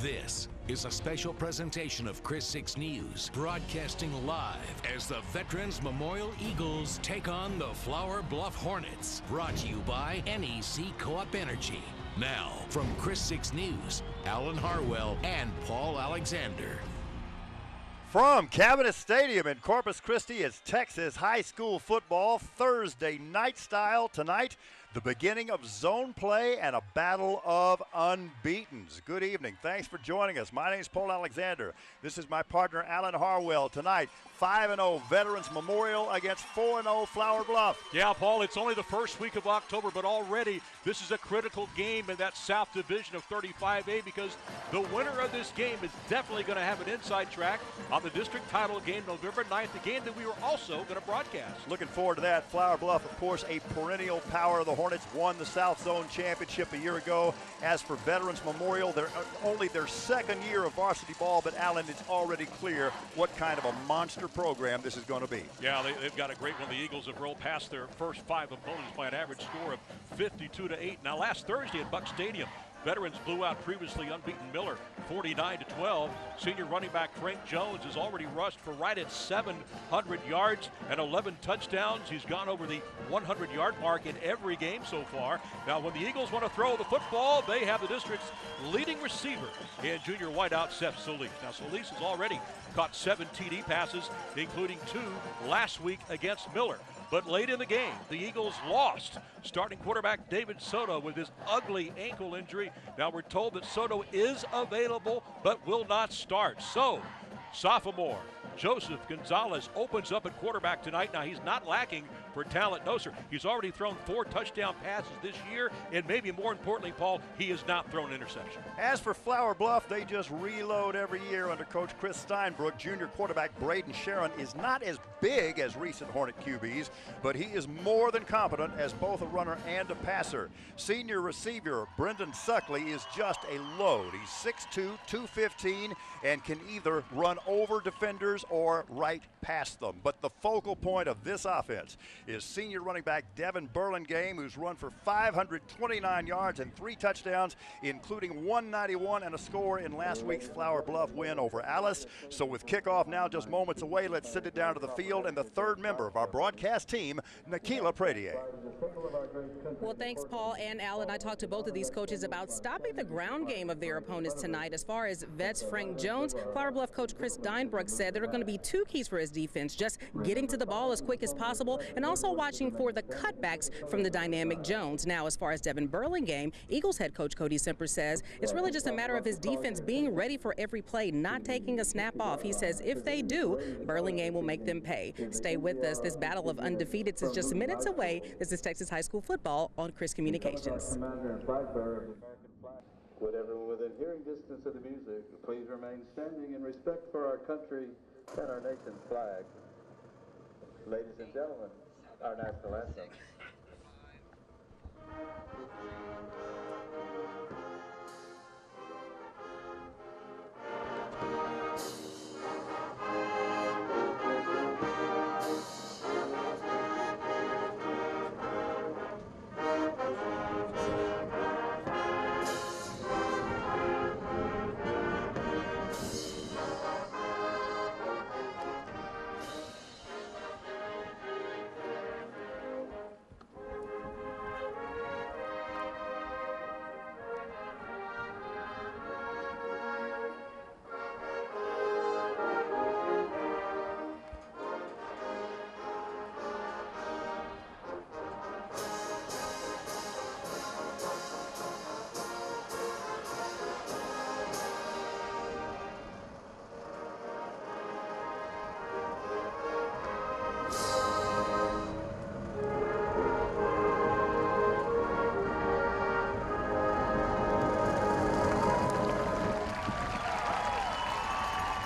This is a special presentation of Chris 6 News, broadcasting live as the Veterans Memorial Eagles take on the Flower Bluff Hornets. Brought to you by NEC Co-op Energy. Now, from Chris 6 News, Alan Harwell and Paul Alexander. From Cabinet Stadium in Corpus Christi, it's Texas high school football, Thursday night style tonight. The beginning of zone play and a battle of unbeatens. Good evening. Thanks for joining us. My name is Paul Alexander. This is my partner, Alan Harwell. Tonight, 5-0 Veterans Memorial against 4-0 Flower Bluff. Yeah, Paul, it's only the first week of October, but already this is a critical game in that South Division of 35A because the winner of this game is definitely going to have an inside track on the district title game November 9th, the game that we were also going to broadcast. Looking forward to that. Flower Bluff, of course, a perennial power. The Hornets won the South Zone Championship a year ago. As for Veterans Memorial, they're only their second year of varsity ball, but Alan, it's already clear what kind of a monster program this is going to be. Yeah, they've got a great one. The Eagles have rolled past their first 5 opponents by an average score of 52-8. Now, last Thursday at Buck Stadium, Veterans blew out previously unbeaten Miller 49-12. Senior running back Frank Jones has already rushed for right at 700 yards and 11 touchdowns. He's gone over the 100-yard mark in every game so far. Now, when the Eagles want to throw the football, they have the district's leading receiver in junior wideout Seth Solis. Now, Solis has already caught 7 TD passes, including 2 last week against Miller. But late in the game, the Eagles lost starting quarterback David Soto with his ugly ankle injury. Now we're told that Soto is available but will not start. So, sophomore Joseph Gonzalez opens up at quarterback tonight. Now he's not lacking for talent, no sir. He's already thrown 4 touchdown passes this year, and maybe more importantly, Paul, he has not thrown an interception. As for Flower Bluff, they just reload every year under Coach Chris Steinbrook. Junior quarterback Braden Sharon is not as big as recent Hornet QBs, but he is more than competent as both a runner and a passer. Senior receiver Brendan Suckley is just a load. He's 6'2", 215, and can either run over defenders or right past them. But the focal point of this offense is senior running back Devin Burlingame, who's run for 529 yards and 3 touchdowns, including 191 and a score in last week's Flower Bluff win over Alice. So with kickoff now just moments away, let's send it down to the field and the third member of our broadcast team, Nikila Pradier. Well, thanks, Paul and Alan. I talked to both of these coaches about stopping the ground game of their opponents tonight. As far as vets Frank Jones, Flower Bluff coach Chris Steinbrook said there are going to be 2 keys for his defense, just getting to the ball as quick as possible and also watching for the cutbacks from the dynamic Jones. Now, as far as Devin Burlingame, Eagles head coach Cody Semper says it's really just a matter of his defense being ready for every play, not taking a snap off. He says if they do, Burlingame will make them pay. Stay with us. This battle of undefeateds is just minutes away. This is Texas High School Football on Chris Communications. Would everyone within hearing distance of the music please remain standing in respect for our country and our nation's flag. Ladies and gentlemen, our national anthem.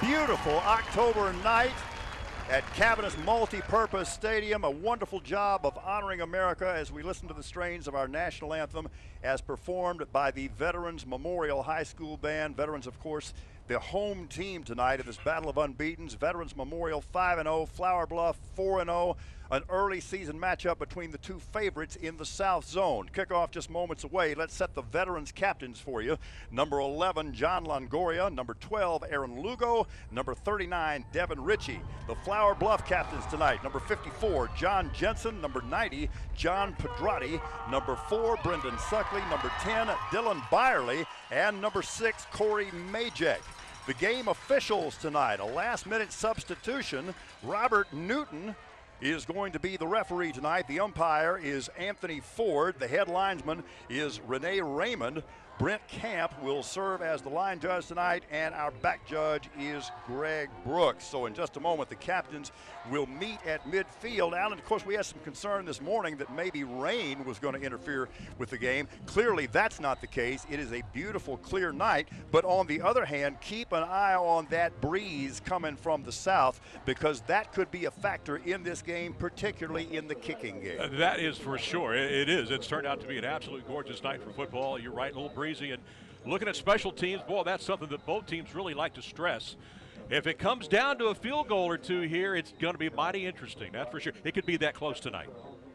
Beautiful October night at Cabinet's Multi-Purpose Stadium. A wonderful job of honoring America as we listen to the strains of our national anthem as performed by the Veterans Memorial High School Band. Veterans, of course, the home team tonight in this battle of unbeatens. Veterans Memorial 5-0, Flower Bluff 4-0. An early season matchup between the two favorites in the South Zone. Kickoff just moments away. Let's set the veterans captains for you. Number 11, John Longoria. Number 12, Aaron Lugo. Number 39, Devin Ritchie. The Flower Bluff captains tonight. Number 54, John Jensen. Number 90, John Pedrati. Number 4, Brendan Suckley. Number 10, Dylan Byerly. And number 6, Corey Majek. The game officials tonight, a last-minute substitution. Robert Newton is going to be the referee tonight. The umpire is Anthony Ford. The head linesman is Renee Raymond. Brent Camp will serve as the line judge tonight, and our back judge is Greg Brooks. So in just a moment, the captains will meet at midfield. Alan, of course, we had some concern this morning that maybe rain was going to interfere with the game. Clearly, that's not the case. It is a beautiful, clear night. But on the other hand, keep an eye on that breeze coming from the south, because that could be a factor in this game, particularly in the kicking game. That is for sure. It is. It's turned out to be an absolute gorgeous night for football. You're right, a little breezy. And looking at special teams, boy, that's something that both teams really like to stress. If it comes down to a field goal or two here, it's going to be mighty interesting, that's for sure. It could be that close tonight.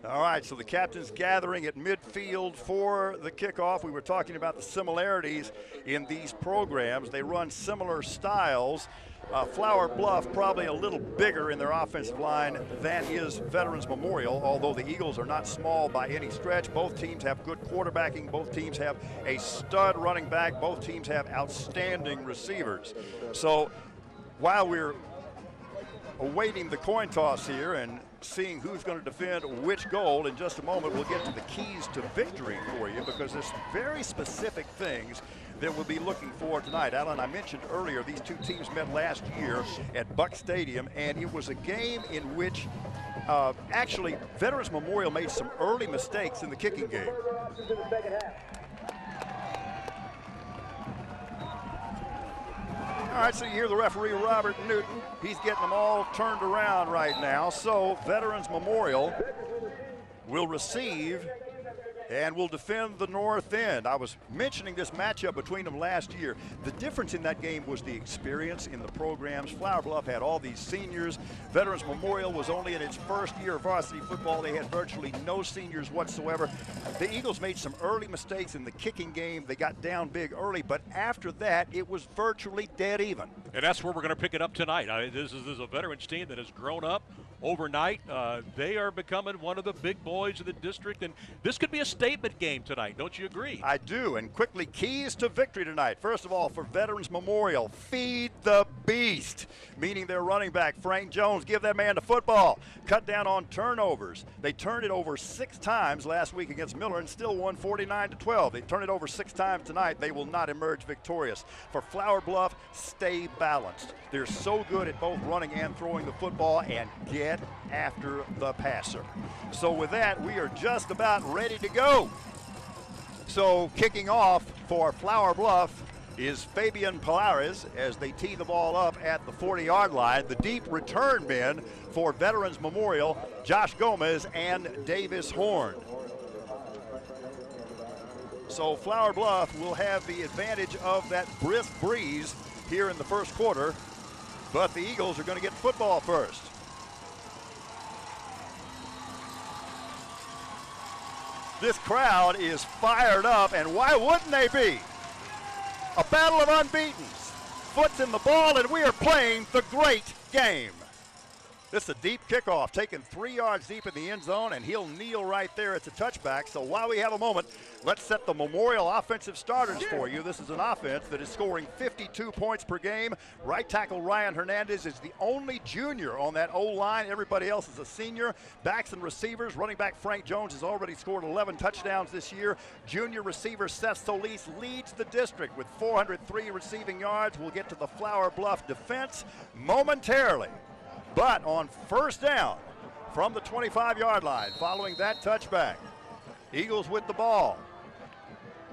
All right, so the captains gathering at midfield for the kickoff. We were talking about the similarities in these programs. They run similar styles. Flower Bluff probably a little bigger in their offensive line than is Veterans Memorial, although the Eagles are not small by any stretch. Both teams have good quarterbacking. Both teams have a stud running back. Both teams have outstanding receivers. So while we're awaiting the coin toss here and seeing who's going to defend which goal, in just a moment we'll get to the keys to victory for you, because there's some very specific things that we'll be looking for tonight. Alan, I mentioned earlier these two teams met last year at Buck Stadium, and it was a game in which actually Veterans Memorial made some early mistakes in the kicking game. All right, so you hear the referee, Robert Newton. He's getting them all turned around right now. So Veterans Memorial will receive and will defend the north end. I was mentioning this matchup between them last year. The difference in that game was the experience in the programs. Flower Bluff had all these seniors. Veterans Memorial was only in its first year of varsity football. They had virtually no seniors whatsoever. The Eagles made some early mistakes in the kicking game. They got down big early, but after that, it was virtually dead even. And that's where we're going to pick it up tonight. This is a veterans team that has grown up overnight. They are becoming one of the big boys of the district, and this could be a statement game tonight. Don't you agree? I do. And quickly, keys to victory tonight. First of all, for Veterans Memorial, feed the beast, meaning their running back, Frank Jones. Give that man the football. Cut down on turnovers. They turned it over 6 times last week against Miller and still won 49-12. They turn it over 6 times tonight. They will not emerge victorious. For Flower Bluff, stay balanced. They're so good at both running and throwing the football, and get after the passer. So with that, we are just about ready to go. So kicking off for Flower Bluff is Fabian Pilares as they tee the ball up at the 40-yard line. The deep return men for Veterans Memorial, Josh Gomez and Davis Horn. So Flower Bluff will have the advantage of that brisk breeze here in the first quarter, but the Eagles are going to get football first. This crowd is fired up, and why wouldn't they be? A battle of unbeatens. Foot's in the ball, and we are playing the great game. This is a deep kickoff, taken 3 yards deep in the end zone, and he'll kneel right there. It's a touchback. So while we have a moment, let's set the Memorial offensive starters for you. This is an offense that is scoring 52 points per game. Right tackle Ryan Hernandez is the only junior on that O-line. Everybody else is a senior. Backs and receivers, running back Frank Jones has already scored 11 touchdowns this year. Junior receiver Seth Solis leads the district with 403 receiving yards. We'll get to the Flower Bluff defense momentarily. But on first down from the 25-yard line, following that touchback, Eagles with the ball.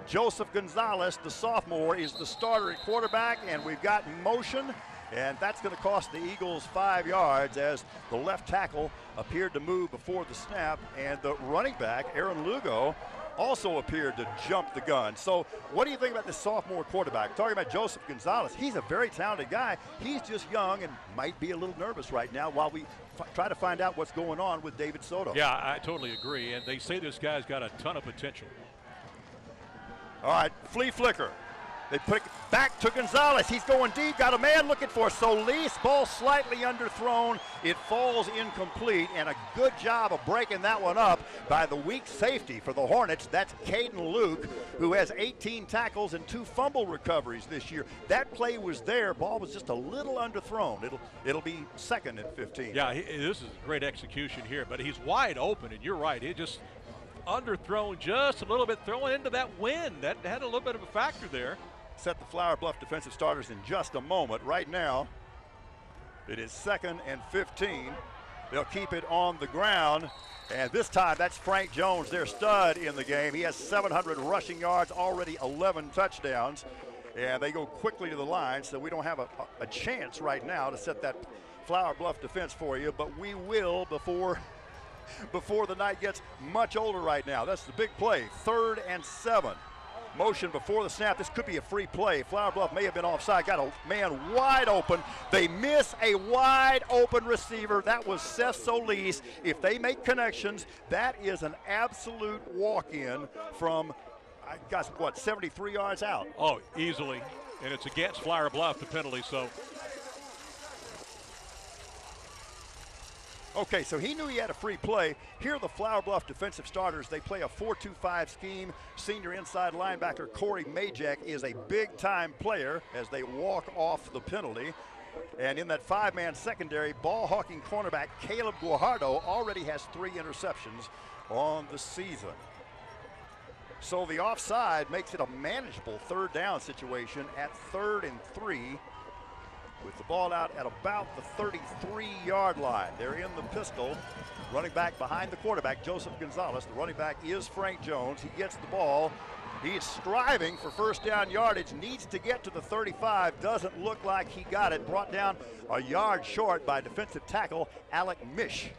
Joseph Gonzalez, the sophomore, is the starter at quarterback, and we've got motion, and that's going to cost the Eagles 5 yards as the left tackle appeared to move before the snap, and the running back, Aaron Lugo, also appeared to jump the gun. So what do you think about this sophomore quarterback? Talking about Joseph Gonzalez, he's a very talented guy. He's just young and might be a little nervous right now while we try to find out what's going on with David Soto. Yeah, I totally agree. And they say this guy's got a ton of potential. All right, flea flicker. They put it back to Gonzalez. He's going deep. Got a man looking for Solis. Ball slightly underthrown. It falls incomplete, and a good job of breaking that one up by the weak safety for the Hornets. That's Caden Luke, who has 18 tackles and 2 fumble recoveries this year. That play was there. Ball was just a little underthrown. It'll be second and 15. Yeah, this is great execution here, but he's wide open, and you're right. It just underthrown just a little bit, throwing into that wind. That had a little bit of a factor there. Set the Flower Bluff defensive starters in just a moment. Right now, it is second and 15. They'll keep it on the ground. And this time, that's Frank Jones, their stud in the game. He has 700 rushing yards, already 11 touchdowns. And they go quickly to the line, so we don't have a chance right now to set that Flower Bluff defense for you. But we will before the night gets much older right now. That's the big play, 3rd and 7. Motion before the snap. This could be a free play. Flower Bluff may have been offside. Got a man wide open. They miss a wide open receiver. That was Seth Solis. If they make connections, that is an absolute walk-in from, I guess, what, 73 yards out? Oh, easily. And it's against Flower Bluff, the penalty, so. Okay, so he knew he had a free play. Here are the Flower Bluff defensive starters. They play a 4-2-5 scheme. Senior inside linebacker Corey Majak is a big-time player as they walk off the penalty. And in that 5-man secondary, ball-hawking cornerback Caleb Guajardo already has 3 interceptions on the season. So the offside makes it a manageable 3rd down situation at 3rd and 3. With the ball out at about the 33-yard line. They're in the pistol. Running back behind the quarterback, Joseph Gonzalez. The running back is Frank Jones. He gets the ball. He's striving for 1st down yardage. Needs to get to the 35. Doesn't look like he got it. Brought down a yard short by defensive tackle Alec Mish.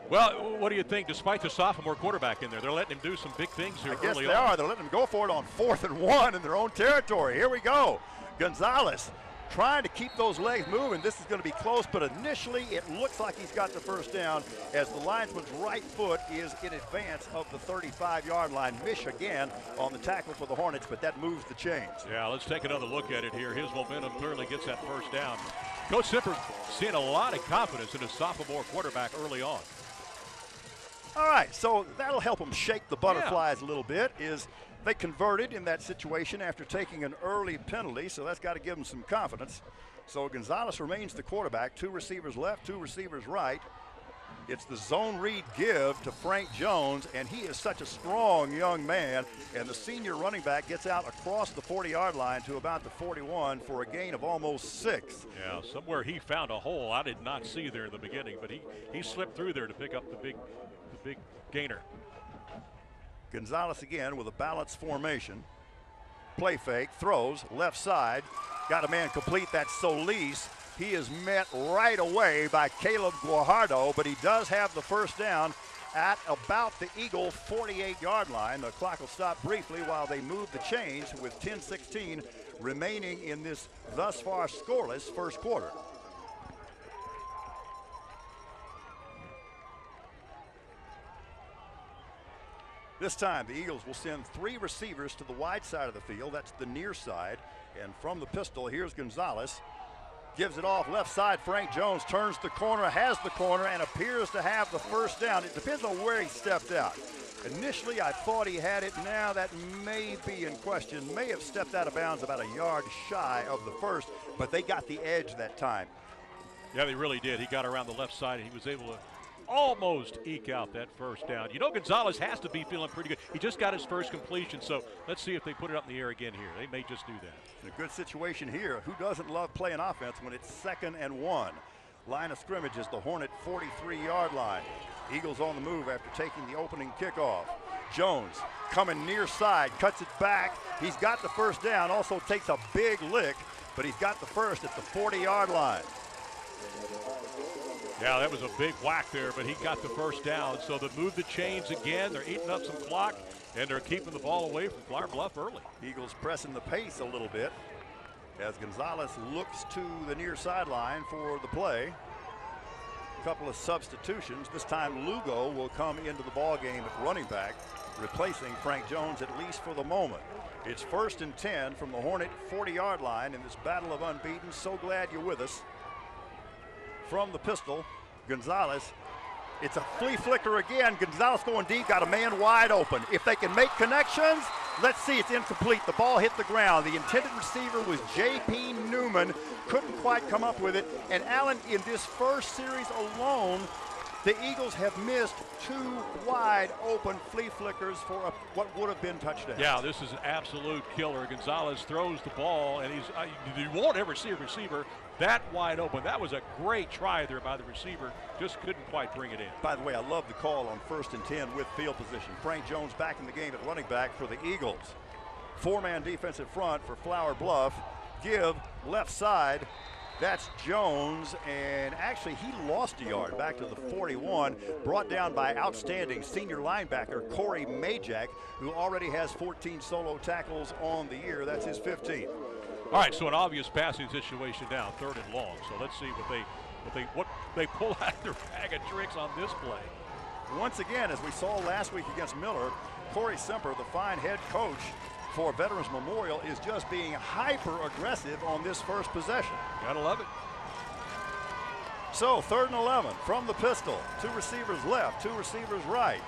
Well, what do you think, despite the sophomore quarterback in there? They're letting him do some big things here early on. I guess they are. They're letting him go for it on 4th and 1 in their own territory. Here we go. Gonzalez trying to keep those legs moving. This is going to be close, but initially it looks like he's got the 1st down as the linesman's right foot is in advance of the 35-yard line. Mish again on the tackle for the Hornets, but that moves the chains. Yeah, let's take another look at it here. His momentum clearly gets that 1st down. Coach Simper seeing a lot of confidence in his sophomore quarterback early on. All right, so that'll help them shake the butterflies a little bit. They converted in that situation after taking an early penalty, so that's got to give them some confidence. So Gonzalez remains the quarterback. 2 receivers left, 2 receivers right. It's the zone read give to Frank Jones, and he is such a strong young man. And the senior running back gets out across the 40-yard line to about the 41 for a gain of almost 6. Yeah, somewhere he found a hole I did not see there in the beginning, but he slipped through there to pick up the big gainer. Gonzalez again with a balanced formation. Play fake, throws, left side. Got a man complete, that's Solis. He is met right away by Caleb Guajardo, but he does have the 1st down at about the Eagle 48-yard line. The clock will stop briefly while they move the chains with 10:16 remaining in this thus far scoreless 1st quarter. This time, the Eagles will send 3 receivers to the wide side of the field. That's the near side. And from the pistol, here's Gonzalez. Gives it off left side. Frank Jones turns the corner, has the corner, and appears to have the 1st down. It depends on where he stepped out. Initially, I thought he had it. Now that may be in question. May have stepped out of bounds about a yard shy of the 1st, but they got the edge that time. Yeah, they really did. He got around the left side, and he was able to almost eke out that 1st down. You know, Gonzalez has to be feeling pretty good. He just got his 1st completion, so let's see if they put it up in the air again here. They may just do that. In a good situation here. Who doesn't love playing offense when it's 2nd and 1? Line of scrimmage is the Hornet 43-yard line. Eagles on the move after taking the opening kickoff. Jones coming near side, cuts it back. He's got the 1st down, also takes a big lick, but he's got the 1st at the 40-yard line. Yeah, that was a big whack there, but he got the first down. So they move the chains again. They're eating up some clock, and they're keeping the ball away from Flower Bluff early. Eagles pressing the pace a little bit as Gonzalez looks to the near sideline for the play. A couple of substitutions. This time Lugo will come into the ball game at running back, replacing Frank Jones, at least for the moment. It's 1st and 10 from the Hornet 40-yard line in this battle of unbeaten. So glad you're with us. From the pistol, Gonzalez. It's a flea flicker again. Gonzalez going deep, got a man wide open. If they can make connections, let's see, it's incomplete. The ball hit the ground. The intended receiver was J.P. Newman. Couldn't quite come up with it. And Allen, in this first series alone, the Eagles have missed 2 wide open flea flickers for what would have been touchdowns. Yeah, this is an absolute killer. Gonzalez throws the ball, and you won't ever see a receiver that wide open. That was a great try there by the receiver. Just couldn't quite bring it in. By the way, I love the call on 1st and 10 with field position. Frank Jones back in the game at running back for the Eagles. 4-man defensive front for Flower Bluff. Give left side. That's Jones, and actually he lost a yard back to the 41, brought down by outstanding senior linebacker Corey Majak, who already has 14 solo tackles on the year. That's his 15th. All right, so an obvious passing situation now, 3rd and long. So let's see what they pull out of their bag of tricks on this play. Once again, as we saw last week against Miller, Corey Semper, the fine head coach for Veterans Memorial, is just being hyper aggressive on this first possession. Gotta love it. So 3rd and 11 from the pistol. 2 receivers left, 2 receivers right.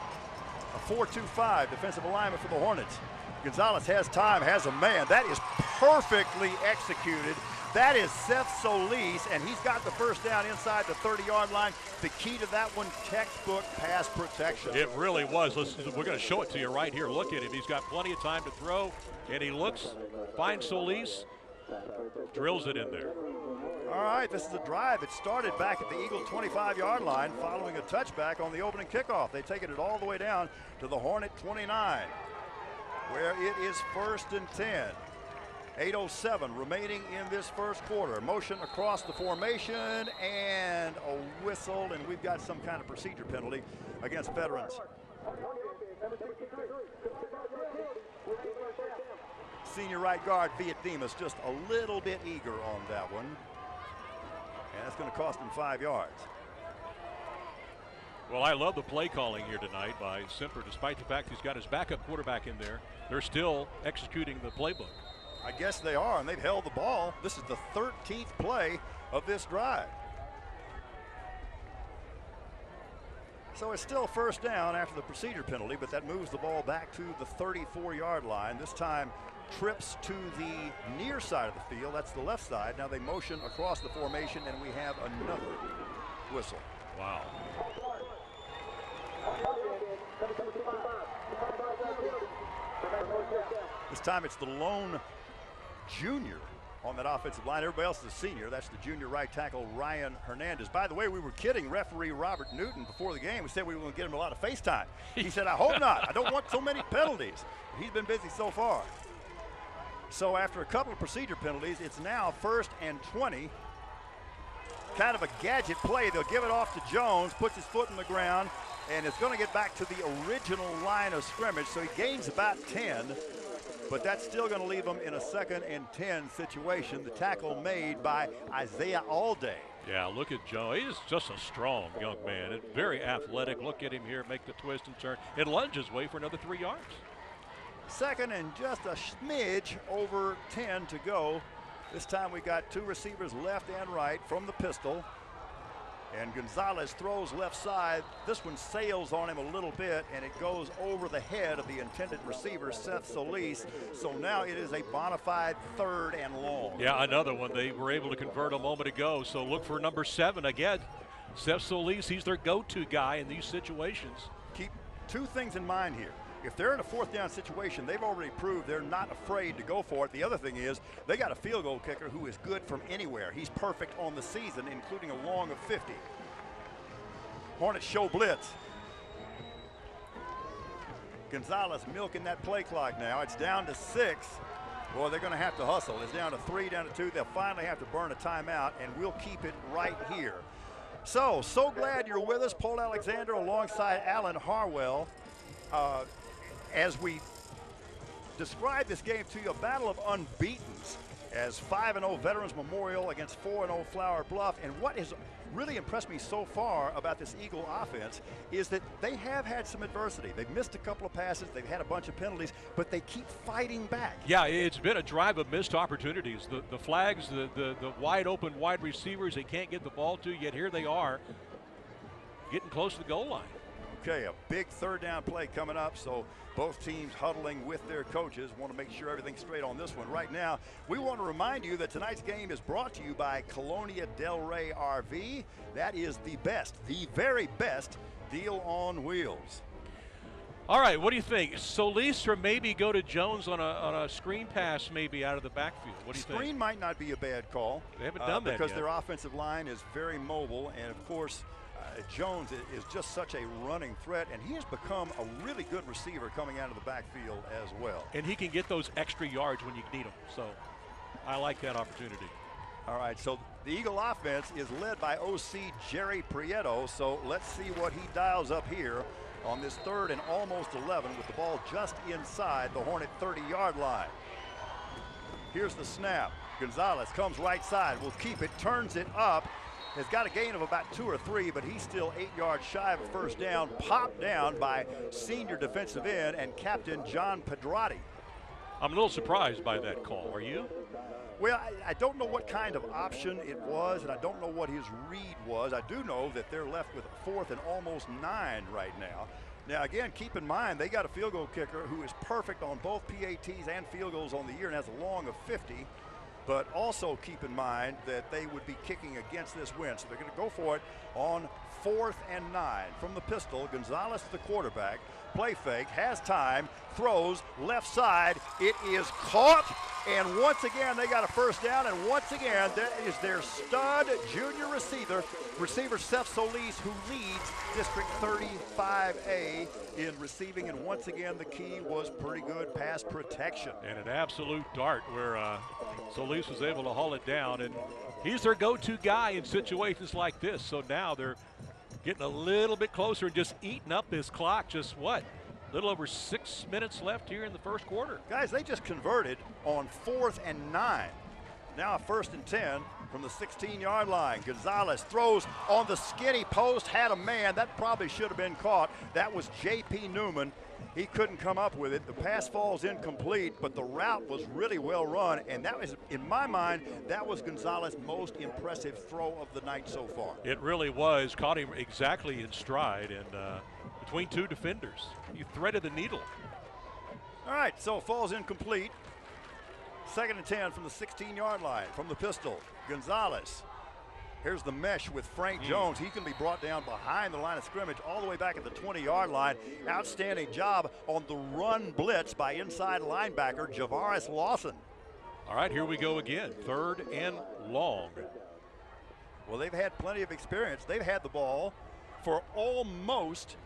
A 4-2-5 defensive alignment for the Hornets. Gonzalez has time, has a man. That is perfectly executed. That is Seth Solis, and he's got the first down inside the 30-yard line. The key to that one, textbook pass protection. It really was. We're going to show it to you right here. Look at him. He's got plenty of time to throw, and he looks, finds Solis, drills it in there. All right, this is a drive. It started back at the Eagle 25-yard line following a touchback on the opening kickoff. They've taken it all the way down to the Hornet 29, where it is 1st and 10. 8:07 remaining in this first quarter. Motion across the formation and a whistle, and we've got some kind of procedure penalty against Veterans. Senior right guard Viet Demas just a little bit eager on that one, and that's going to cost him 5 yards. Well, I love the play calling here tonight by Semper. Despite the fact he's got his backup quarterback in there, they're still executing the playbook. I guess they are, and they've held the ball. This is the 13th play of this drive. So it's still 1st down after the procedure penalty, but that moves the ball back to the 34-yard line. This time trips to the near side of the field. That's the left side. Now they motion across the formation, and we have another whistle. Wow. This time it's the lone junior on that offensive line. Everybody else is a senior. That's the junior right tackle, Ryan Hernandez. By the way, we were kidding referee Robert Newton before the game. We said we were going to get him a lot of FaceTime. He said, I hope not. I don't want so many penalties. He's been busy so far. So after a couple of procedure penalties, it's now 1st and 20. Kind of a gadget play. They'll give it off to Jones, puts his foot in the ground, and it's going to get back to the original line of scrimmage. So he gains about 10. But that's still going to leave them in a 2nd and 10 situation. The tackle made by Isaiah Alday. Yeah, look at Joe. He is just a strong young man. And very athletic. Look at him here, make the twist and turn. And lunge his way for another 3 yards. 2nd and just a smidge over 10 to go. This time we got 2 receivers left and right from the pistol. And Gonzalez throws left side. This one sails on him a little bit, and it goes over the head of the intended receiver, Seth Solis. So now it is a bona fide 3rd and long. Yeah, another one they were able to convert a moment ago. So look for number 7 again. Seth Solis, he's their go-to guy in these situations. Keep 2 things in mind here. If they're in a 4th down situation, they've already proved they're not afraid to go for it. The other thing is they got a field goal kicker who is good from anywhere. He's perfect on the season, including a long of 50. Hornets show blitz. Gonzalez milking that play clock now. It's down to 6. Boy, they're going to have to hustle. It's down to 3, down to 2. They'll finally have to burn a timeout, and we'll keep it right here. So glad you're with us. Paul Alexander alongside Alan Harwell. As we describe this game to you, a battle of unbeatens as 5-0 Veterans Memorial against 4-0 Flower Bluff. And what has really impressed me so far about this Eagle offense is that they have had some adversity. They've missed a couple of passes, they've had a bunch of penalties, but they keep fighting back. Yeah, it's been a drive of missed opportunities. The flags, the wide open wide receivers they can't get the ball to, yet here they are getting close to the goal line. Okay, a big third down play coming up, so both teams huddling with their coaches. Want to make sure everything's straight on this one. Right now, we want to remind you that tonight's game is brought to you by Colonia Del Rey RV. That is the best, the very best deal on wheels. All right, what do you think? Solis or maybe go to Jones on a screen pass maybe out of the backfield? What do you think? Screen might not be a bad call. They haven't done that because yet. Their offensive line is very mobile, and of course, Jones is just such a running threat, and he has become a really good receiver coming out of the backfield as well. And he can get those extra yards when you need them, so I like that opportunity. All right, so the Eagle offense is led by OC Jerry Prieto, so let's see what he dials up here on this 3rd and almost 11 with the ball just inside the Hornet 30-yard line. Here's the snap. Gonzalez comes right side, will keep it, turns it up, has got a gain of about 2 or 3, but he's still 8 yards shy of a first down, popped down by senior defensive end and captain John Pedrati. I'm a little surprised by that call. Are you? Well, I don't know what kind of option it was, and I don't know what his read was. I do know that they're left with a 4th and almost 9 right now. Now, again, keep in mind, they got a field goal kicker who is perfect on both PATs and field goals on the year and has a long of 50. But also keep in mind that they would be kicking against this win. So they're going to go for it on 4th and 9. From the pistol, Gonzalez, the quarterback, play fake, has time, throws, left side. It is caught. And once again, they got a first down. And once again, that is their stud junior receiver Seth Solis, who leads District 35A in receiving. And once again, the key was pretty good pass protection. And an absolute dart where Solis was able to haul it down. And he's their go-to guy in situations like this. So now they're getting a little bit closer and just eating up this clock. Just what? A little over 6 minutes left here in the first quarter. Guys, they just converted on 4th and 9. Now a 1st and 10 from the 16-yard line. Gonzalez throws on the skinny post, had a man. That probably should have been caught. That was J.P. Newman. He couldn't come up with it. The pass falls incomplete, but the route was really well run, and that was, in my mind, that was Gonzalez's most impressive throw of the night so far. It really was. Caught him exactly in stride, and between 2 defenders, he threaded the needle. All right, so falls incomplete. 2nd and 10 from the 16-yard line. From the pistol, Gonzalez. Here's the mesh with Frank Jones. He can be brought down behind the line of scrimmage all the way back at the 20-yard line. Outstanding job on the run blitz by inside linebacker Javaris Lawson. All right, here we go again. 3rd and long. Well, they've had plenty of experience. They've had the ball for almost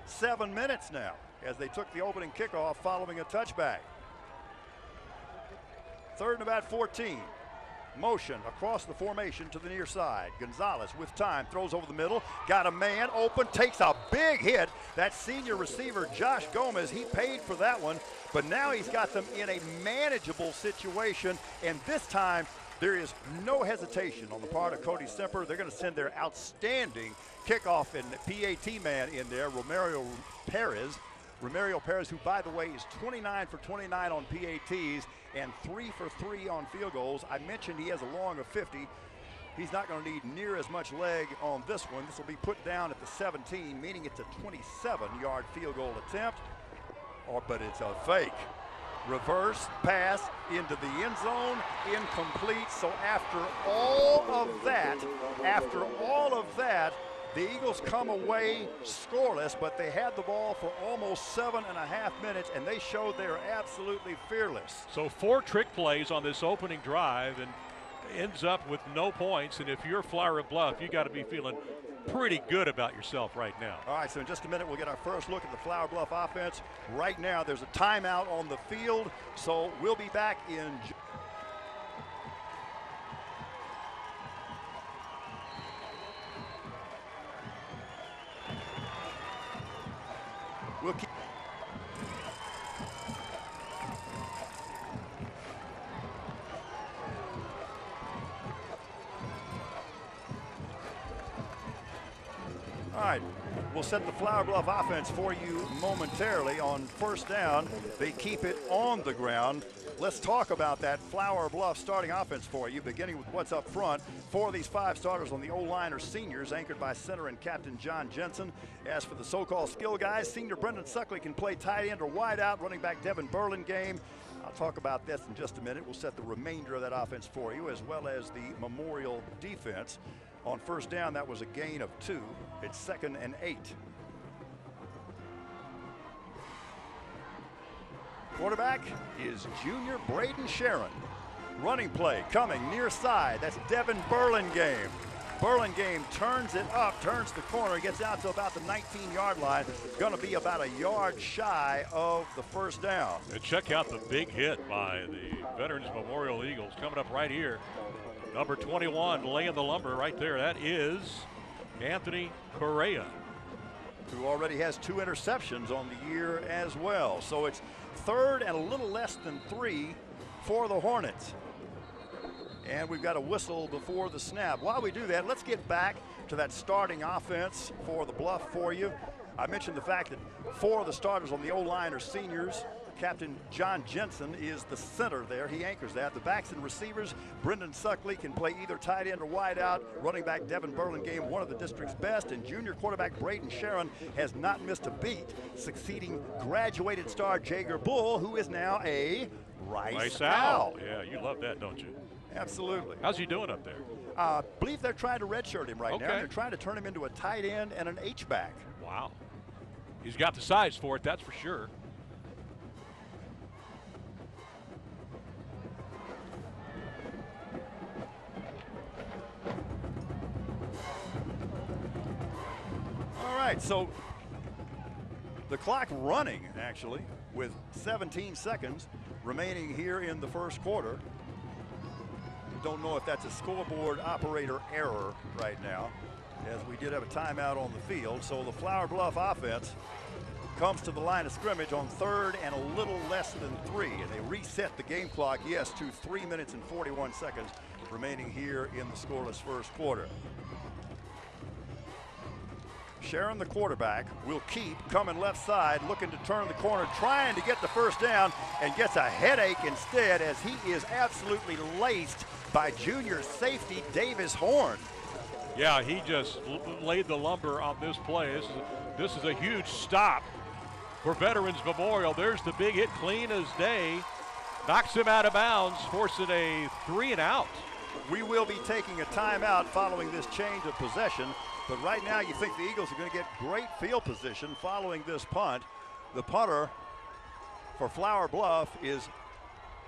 7 minutes now as they took the opening kickoff following a touchback. 3rd and about 14. Motion across the formation to the near side. Gonzalez with time, throws over the middle, got a man open, takes a big hit. That senior receiver, Josh Gomez, he paid for that one, but now he's got them in a manageable situation, and this time there is no hesitation on the part of Cody Semper. They're going to send their outstanding kickoff and PAT man in there, Romario Perez, who, by the way, is 29 for 29 on PATs and 3 for 3 on field goals. I mentioned he has a long of 50. He's not going to need near as much leg on this one. This will be put down at the 17, meaning it's a 27-yard field goal attempt. But it's a fake. Reverse pass into the end zone, incomplete. So after all of that, the Eagles come away scoreless, but they had the ball for almost 7.5 minutes, and they showed they are absolutely fearless. So 4 trick plays on this opening drive and ends up with no points. And if you're Flower Bluff, you got to be feeling pretty good about yourself right now. All right, so in just a minute, we'll get our first look at the Flower Bluff offense. Right now, there's a timeout on the field, so we'll be back in. right, we'll set the Flower Bluff offense for you momentarily. On first down, they keep it on the ground. Let's talk about that Flower Bluff starting offense for you, beginning with what's up front. 4 of these 5 starters on the O-line are seniors, anchored by center and captain John Jensen. As for the so-called skill guys, senior Brendan Suckley can play tight end or wide out, running back Devin Burlingame. I'll talk about this in just a minute. We'll set the remainder of that offense for you, as well as the Memorial defense. On first down, that was a gain of 2. It's 2nd and 8. Quarterback is junior Braden Sharon. Running play coming near side. That's Devin Burlingame. Burlingame turns it up, turns the corner, gets out to about the 19-yard line. Going to be about a yard shy of the first down. And check out the big hit by the Veterans Memorial Eagles coming up right here. Number 21 laying the lumber right there. That is Anthony Correa, who already has 2 interceptions on the year as well. So it's 3rd and a little less than 3 for the Hornets. And we've got a whistle before the snap. While we do that, let's get back to that starting offense for the Bluff for you. I mentioned the fact that 4 of the starters on the O-line are seniors. Captain John Jensen is the center there. He anchors that. The backs and receivers, Brendan Suckley can play either tight end or wide out. Running back Devin Burlingame, one of the district's best. And junior quarterback Braden Sharon has not missed a beat, succeeding graduated star Jager Bull, who is now a Rice Owl. Yeah, you love that, don't you? Absolutely. How's he doing up there? I believe they're trying to redshirt him right now. Okay. They're trying to turn him into a tight end and an H-back. Wow. He's got the size for it, that's for sure. All right, so the clock running, actually, with 17 seconds remaining here in the first quarter. Don't know if that's a scoreboard operator error right now, as we did have a timeout on the field. So the Flower Bluff offense comes to the line of scrimmage on 3rd and a little less than 3. And they reset the game clock, yes, to 3 minutes and 41 seconds remaining here in the scoreless first quarter. Sharon, the quarterback, will keep coming left side, looking to turn the corner, trying to get the first down, and gets a headache instead, as he is absolutely laced by junior safety Davis Horn. Yeah, he just laid the lumber on this play. This is a huge stop for Veterans Memorial. There's the big hit, clean as day. Knocks him out of bounds, forcing a 3 and out. We will be taking a timeout following this change of possession. But right now, you think the Eagles are going to get great field position following this punt. The punter for Flower Bluff is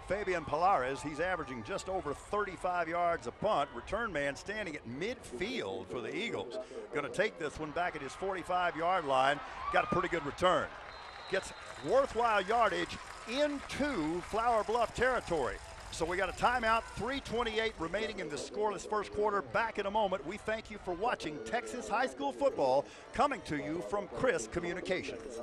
Fabian Pilares. He's averaging just over 35 yards a punt. Return man standing at midfield for the Eagles. Going to take this one back at his 45-yard line. Got a pretty good return. Gets worthwhile yardage into Flower Bluff territory. So we got a timeout, 3:28 remaining in the scoreless first quarter. Back in a moment. We thank you for watching Texas high school football, coming to you from Chris Communications.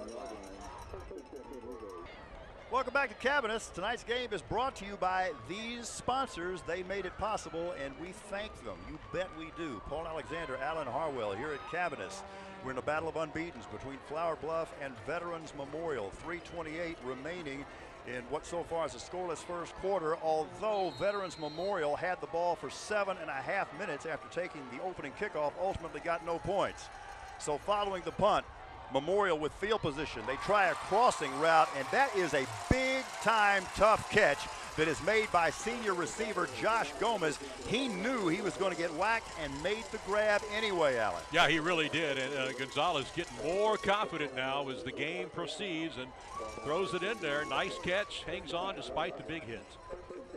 Welcome back to Cabinets. Tonight's game is brought to you by these sponsors. They made it possible, and we thank them. You bet we do. Paul Alexander, Alan Harwell here at Cabinets. We're in a battle of unbeatens between Flower Bluff and Veterans Memorial. 3:28 remaining in what so far is a scoreless first quarter, although Veterans Memorial had the ball for 7.5 minutes after taking the opening kickoff, ultimately got no points. So following the punt, Memorial with field position. They try a crossing route, and that is a big-time tough catch that is made by senior receiver Josh Gomez. He knew he was going to get whacked and made the grab anyway, Alan. Yeah, he really did. And Gonzalez getting more confident now as the game proceeds and throws it in there. Nice catch, hangs on despite the big hit.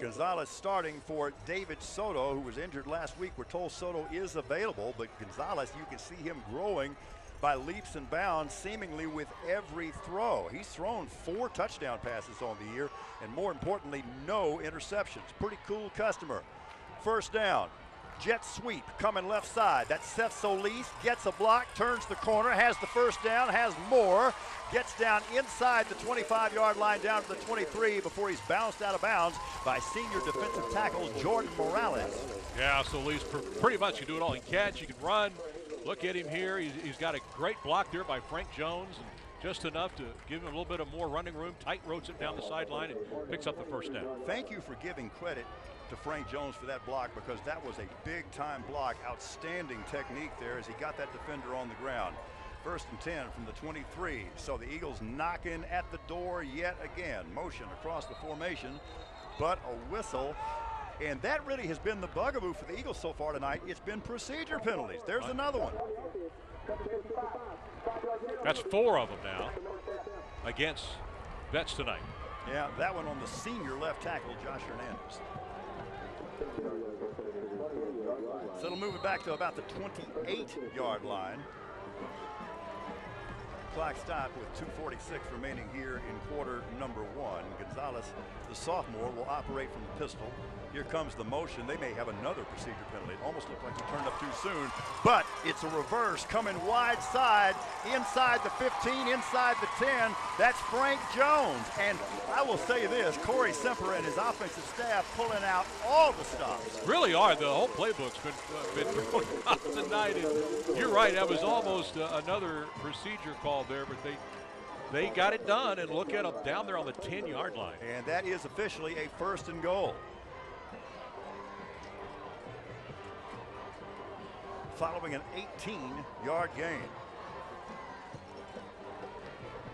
Gonzalez starting for David Soto, who was injured last week. We're told Soto is available, but Gonzalez, you can see him growing by leaps and bounds seemingly with every throw. He's thrown 4 touchdown passes on the year, and more importantly, no interceptions. Pretty cool customer. First down, jet sweep coming left side. That's Seth Solis, gets a block, turns the corner, has the first down, has more, gets down inside the 25-yard line down to the 23 before he's bounced out of bounds by senior defensive tackle Jordan Morales. Yeah, Solis pretty much can do it all. He can catch, he can run. Look at him here. He's got a great block there by Frank Jones, and just enough to give him a little bit of more running room. Tight roads him down the sideline and picks up the first down. Thank you for giving credit to Frank Jones for that block, because that was a big-time block. Outstanding technique there as he got that defender on the ground. 1st and 10 from the 23. So the Eagles knocking at the door yet again. Motion across the formation, but a whistle. And that really has been the bugaboo for the Eagles so far tonight. It's been procedure penalties. There's another one. That's 4 of them now against Vets tonight. Yeah, that one on the senior left tackle, Josh Hernandez. So it'll move it back to about the 28-yard line. Clock stop with 2:46 remaining here in quarter number 1. Gonzalez, the sophomore, will operate from the pistol. Here comes the motion. They may have another procedure penalty. It almost looked like he turned up too soon, but it's a reverse coming wide side, inside the 15, inside the 10. That's Frank Jones. And I will say this, Corey Semper and his offensive staff pulling out all the stops. Really are. The whole playbook's been thrown out tonight. And you're right. That was almost another procedure call there, but they got it done. And look at them down there on the 10-yard line. And that is officially a 1st and goal. Following an 18-yard gain.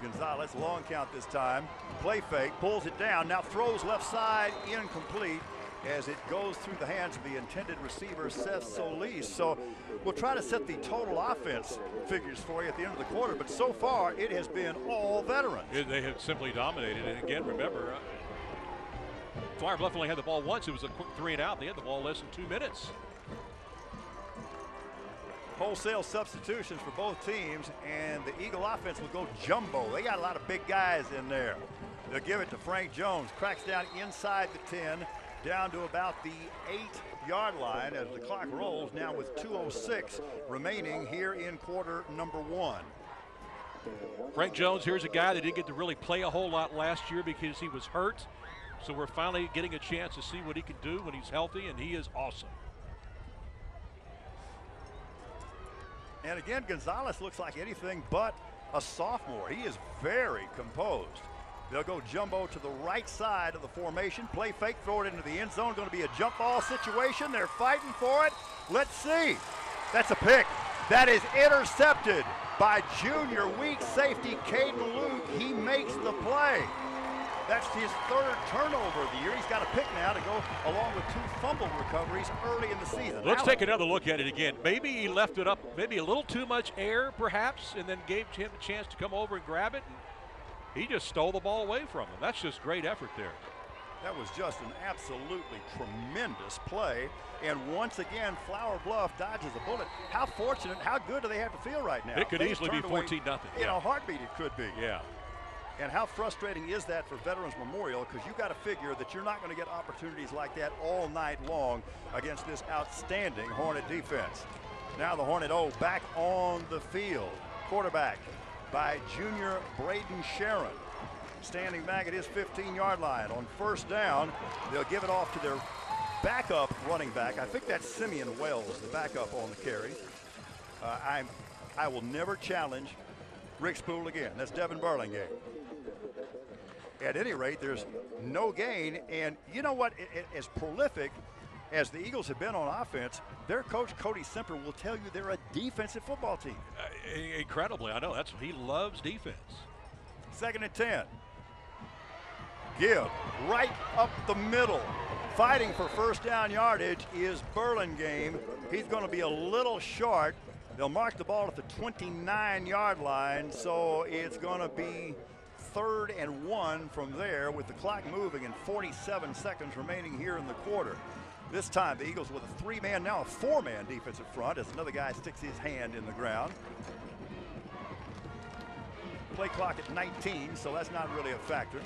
Gonzalez, long count this time. Play fake, pulls it down, now throws left side, incomplete as it goes through the hands of the intended receiver, Seth Solis. So we'll try to set the total offense figures for you at the end of the quarter, but so far it has been all veterans. They have simply dominated. And again, remember, Flower Bluff only had the ball once. It was a quick 3 and out. They had the ball less than 2 minutes. Wholesale substitutions for both teams, and the Eagle offense will go jumbo. They got a lot of big guys in there. They'll give it to Frank Jones. Cracks down inside the 10, down to about the 8-yard line as the clock rolls now with 2:06 remaining here in quarter number 1. Frank Jones, here's a guy that didn't get to really play a whole lot last year because he was hurt. So we're finally getting a chance to see what he can do when he's healthy, and he is awesome. And again, Gonzalez looks like anything but a sophomore. He is very composed. They'll go jumbo to the right side of the formation. Play fake, throw it into the end zone. Going to be a jump ball situation. They're fighting for it. Let's see. That's a pick. That is intercepted by junior weak safety Caden Luke. He makes the play. That's his 3rd turnover of the year. He's got a pick now to go along with 2 fumble recoveries early in the season. Let's take another look at it again. Maybe he left it up, maybe a little too much air perhaps, and then gave him a chance to come over and grab it. And he just stole the ball away from him. That's just great effort there. That was just an absolutely tremendous play. And once again, Flower Bluff dodges a bullet. How fortunate, how good do they have to feel right now? It could easily be 14-0. In a heartbeat, it could be. Yeah. And how frustrating is that for Veterans Memorial? Because you got to figure that you're not going to get opportunities like that all night long against this outstanding Hornet defense. Now the Hornet O back on the field. Quarterback by junior Braden Sharon. Standing back at his 15-yard line. On 1st down, they'll give it off to their backup running back. I think that's Simeon Wells, the backup on the carry. I will never challenge Rick Spool again. That's Devin Burlingame. At any rate, there's no gain. And you know what? As prolific as the Eagles have been on offense, their coach, Cody Semper, will tell you they're a defensive football team. Incredibly, I know. He loves defense. 2nd and 10. Give right up the middle. Fighting for 1st down yardage is Burlingame. He's going to be a little short. They'll mark the ball at the 29-yard line, so it's going to be 3rd and 1 from there with the clock moving and 47 seconds remaining here in the quarter. This time the Eagles with a 3-man, now a 4-man defensive front as another guy sticks his hand in the ground. Play clock at 19, so that's not really a factor.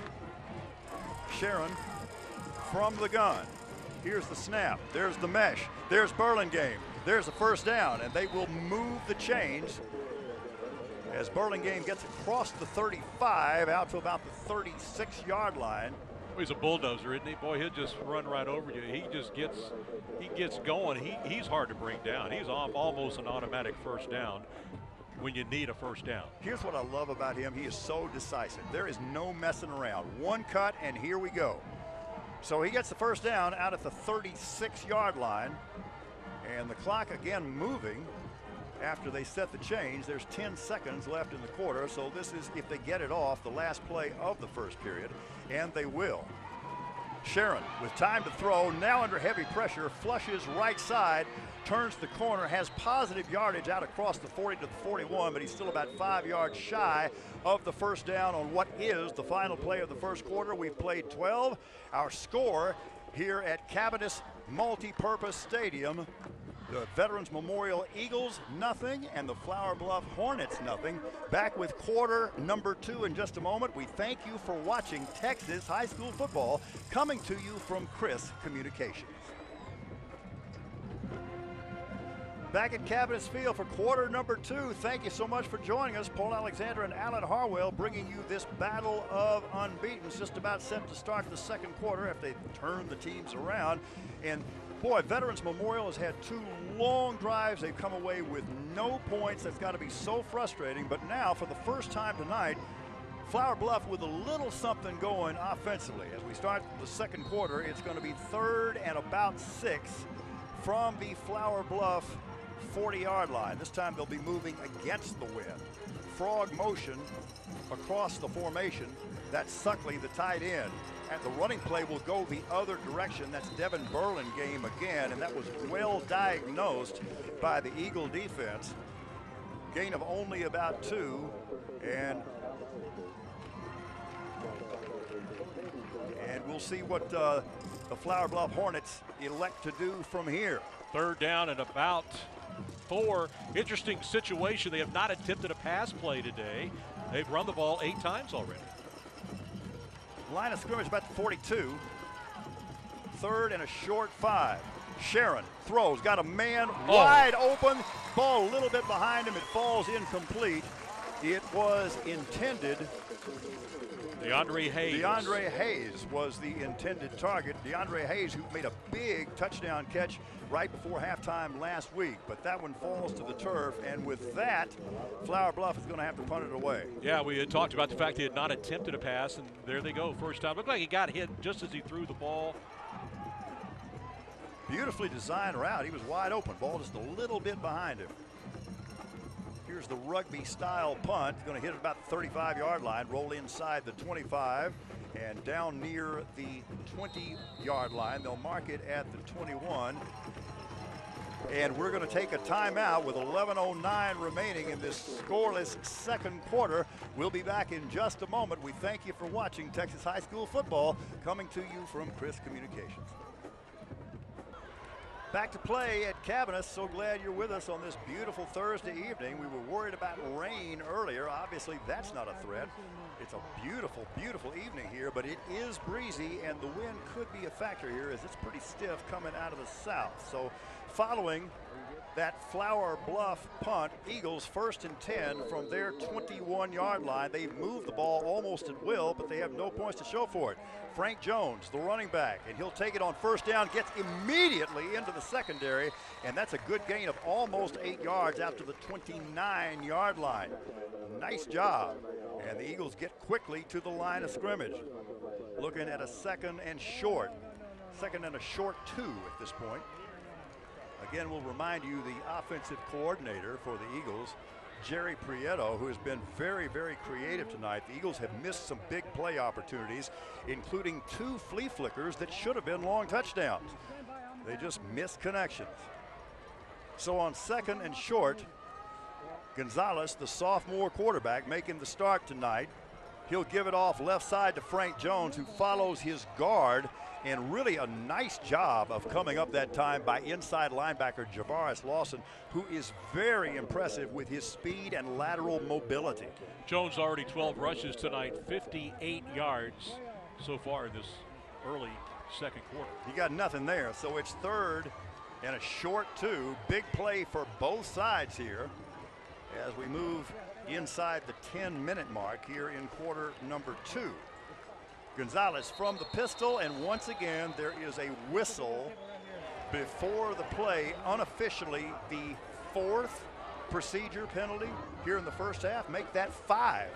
Sharon from the gun. Here's the snap. There's the mesh. There's Burlingame. There's a 1st down, and they will move the chains as Burlingame gets across the 35 out to about the 36-yard line. He's a bulldozer, isn't he? Boy, he'll just run right over you. He gets going. He's hard to bring down. He's almost an automatic first down when you need a first down. Here's what I love about him. He is so decisive. There is no messing around. One cut, and here we go. So he gets the first down out at the 36-yard line. And the clock again moving after they set the change. There's 10 seconds left in the quarter. So this is, if they get it off, the last play of the first period. And they will. Sharon with time to throw, now under heavy pressure, flushes right side, turns the corner, has positive yardage out across the 40 to the 41, but he's still about 5 yards shy of the first down on what is the final play of the first quarter. We've played 12. Our score here at Cabinets Multi-Purpose Stadium, the Veterans Memorial Eagles, nothing, and the Flower Bluff Hornets, nothing. Back with quarter number 2 in just a moment. We thank you for watching Texas high school football, coming to you from Chris Communications. Back at Cabinets Field for quarter number 2. Thank you so much for joining us. Paul Alexander and Alan Harwell bringing you this battle of unbeatens. Just about set to start the second quarter after they turn the teams around. And boy, Veterans Memorial has had 2 long drives. They've come away with no points. That's got to be so frustrating. But now, for the first time tonight, Flower Bluff with a little something going offensively. As we start the second quarter, it's going to be 3rd and about 6 from the Flower Bluff 40-yard line. This time they'll be moving against the wind. Frog motion across the formation. That's Suckley, the tight end. And the running play will go the other direction. That's Devin Berlin game again, and that was well diagnosed by the Eagle defense. Gain of only about 2, and we'll see what the Flower Bluff Hornets elect to do from here. 3rd down and about 4. Interesting situation. They have not attempted a pass play today. They've run the ball 8 times already. Line of scrimmage about the 42. 3rd and a short 5. Sharon throws, got a man wide open. Ball a little bit behind him. It falls incomplete. It was intended. DeAndre Hayes. DeAndre Hayes was the intended target. DeAndre Hayes, who made a big touchdown catch right before halftime last week, but that one falls to the turf, and with that, Flower Bluff is going to have to punt it away. Yeah, we had talked about the fact he had not attempted a pass, and there they go, first time. Looked like he got hit just as he threw the ball. Beautifully designed route. He was wide open. Ball just a little bit behind him. Here's the rugby-style punt. Going to hit it about the 35-yard line, roll inside the 25, and down near the 20-yard line. They'll mark it at the 21. And we're going to take a timeout with 11:09 remaining in this scoreless second quarter. We'll be back in just a moment. We thank you for watching Texas high school football, coming to you from Chris Communications. Back to play at Cabinets. So glad you're with us on this beautiful Thursday evening. We were worried about rain earlier. Obviously, that's not a threat. It's a beautiful, beautiful evening here, but it is breezy, and the wind could be a factor here as it's pretty stiff coming out of the south. So following that Flower Bluff punt, Eagles 1st and 10 from their 21-yard line. They've moved the ball almost at will, but they have no points to show for it. Frank Jones, the running back, and he'll take it on first down, gets immediately into the secondary, and that's a good gain of almost 8 yards out to the 29-yard line. Nice job. And the Eagles get quickly to the line of scrimmage. Looking at a 2nd and short. 2nd and a short 2 at this point. Again, we'll remind you the offensive coordinator for the Eagles, Jerry Prieto, who has been very, very creative tonight. The Eagles have missed some big play opportunities, including 2 flea flickers that should have been long touchdowns. They just missed connections. So on 2nd and short, Gonzalez, the sophomore quarterback, making the start tonight. He'll give it off left side to Frank Jones, who follows his guard, and really a nice job of coming up that time by inside linebacker Javaris Lawson, who is very impressive with his speed and lateral mobility. Jones already 12 rushes tonight, 58 yards so far in this early second quarter. He got nothing there, so it's 3rd and a short 2. Big play for both sides here as we move inside the 10-minute mark here in quarter number 2. Gonzalez from the pistol, and once again there is a whistle before the play. Unofficially, the 4th procedure penalty here in the first half. Make that 5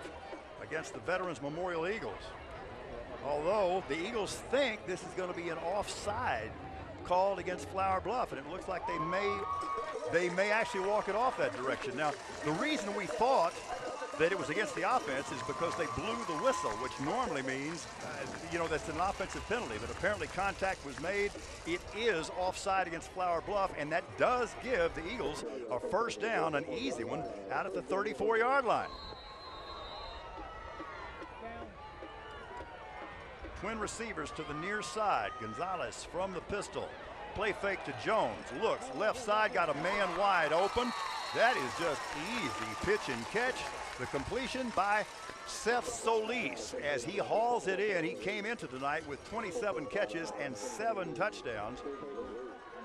against the Veterans Memorial Eagles. Although the Eagles think this is going to be an offside called against Flower Bluff, and it looks like they may actually walk it off that direction. Now, the reason we thought that it was against the offense is because they blew the whistle, which normally means, that's an offensive penalty. But apparently contact was made. It is offside against Flower Bluff, and that does give the Eagles a first down, an easy one, out at the 34-yard line. Twin receivers to the near side. Gonzalez from the pistol. Play fake to Jones. Looks left side, got a man wide open. That is just easy pitch and catch. The completion by Seth Solis as he hauls it in. He came into tonight with 27 catches and 7 touchdowns.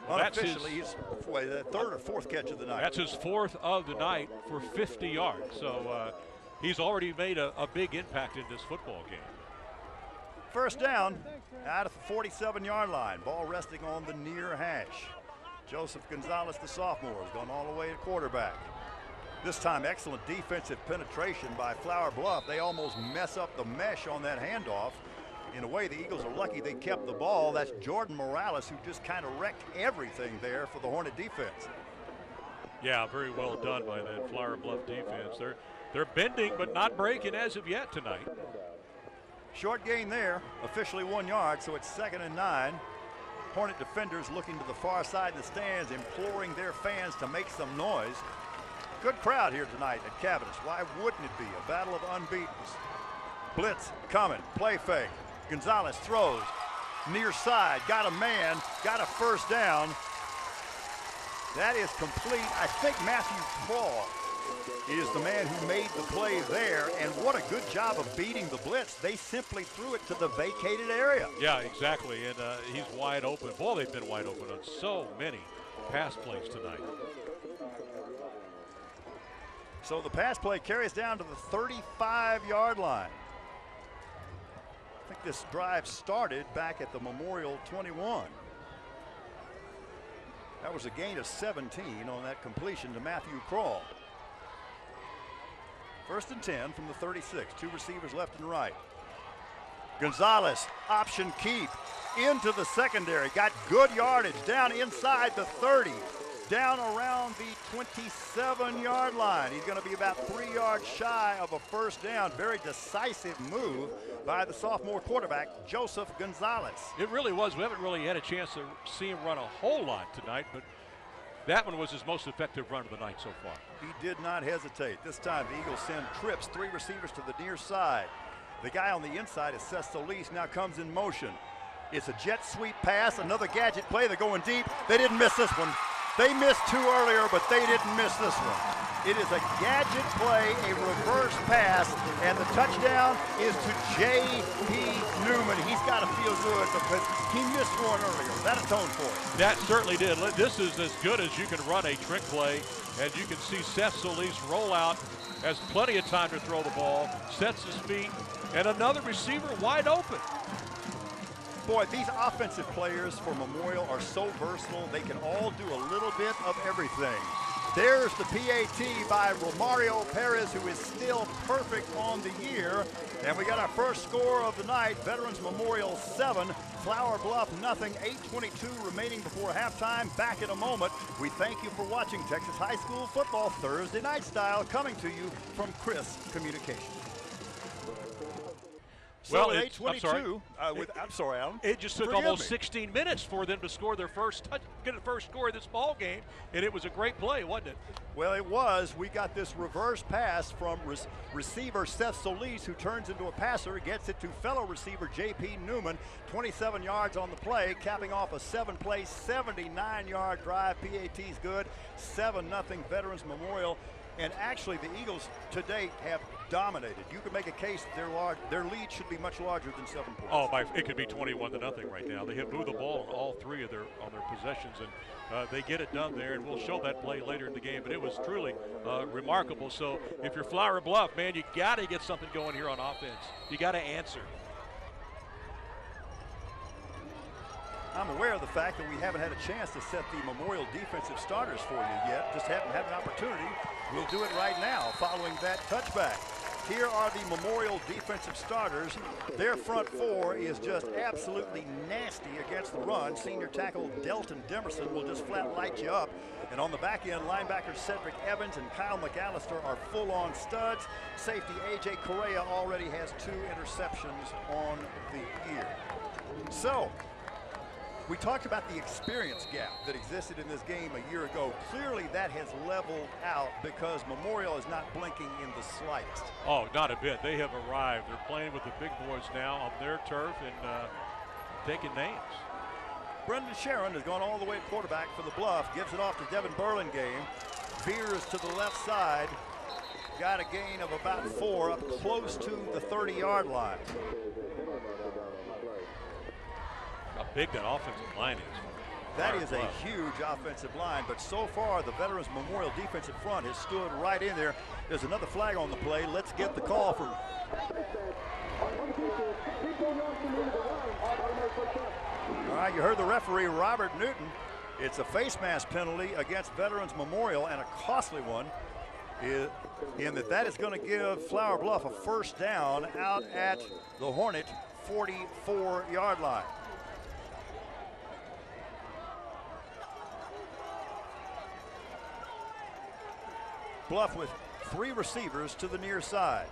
Unofficially, he's the 3rd or 4th catch of the night. That's his 4th of the night for 50 yards. So he's already made a big impact in this football game. First down out of the 47-yard line. Ball resting on the near hash. Joseph Gonzalez, the sophomore, has gone all the way to quarterback. This time, excellent defensive penetration by Flower Bluff. They almost mess up the mesh on that handoff. In a way, the Eagles are lucky they kept the ball. That's Jordan Morales, who just kind of wrecked everything there for the Hornet defense. Yeah, very well done by that Flower Bluff defense. They're bending but not breaking as of yet tonight. Short gain there, officially 1 yard, so it's 2nd and 9. Hornet defenders looking to the far side of the stands, imploring their fans to make some noise. Good crowd here tonight at Cavanis. Why wouldn't it be? A battle of unbeatens. Blitz coming, play fake. Gonzalez throws, near side, got a man, got a first down. That is complete. I think Matthew Crawl is the man who made the play there, and what a good job of beating the blitz. They simply threw it to the vacated area. Yeah, exactly, and he's wide open. Boy, they've been wide open on so many pass plays tonight. So the pass play carries down to the 35-yard line. I think this drive started back at the Memorial 21. That was a gain of 17 on that completion to Matthew Crawl. 1st and 10 from the 36. 2 receivers left and right. Gonzalez, option keep, into the secondary. Got good yardage down inside the 30. Down around the 27-yard line. He's going to be about 3 yards shy of a first down. Very decisive move by the sophomore quarterback, Joseph Gonzalez. It really was. We haven't really had a chance to see him run a whole lot tonight, but that one was his most effective run of the night so far. He did not hesitate. This time the Eagles send trips, 3 receivers to the near side. The guy on the inside is Seth Solis, now comes in motion. It's a jet sweep pass, another gadget play. They're going deep. They didn't miss this one. They missed 2 earlier, but they didn't miss this one. It is a gadget play, a reverse pass, and the touchdown is to J.P. Newman. He's got to feel good because he missed one earlier. That atoned for it. That certainly did. This is as good as you can run a trick play, and you can see Seth Solis roll out, has plenty of time to throw the ball, sets his feet, and another receiver wide open. Boy, these offensive players for Memorial are so versatile. They can all do a little bit of everything. There's the PAT by Romario Perez, who is still perfect on the year. And we got our first score of the night. Veterans Memorial 7, Flower Bluff nothing. 8:22 remaining before halftime. Back in a moment. We thank you for watching Texas High School football Thursday night style, coming to you from Chris Communications. So Well, with 8:22, I'm sorry, Alan. It just took almost 16 minutes for them to score their get the first score of this ball game, and it was a great play, wasn't it? Well, it was. We got this reverse pass from receiver Seth Solis, who turns into a passer, gets it to fellow receiver J.P. Newman. 27 yards on the play, capping off a 7-play, 79-yard drive. PAT's good. 7-0 Veterans Memorial. And actually, the Eagles to date have dominated. You could make a case that their lead should be much larger than 7 points. Oh, it could be 21-0 right now. They have moved the ball on all 3 of their possessions, and they get it done there. And we'll show that play later in the game. But it was truly remarkable. So if you're Flower Bluff, man, you got to get something going here on offense. You got to answer. I'm aware of the fact that we haven't had a chance to set the Memorial defensive starters for you yet. Just haven't had an opportunity. We'll do it right now following that touchback. Here are the Memorial defensive starters. Their front four is just absolutely nasty against the run. Senior tackle Delton Demerson will just flat light you up. And on the back end, linebackers Cedric Evans and Kyle McAllister are full-on studs. Safety A.J. Correa already has 2 interceptions on the year. So, we talked about the experience gap that existed in this game a year ago. Clearly that has leveled out because Memorial is not blinking in the slightest. Oh, not a bit. They have arrived. They're playing with the big boys now on their turf and taking names. Brendan Sharon has gone all the way at quarterback for the Bluff. Gives it off to Devin Burlingame. Veers to the left side. Got a gain of about 4 up close to the 30-yard line. How big that offensive line is. That is a huge offensive line, but so far the Veterans Memorial defensive front has stood right in there. There's another flag on the play. Let's get the call from. All right, you heard the referee, Robert Newton. It's a face mask penalty against Veterans Memorial, and a costly one, in that is going to give Flower Bluff a first down out at the Hornet 44-yard line. Bluff with 3 receivers to the near side.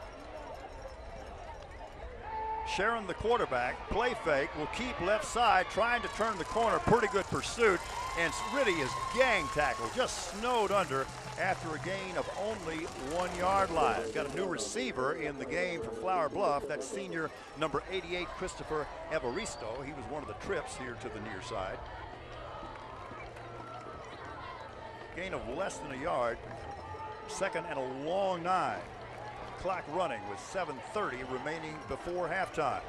Sharon, the quarterback, play fake, will keep left side, trying to turn the corner. Pretty good pursuit, and really is gang tackle. Just snowed under after a gain of only 1-yard line. Got a new receiver in the game for Flower Bluff. That's senior number 88, Christopher Evaristo. He was one of the trips here to the near side. Gain of less than a yard. 2nd and a long 9. Clock running with 7:30 remaining before halftime.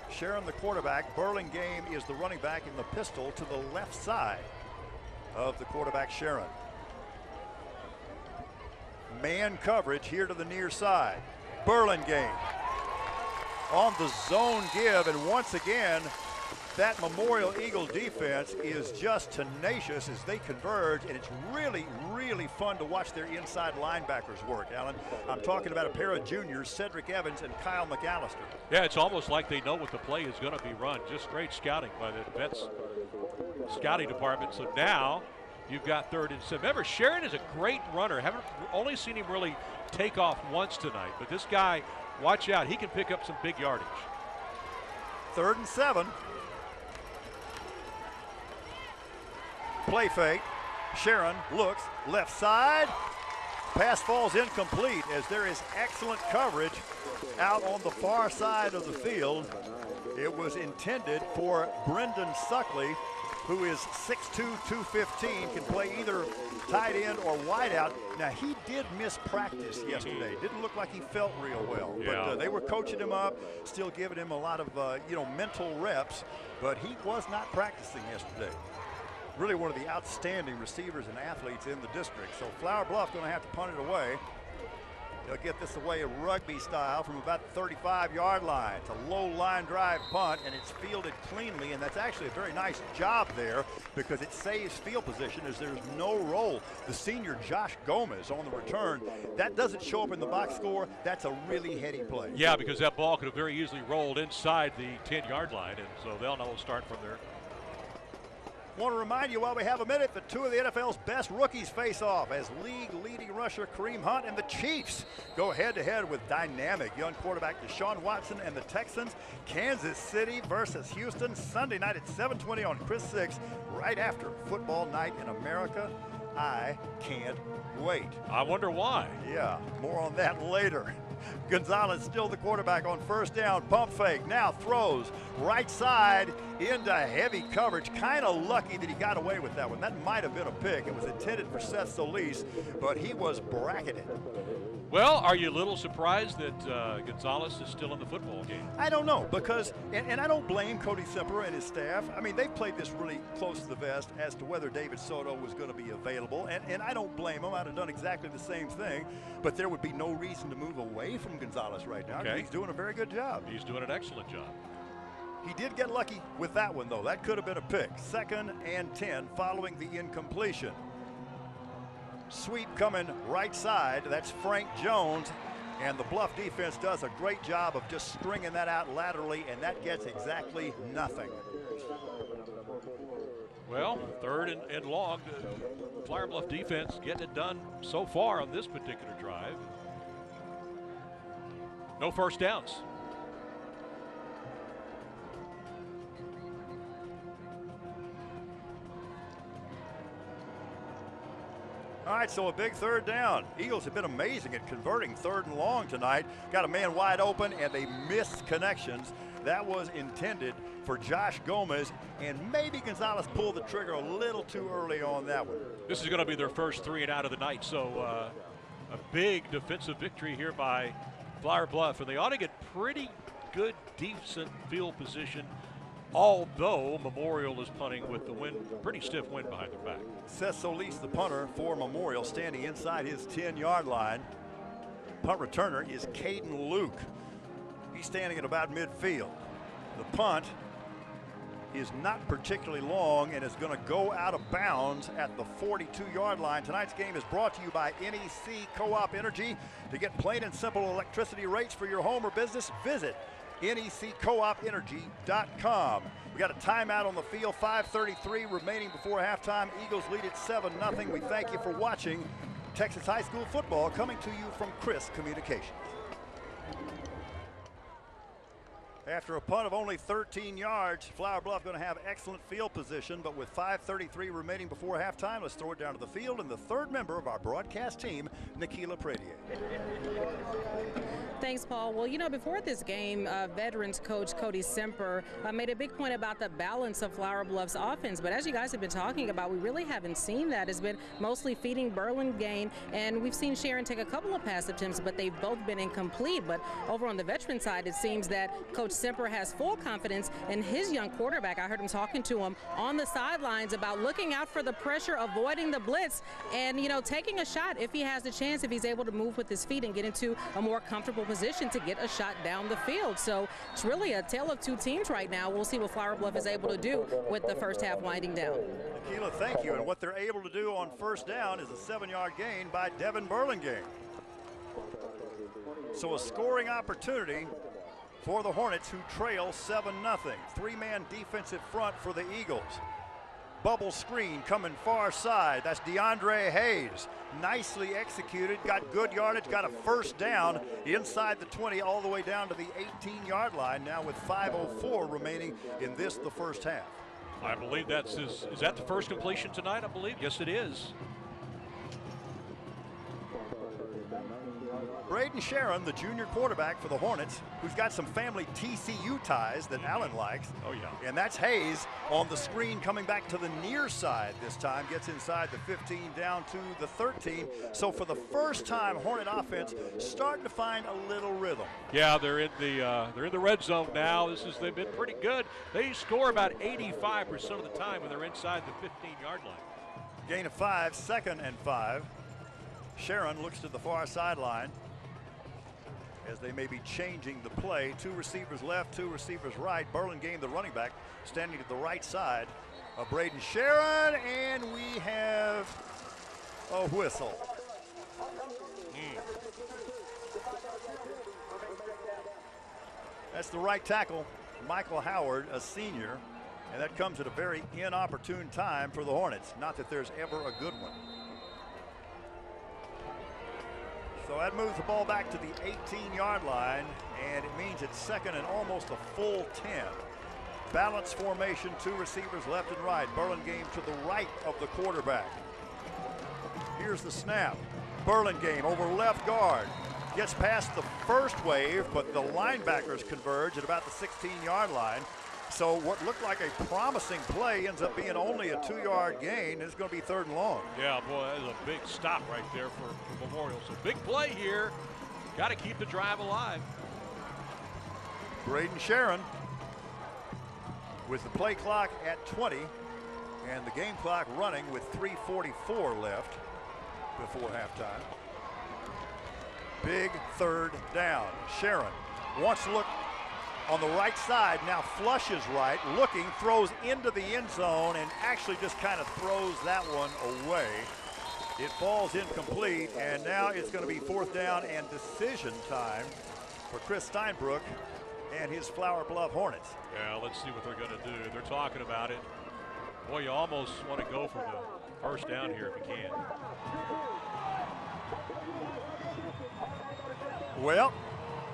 Sharon, the quarterback. Burlingame is the running back in the pistol to the left side of the quarterback, Sharon. Man coverage here to the near side. Burlingame on the zone give, and once again, that Memorial Eagle defense is just tenacious as they converge, and it's really, really fun to watch their inside linebackers work, Alan. I'm talking about a pair of juniors, Cedric Evans and Kyle McAllister. Yeah, it's almost like they know what the play is going to be run. Just great scouting by the Vets scouting department. So now you've got 3rd and 7. Remember, Sharon is a great runner. Haven't only seen him really take off once tonight, but this guy, watch out, he can pick up some big yardage. 3rd and 7. Play fake. Sharon looks left side. Pass falls incomplete as there is excellent coverage out on the far side of the field. It was intended for Brendan Suckley, who is 6'2", 215, can play either tight end or wide out. Now, he did miss practice yesterday. Didn't look like he felt real well. Yeah. But they were coaching him up, still giving him a lot of mental reps, but he was not practicing yesterday. Really one of the outstanding receivers and athletes in the district. So Flower Bluff going to have to punt it away. They'll get this away rugby style from about the 35-yard line. It's a low line drive punt, and it's fielded cleanly, and that's actually a very nice job there because it saves field position as there's no roll. The senior Josh Gomez on the return, that doesn't show up in the box score. That's a really heady play. Yeah, because that ball could have very easily rolled inside the 10-yard line, and so they'll know start from there. Want to remind you while we have a minute that 2 of the NFL's best rookies face off as league-leading rusher Kareem Hunt and the Chiefs go head-to-head with dynamic young quarterback Deshaun Watson and the Texans. Kansas City versus Houston Sunday night at 7:20 on Chris 6, right after Football Night in America. I can't wait. I wonder why. Yeah, more on that later. Gonzalez still the quarterback on 1st down. Pump fake, now throws right side into heavy coverage. Kind of lucky that he got away with that one. That might have been a pick. It was intended for Seth Solis, but he was bracketed. Well, are you a little surprised that Gonzalez is still in the football game? I don't know, because, and I don't blame Cody Semper and his staff. I mean, they played this really close to the vest as to whether David Soto was going to be available, and I don't blame him. I'd have done exactly the same thing, but there would be no reason to move away from Gonzalez right now. Okay. He's doing a very good job. He's doing an excellent job. He did get lucky with that one, though. That could have been a pick. 2nd and 10 following the incompletion. Sweep coming right side. That's Frank Jones. And the Bluff defense does a great job of just stringing that out laterally, and that gets exactly nothing. Well, 3rd and long. The Flower Bluff defense getting it done so far on this particular drive. No first downs. All right, so a big 3rd down. Eagles have been amazing at converting 3rd and long tonight. Got a man wide open, and they missed connections. That was intended for Josh Gomez, and maybe Gonzalez pulled the trigger a little too early on that one. This is going to be their first 3 and out of the night, so a big defensive victory here by Flower Bluff, and they ought to get pretty good, decent field position, although Memorial is punting with the wind, pretty stiff wind behind their back. Seth Solis, the punter for Memorial, standing inside his 10-yard line. Punt returner is Caden Luke. He's standing at about midfield. The punt is not particularly long and is going to go out of bounds at the 42-yard line. Tonight's game is brought to you by NEC Co-op Energy. To get plain and simple electricity rates for your home or business, visit NECCoopenergy.com. We got a timeout on the field, 5:33 remaining before halftime. Eagles lead at 7-0. We thank you for watching Texas High School football, coming to you from Chris Communications. After a punt of only 13 yards, Flower Bluff going to have excellent field position, but with 5:33 remaining before halftime, let's throw it down to the field, and the 3rd member of our broadcast team, Nikila Pradier. Thanks, Paul. Well, you know, before this game, veterans coach Cody Semper made a big point about the balance of Flower Bluff's offense. But as you guys have been talking about, we really haven't seen that. It's been mostly feeding Burlingame, and we've seen Sharon take a couple of pass attempts, but they've both been incomplete. But over on the veteran side, it seems that Coach Semper has full confidence in his young quarterback. I heard him talking to him on the sidelines about looking out for the pressure, avoiding the blitz, and, you know, taking a shot if he has the chance, if he's able to move with his feet and get into a more comfortable position to get a shot down the field. So it's really a tale of two teams right now. We'll see what Flower Bluff is able to do with the first half winding down. Nikila, thank you. And what they're able to do on first down is a 7-yard gain by Devin Burlingame. So a scoring opportunity for the Hornets, who trail 7-0. 3-man defensive front for the Eagles. Bubble screen coming far side. That's DeAndre Hayes. Nicely executed, got good yardage, got a first down inside the 20 all the way down to the 18-yard line now with 5:04 remaining in this, the first half. I believe that's his, is that the first completion tonight, I believe? Yes, it is. Braden Sharon, the junior quarterback for the Hornets, who's got some family TCU ties that Allen likes. Oh, yeah. And that's Hayes on the screen coming back to the near side this time. Gets inside the 15 down to the 13. So for the first time, Hornet offense starting to find a little rhythm. Yeah, they're in the red zone now. They've been pretty good. They score about 85% of the time when they're inside the 15-yard line. Gain of 5, 2nd and 5. Sharon looks to the far sideline as they may be changing the play. 2 receivers left, 2 receivers right. Burlingame, the running back, standing to the right side of Braden Sharon, and we have a whistle. That's the right tackle, Michael Howard, a senior, and that comes at a very inopportune time for the Hornets. Not that there's ever a good one. So that moves the ball back to the 18-yard line, and it means it's 2nd and almost a full 10. Balanced formation, 2 receivers left and right. Burlingame to the right of the quarterback. Here's the snap. Burlingame over left guard. Gets past the first wave, but the linebackers converge at about the 16-yard line. So what looked like a promising play ends up being only a 2-yard gain. It's going to be 3rd and long. Yeah, boy, that is a big stop right there for Memorial. So big play here. Got to keep the drive alive. Braden Sharon with the play clock at 20 and the game clock running with 3:44 left before halftime. Big 3rd down. Sharon wants to look on the right side, now flushes right, looking, throws into the end zone, and actually just kind of throws that one away. It falls incomplete, and now it's going to be 4th down and decision time for Chris Steinbrook and his Flower Bluff Hornets. Yeah, let's see what they're going to do. They're talking about it. Boy, you almost want to go for the first down here if you can. Well,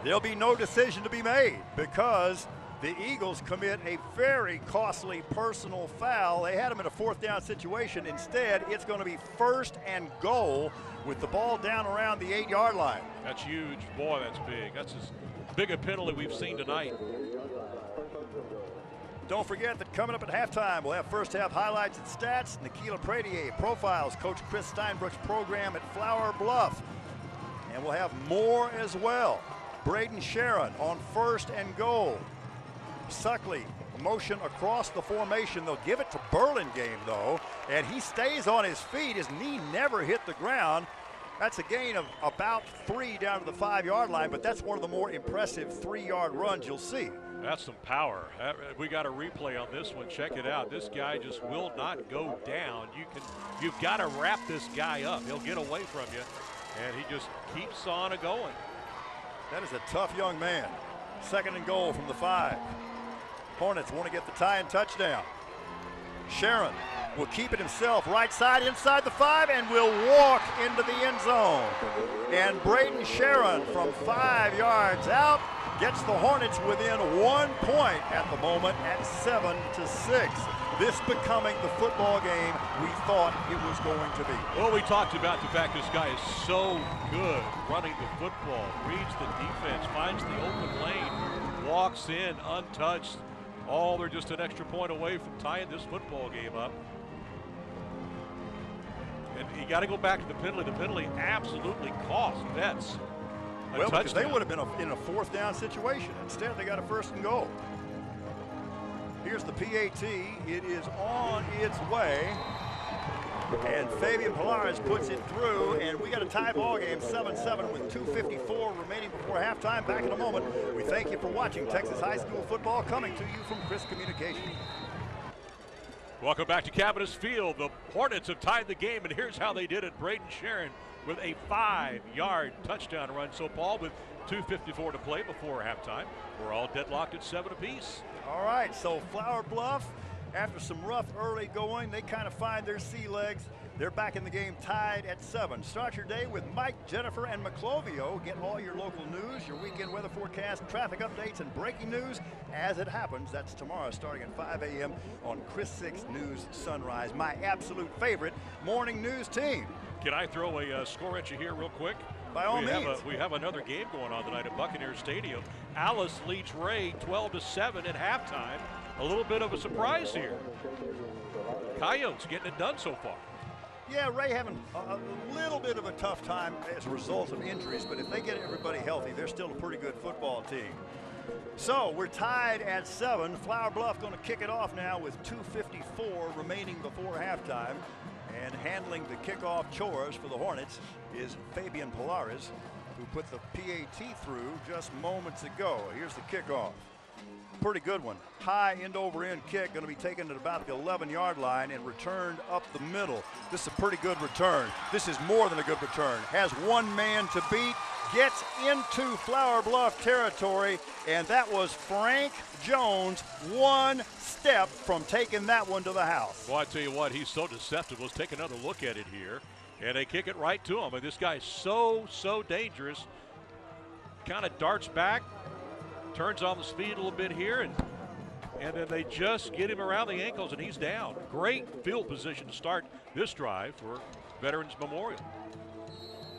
there'll be no decision to be made because the Eagles commit a very costly personal foul. They had them in a 4th down situation. Instead, it's going to be 1st and goal with the ball down around the 8-yard line. That's huge. Boy, that's big. That's as big a penalty we've seen tonight. Don't forget that coming up at halftime, we'll have first half highlights and stats. Nikhila Pradier profiles Coach Chris Steinbrook's program at Flower Bluff. And we'll have more as well. Braden Sharon on 1st and goal. Suckley motion across the formation. They'll give it to Burlingame though, and he stays on his feet. His knee never hit the ground. That's a gain of about 3 down to the 5-yard line, but that's one of the more impressive 3-yard runs you'll see. That's some power. We got a replay on this one. Check it out. This guy just will not go down. You've got to wrap this guy up. He'll get away from you, and he just keeps on going. That is a tough young man. 2nd and goal from the 5. Hornets want to get the tie and touchdown. Sharon will keep it himself, right side inside the 5, and will walk into the end zone. And Braden Sharon from 5 yards out gets the Hornets within 1 point at the moment at 7-6. This becoming the football game we thought it was going to be. Well, we talked about the fact this guy is so good running the football, reads the defense, finds the open lane, walks in untouched. Oh, they're just an extra point away from tying this football game up. And you got to go back to the penalty. The penalty absolutely cost Vets a touchdown. Because they would have been in a 4th down situation. Instead, they got a 1st and goal. Here's the PAT. It is on its way. And Fabian Pilares puts it through, and we got a tie ball game, 7-7 with 2:54 remaining before halftime. Back in a moment. We thank you for watching Texas High School football, coming to you from Chris Communications. Welcome back to Cavanis Field. The Hornets have tied the game, and here's how they did it. Braden Sharon with a 5-yard touchdown run. So, Paul, with 2:54 to play before halftime, we're all deadlocked at 7 apiece. All right, so Flower Bluff, after some rough early going, they kind of find their sea legs. They're back in the game tied at 7. Start your day with Mike, Jennifer, and McClovio. Get all your local news, your weekend weather forecast, traffic updates, and breaking news as it happens. That's tomorrow starting at 5 a.m. on Chris 6 News Sunrise, my absolute favorite morning news team. Can I throw a score at you here real quick? By all means. We have another game going on tonight at Buccaneers Stadium. Alice leads Ray 12-7 at halftime. A little bit of a surprise here. Coyotes getting it done so far. Yeah, Ray having a little bit of a tough time as a result of injuries, but if they get everybody healthy, they're still a pretty good football team. So we're tied at 7. Flower Bluff going to kick it off now with 2:54 remaining before halftime. And handling the kickoff chores for the Hornets is Fabian Pilares, who put the PAT through just moments ago. Here's the kickoff. Pretty good one. High end over end kick, going to be taken at about the 11-yard line and returned up the middle. This is a pretty good return. This is more than a good return. Has one man to beat, gets into Flower Bluff territory, and that was Frank Jones, one step from taking that one to the house. Well, I tell you what, he's so deceptive. Let's take another look at it here, and they kick it right to him. And this guy's so dangerous. Kind of darts back, turns on the speed a little bit here, and then they just get him around the ankles, and he's down. Great field position to start this drive for Veterans Memorial.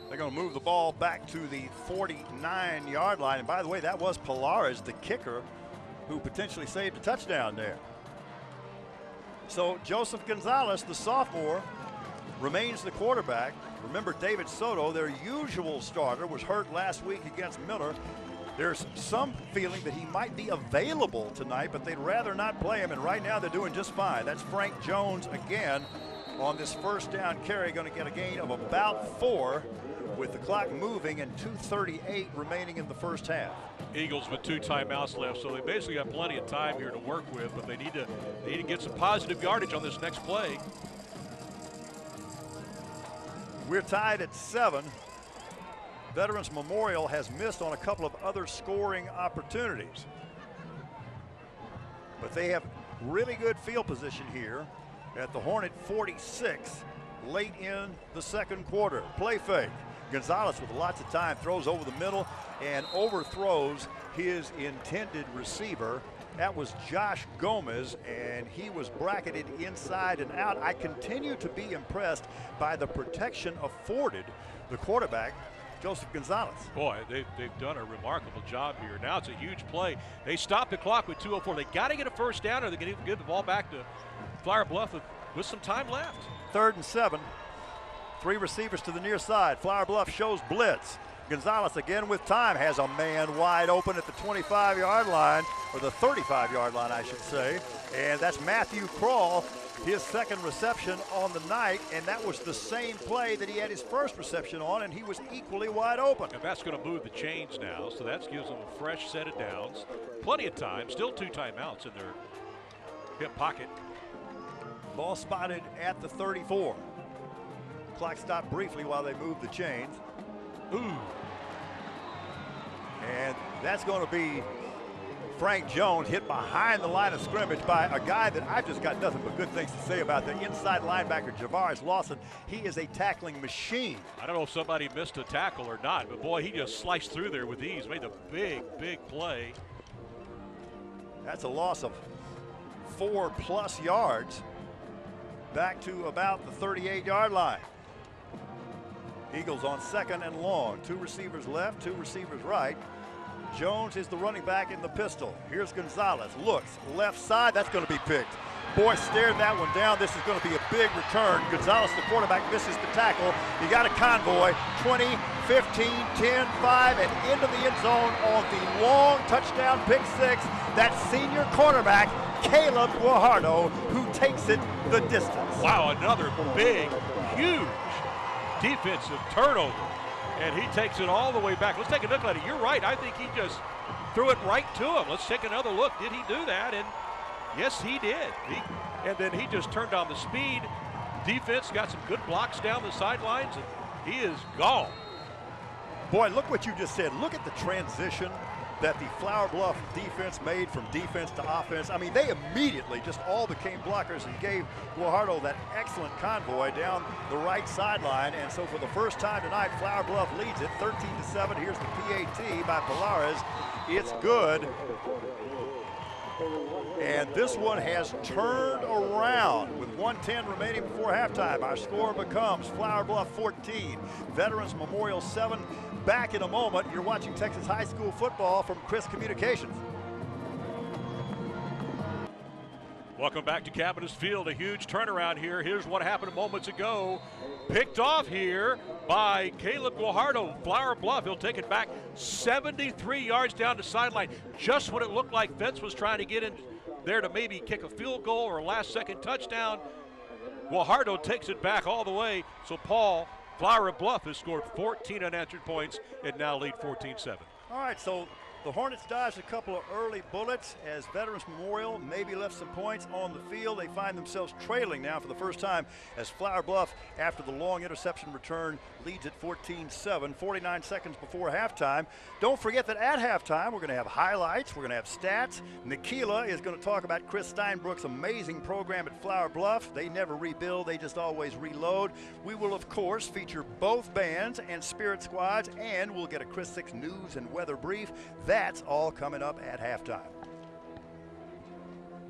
They're going to move the ball back to the 49-yard line. And by the way, that was Pilares, the kicker, who potentially saved a touchdown there. So Joseph Gonzalez, the sophomore, remains the quarterback. Remember, David Soto, their usual starter, was hurt last week against Miller. There's some feeling that he might be available tonight, but they'd rather not play him, and right now they're doing just fine. That's Frank Jones again on this first down carry, going to get a gain of about 4. with the clock moving and 2:38 remaining in the first half. Eagles with 2 timeouts left, so they basically have plenty of time here to work with, but they need to get some positive yardage on this next play. We're tied at 7. Veterans Memorial has missed on a couple of other scoring opportunities, but they have really good field position here at the Hornet 46 late in the second quarter. Play fake. Gonzalez with lots of time throws over the middle and overthrows his intended receiver. That was Josh Gomez, and he was bracketed inside and out. I continue to be impressed by the protection afforded the quarterback, Joseph Gonzalez. Boy, they've done a remarkable job here. Now it's a huge play. They stopped the clock with 2:04. They got to get a first down, or they're going to give the ball back to Flower Bluff with some time left. 3rd and 7. 3 receivers to the near side. Flower Bluff shows blitz. Gonzalez again with time, has a man wide open at the 25-yard line, or the 35-yard line, I should say. And that's Matthew Crawl, his second reception on the night, and that was the same play that he had his first reception on, and he was equally wide open. And that's going to move the chains now, so that gives them a fresh set of downs. Plenty of time, still 2 timeouts in their hip pocket. Ball spotted at the 34. Clock stopped briefly while they moved the chains. Ooh. And that's going to be Frank Jones hit behind the line of scrimmage by a guy that I've just got nothing but good things to say about, the inside linebacker, Javaris Lawson. He is a tackling machine. I don't know if somebody missed a tackle or not, but boy, he just sliced through there with ease, made a big, big play. That's a loss of 4+ yards back to about the 38-yard line. Eagles on 2nd and long. 2 receivers left, 2 receivers right. Jones is the running back in the pistol. Here's Gonzalez, looks left side, that's going to be picked. Boy, stared that one down. This is going to be a big return. Gonzalez, the quarterback, misses the tackle. You got a convoy, 20, 15, 10, 5, and into the end zone on the long touchdown pick 6. That senior quarterback, Caleb Guajardo, who takes it the distance. Wow, another big, huge defensive turnover, and he takes it all the way back. Let's take a look at it. You're right. I think he just threw it right to him. Let's take another look. Did he do that? And yes, he did. And then he just turned on the speed. Defense got some good blocks down the sidelines, and he is gone. Boy, look what you just said. Look at the transition that the Flower Bluff defense made from defense to offense. I mean, they immediately just all became blockers and gave Guajardo that excellent convoy down the right sideline. And so for the first time tonight, Flower Bluff leads it 13-7. Here's the PAT by Pilares. It's good. And this one has turned around with 1:10 remaining before halftime. Our score becomes Flower Bluff 14, Veterans Memorial 7. Back in a moment. You're watching Texas High School football from Chris Communications. Welcome back to Cabinets Field. A huge turnaround here. Here's what happened moments ago. Picked off here by Caleb Guajardo. Flower Bluff, he'll take it back 73 yards down the sideline. Just when it looked like Fentz was trying to get in there to maybe kick a field goal or a last-second touchdown. Guajardo takes it back all the way. So Flower Bluff has scored 14 unanswered points and now lead 14-7. All right, so the Hornets dodged a couple of early bullets as Veterans Memorial maybe left some points on the field. They find themselves trailing now for the first time as Flower Bluff, after the long interception return, leads at 14-7, 49 seconds before halftime. Don't forget that at halftime, we're going to have highlights, we're going to have stats. Nikila is going to talk about Chris Steinbrook's amazing program at Flower Bluff. They never rebuild, they just always reload. We will, of course, feature both bands and spirit squads, and we'll get a Chris 6 news and weather brief. That's all coming up at halftime.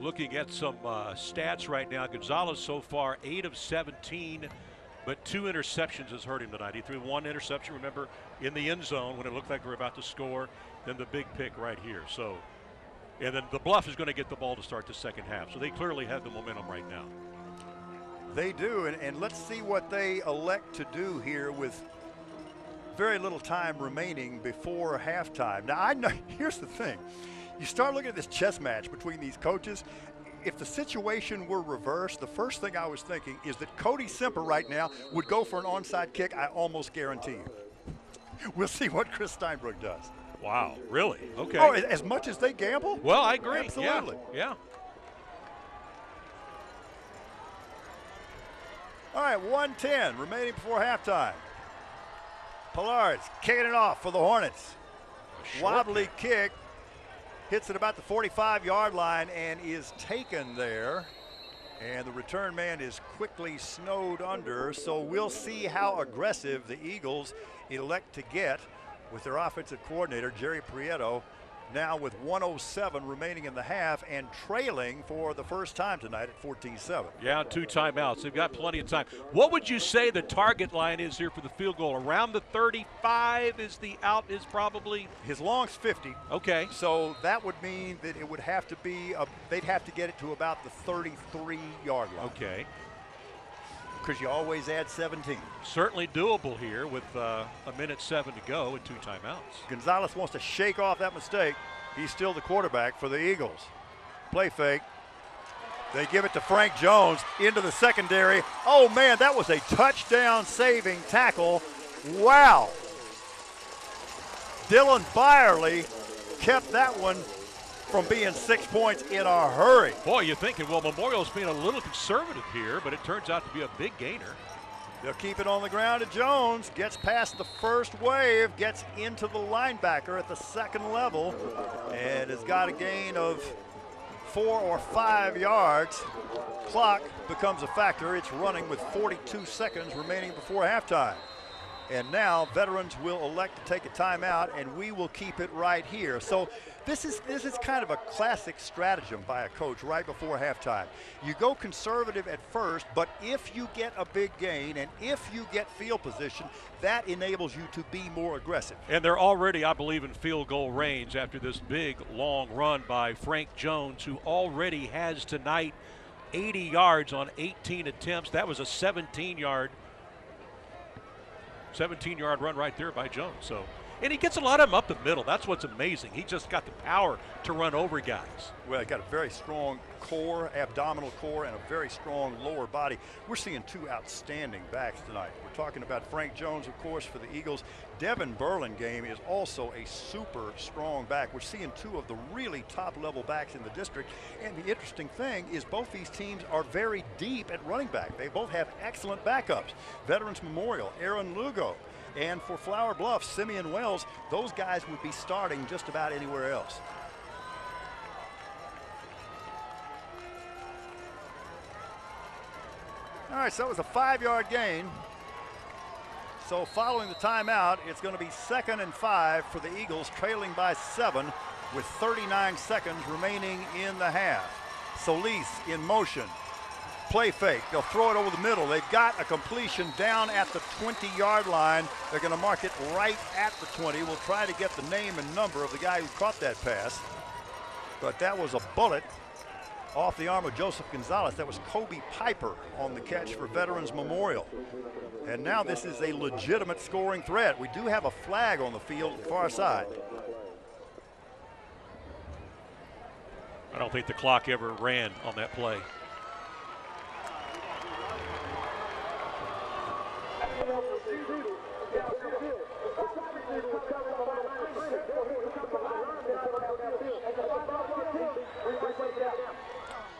Looking at some stats right now, Gonzalez so far 8 of 17, but 2 interceptions has hurt him tonight. He threw 1 interception, remember, in the end zone when it looked like we were about to score, then the big pick right here. So, and then the Bluff is going to get the ball to start the second half. So they clearly have the momentum right now. They do, and let's see what they elect to do here with very little time remaining before halftime. Now, I know, here's the thing. You start looking at this chess match between these coaches. If the situation were reversed, the first thing I was thinking is that Cody Semper right now would go for an onside kick, I almost guarantee you. We'll see what Chris Steinbrook does. Wow, really? Okay. Oh, as much as they gamble? Well, I agree. Absolutely. Yeah. All right, 1:10 remaining before halftime. Pillard's kicking it off for the Hornets. Wobbly kick, hits at about the 45-yard line and is taken there. And the return man is quickly snowed under, so we'll see how aggressive the Eagles elect to get with their offensive coordinator, Jerry Prieto, now with 1:07 remaining in the half and trailing for the first time tonight at 14-7. Yeah, 2 timeouts. They've got plenty of time. What would you say the target line is here for the field goal? Around the 35 is the out is probably? His long's 50. Okay. So that would mean that it would have to be, they'd have to get it to about the 33-yard line. Okay. Because you always add 17. Certainly doable here with 1:07 to go and 2 timeouts. Gonzalez wants to shake off that mistake. He's still the quarterback for the Eagles. Play fake. They give it to Frank Jones into the secondary. Oh, man, that was a touchdown-saving tackle. Wow. Dylan Byerly kept that one from being 6 points in a hurry. Boy, you're thinking, well, Memorial's being a little conservative here, but it turns out to be a big gainer. They'll keep it on the ground to Jones. Gets past the first wave, gets into the linebacker at the second level, and has got a gain of 4 or 5 yards. Clock becomes a factor. It's running with 42 seconds remaining before halftime. And now veterans will elect to take a timeout, and we will keep it right here. So this is kind of a classic stratagem by a coach right before halftime. You go conservative at first, but if you get a big gain and if you get field position, that enables you to be more aggressive. And they're already, I believe, in field goal range after this big, long run by Frank Jones, who already has tonight 80 yards on 18 attempts. That was a 17-yard run right there by Jones. So, and he gets a lot of them up the middle. That's what's amazing. He just got the power to run over guys. Well, he got a very strong core, abdominal core, and a very strong lower body. We're seeing 2 outstanding backs tonight. We're talking about Frank Jones, of course, for the Eagles. Devin Burlingame is also a super strong back. We're seeing 2 of the really top-level backs in the district. And the interesting thing is both these teams are very deep at running back. They both have excellent backups. Veterans Memorial, Aaron Lugo. And for Flower Bluff, Simeon Wells, those guys would be starting just about anywhere else. All right, so it was a 5-yard gain. So following the timeout, it's going to be 2nd and 5 for the Eagles, trailing by 7 with 39 seconds remaining in the half. Solis in motion. Play fake. They'll throw it over the middle. They've got a completion down at the 20-yard line. They're going to mark it right at the 20. We'll try to get the name and number of the guy who caught that pass. But that was a bullet off the arm of Joseph Gonzalez. That was Kobe Piper on the catch for Veterans Memorial. And now this is a legitimate scoring threat. We do have a flag on the field far side. I don't think the clock ever ran on that play.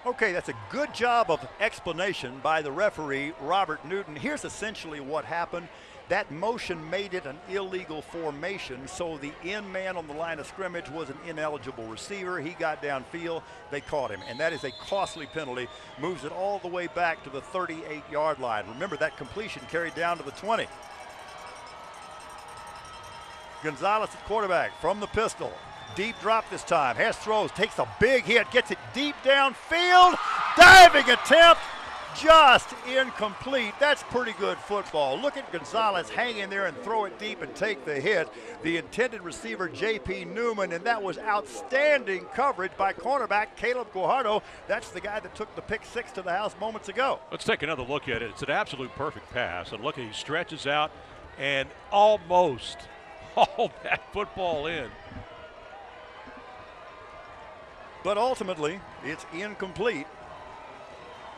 Okay, that's a good job of explanation by the referee, Robert Newton. Here's essentially what happened. That motion made it an illegal formation, so the in man on the line of scrimmage was an ineligible receiver. He got downfield, they caught him, and that is a costly penalty. Moves it all the way back to the 38-yard line. Remember, that completion carried down to the 20. Gonzalez at quarterback from the pistol. Deep drop this time. Hess throws, takes a big hit, gets it deep downfield. Diving attempt, just incomplete. That's pretty good football. Look at Gonzalez hang in there and throw it deep and take the hit. The intended receiver, J.P. Newman, and that was outstanding coverage by cornerback Caleb Guajardo. That's the guy that took the pick 6 to the house moments ago. Let's take another look at it. It's an absolute perfect pass. And look, he stretches out and almost hauled that football in. But ultimately, it's incomplete.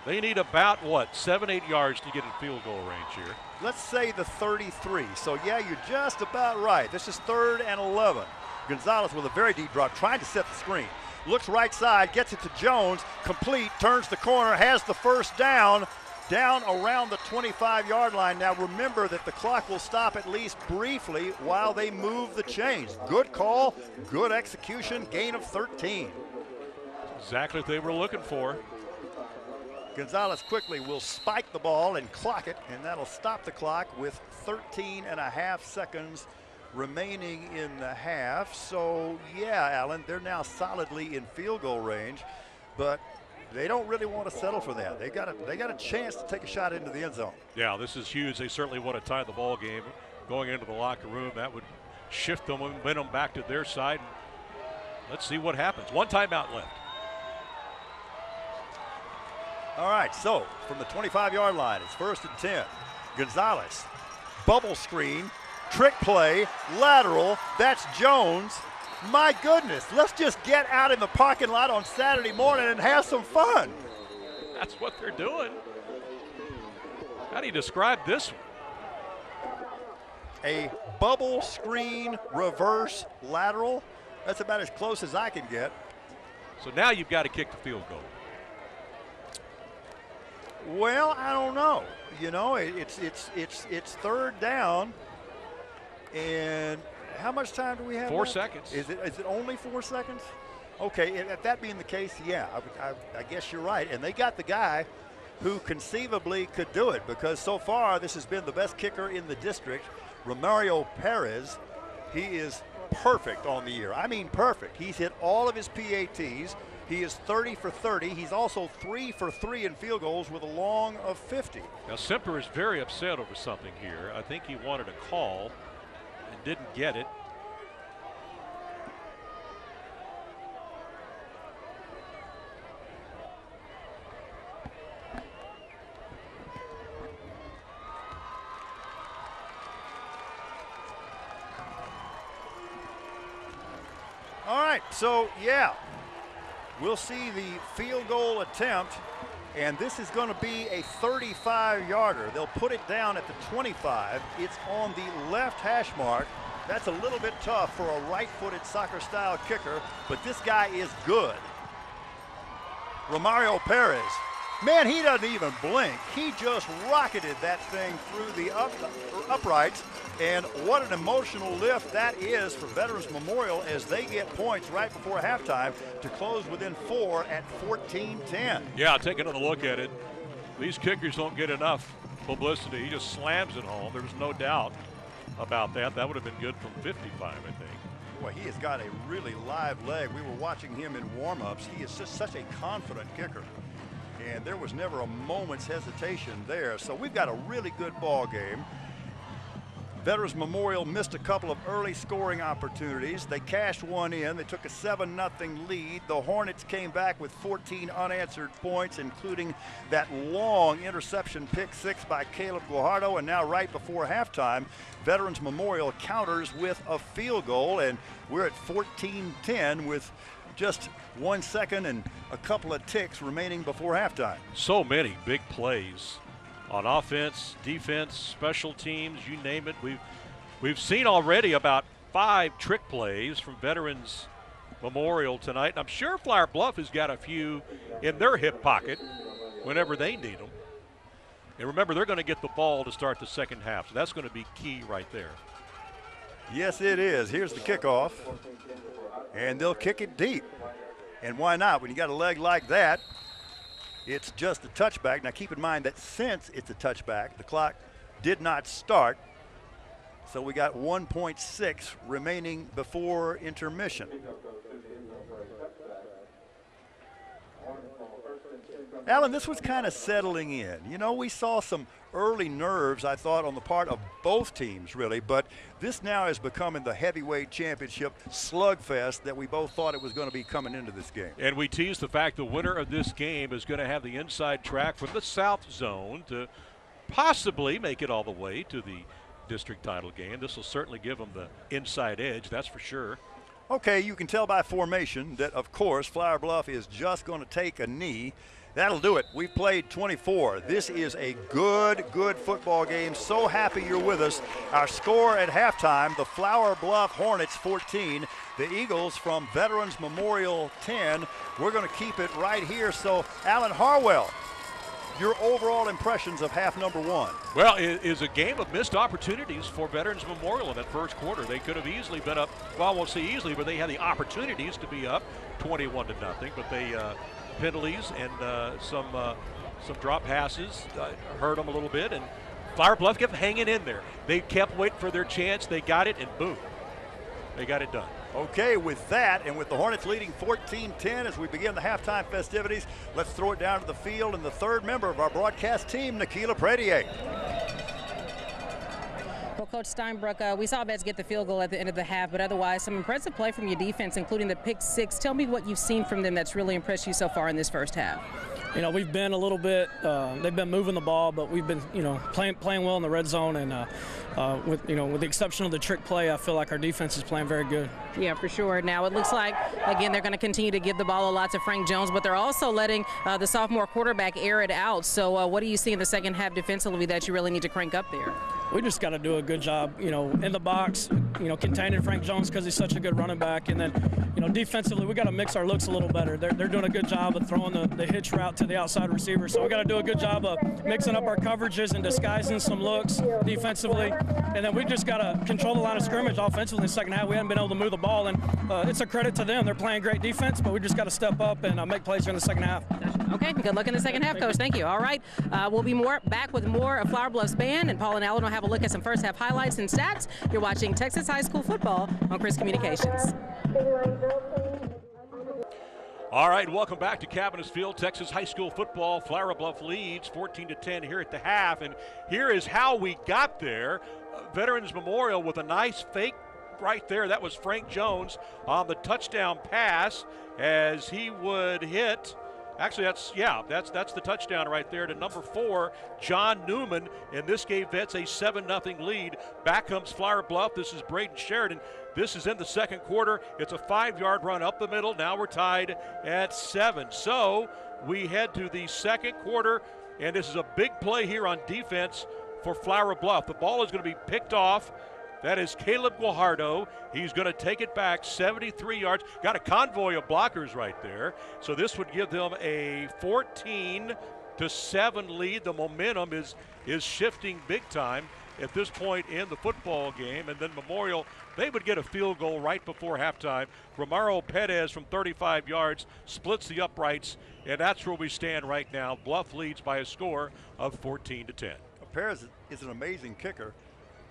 They need about, what, 7-8 yards to get in field goal range here. Let's say the 33. So, yeah, you're just about right. This is 3rd and 11. Gonzalez with a very deep drop, trying to set the screen. Looks right side, gets it to Jones, complete, turns the corner, has the first down around the 25-yard line. Now, remember that the clock will stop at least briefly while they move the chains. Good call, good execution, gain of 13. Exactly what they were looking for. Gonzalez quickly will spike the ball and clock it, and that'll stop the clock with 13.5 seconds remaining in the half. So, yeah, Alan, they're now solidly in field goal range, but they don't really want to settle for that. They got a chance to take a shot into the end zone. Yeah, this is huge. They certainly want to tie the ball game going into the locker room. That would shift the momentum back to their side. Let's see what happens. One timeout left. All right, so from the 25-yard line, it's 1st and 10. Gonzalez, bubble screen, trick play, lateral. That's Jones. My goodness, let's just get out in the parking lot on Saturday morning and have some fun. That's what they're doing. How do you describe this one? A bubble screen reverse lateral. That's about as close as I can get. So now you've got to kick the field goal. Well, I don't know. You know, it's 3rd down, and how much time do we have? 4 seconds. Is it only 4 seconds? Okay, if that being the case, yeah, I guess you're right. And they got the guy who conceivably could do it, because so far this has been the best kicker in the district, Romario Perez. He is perfect on the year. I mean perfect. He's hit all of his PATs. He is 30 for 30. He's also 3 for 3 in field goals with a long of 50. Now, Semper is very upset over something here. I think he wanted a call and didn't get it. All right, so yeah, we'll see the field goal attempt, and this is going to be a 35-yarder. They'll put it down at the 25. It's on the left hash mark. That's a little bit tough for a right-footed soccer-style kicker, but this guy is good. Romario Perez. Man, he doesn't even blink. He just rocketed that thing through the uprights, and what an emotional lift that is for Veterans Memorial as they get points right before halftime to close within 4 at 14-10. Yeah, take another look at it. These kickers don't get enough publicity. He just slams it home. There's no doubt about that. That would have been good from 55, I think. Boy, he has got a really live leg. We were watching him in warm-ups. He is just such a confident kicker, and there was never a moment's hesitation there. So we've got a really good ball game. Veterans Memorial missed a couple of early scoring opportunities. They cashed one in. They took a 7-0 lead. The Hornets came back with 14 unanswered points, including that long interception pick 6 by Caleb Guajardo. And now right before halftime, Veterans Memorial counters with a field goal, and we're at 14-10 with just 1 second and a couple of ticks remaining before halftime. So many big plays on offense, defense, special teams, you name it. We've seen already about 5 trick plays from Veterans Memorial tonight. And I'm sure Flower Bluff has got a few in their hip pocket whenever they need them. And remember, they're going to get the ball to start the second half, so that's going to be key right there. Yes, it is. Here's the kickoff, and they'll kick it deep. And why not? When you got a leg like that, it's just a touchback. Now keep in mind that since it's a touchback, the clock did not start. So we got 1.6 remaining before intermission. Alan, this was kind of settling in. You know, we saw some early nerves, I thought, on the part of both teams, really, but this now is becoming the heavyweight championship slugfest that we both thought it was going to be coming into this game. And we teased the fact the winner of this game is going to have the inside track from the South Zone to possibly make it all the way to the district title game. This will certainly give them the inside edge, that's for sure. Okay, you can tell by formation that, of course, Flower Bluff is just going to take a knee. That'll do it. We've played 24. This is a good football game. So happy you're with us. Our score at halftime, the Flower Bluff Hornets 14, the Eagles from Veterans Memorial 10. We're going to keep it right here. So, Alan Harwell, your overall impressions of half number one. Well, it is a game of missed opportunities for Veterans Memorial in that first quarter. They could have easily been up, well, I won't say easily, but they had the opportunities to be up 21-0, but they penalties and some drop passes hurt them a little bit, and Flower Bluff kept hanging in there. They kept waiting for their chance. They got it, and boom, they got it done. Okay, with that, and with the Hornets leading 14-10 as we begin the halftime festivities, let's throw it down to the field and the third member of our broadcast team, Nikila Pretier. Well, Coach Steinbrook, we saw Vets get the field goal at the end of the half, but otherwise some impressive play from your defense, including the pick six. Tell me what you've seen from them that's really impressed you so far in this first half. You know, we've been a little bit, they've been moving the ball, but we've been, you know, playing well in the red zone, and with the exception of the trick play, I feel like our defense is playing very good. Yeah, for sure. Now it looks like, again, they're going to continue to give the ball a lot to Frank Jones, but they're also letting the sophomore quarterback air it out. So what do you see in the second half defensively that you really need to crank up there? We just got to do a good job, you know, in the box, you know, containing Frank Jones because he's such a good running back. And then, you know, defensively, we got to mix our looks a little better. They're doing a good job of throwing the hitch route to the outside receiver. So we got to do a good job of mixing up our coverages and disguising some looks defensively. And then we just got to control the line of scrimmage offensively in the second half. We haven't been able to move the ball, and it's a credit to them. They're playing great defense, but we just got to step up and make plays in the second half. Okay, good luck in the second half, Coach. Thank you. All right, we'll be back with more of Flower Bluff's band, and Paul and Alan will have a look at some first half highlights and stats. You're watching Texas High School football on Chris Communications. All right, welcome back to Cabinets Field. Texas High School football. Flower Bluff leads 14-10 here at the half, and here is how we got there. Veterans Memorial with a nice fake right there. That was Frank Jones on the touchdown pass as he would hit. Actually, that's the touchdown right there to number 4, John Newman, and this gave Vets a 7-0 lead. Back comes Flower Bluff. This is Braden Sheridan. This is in the second quarter. It's a 5-yard run up the middle. Now we're tied at 7. So we head to the second quarter, and this is a big play here on defense for Flower Bluff. The ball is going to be picked off. That is Caleb Guajardo. He's going to take it back 73 yards. Got a convoy of blockers right there. So this would give them a 14-7 lead. The momentum is shifting big time at this point in the football game. And then Memorial, they would get a field goal right before halftime. Romaro Perez from 35 yards splits the uprights, and that's where we stand right now. Bluff leads by a score of 14-10. Perez is an amazing kicker.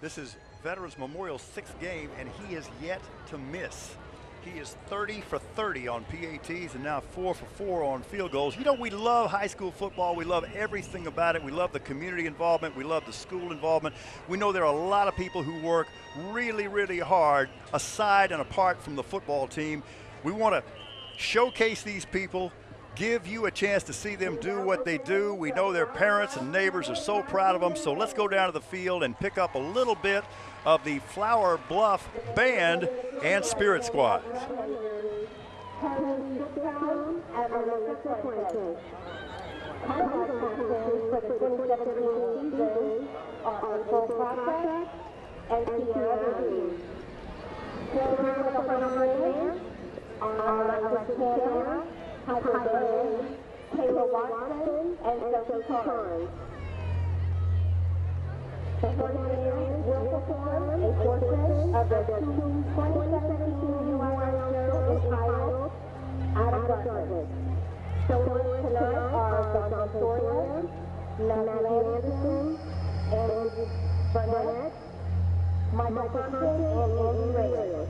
This is Veterans Memorial's 6th game, and he is yet to miss. He is 30 for 30 on PATs and now 4 for 4 on field goals. You know, we love high school football. We love everything about it. We love the community involvement. We love the school involvement. We know there are a lot of people who work really, really hard aside and apart from the football team. We want to showcase these people, give you a chance to see them do what they do. We know their parents and neighbors are so proud of them. So let's go down to the field and pick up a little bit of the Flower Bluff Band and Spirit Squad. Taylor Watson and Sophie Carnes. The Hornets will perform a portion of the 2017 UIR show entitled Out of Darkness. Soloists tonight are John Sawyer, Matthew Anderson, Andy Burnett, Michael Thompson, and Andy Reyes.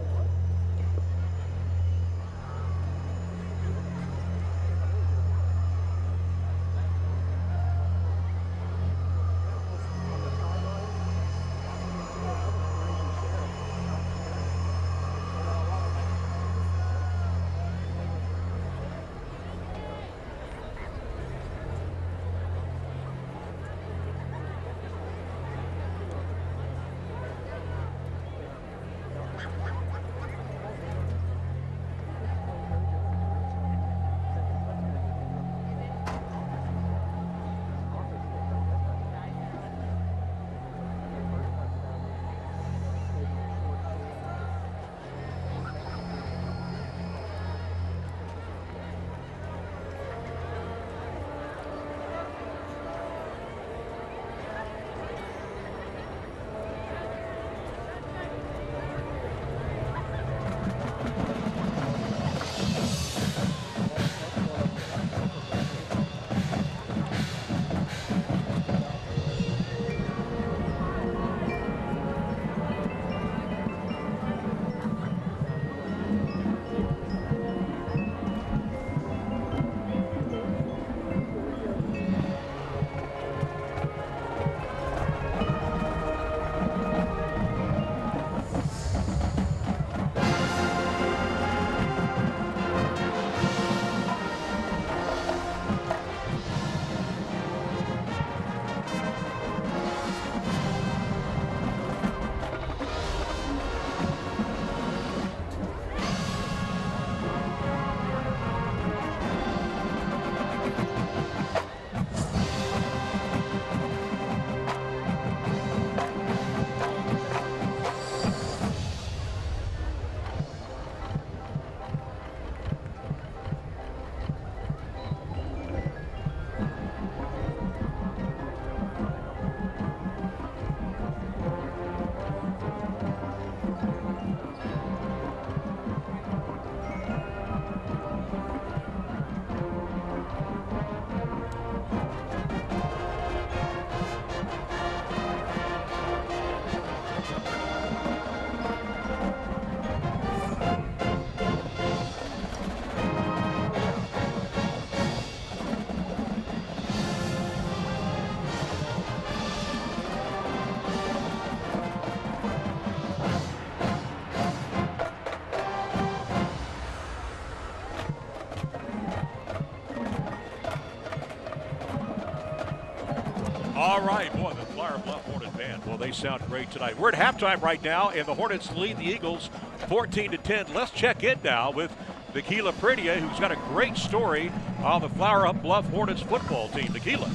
All right, boy, the Flower Bluff Hornet Band, well, they sound great tonight. We're at halftime right now, and the Hornets lead the Eagles 14-10. Let's check in now with Nikila Pretier, who's got a great story on the Flower Bluff Hornets football team. Nikila.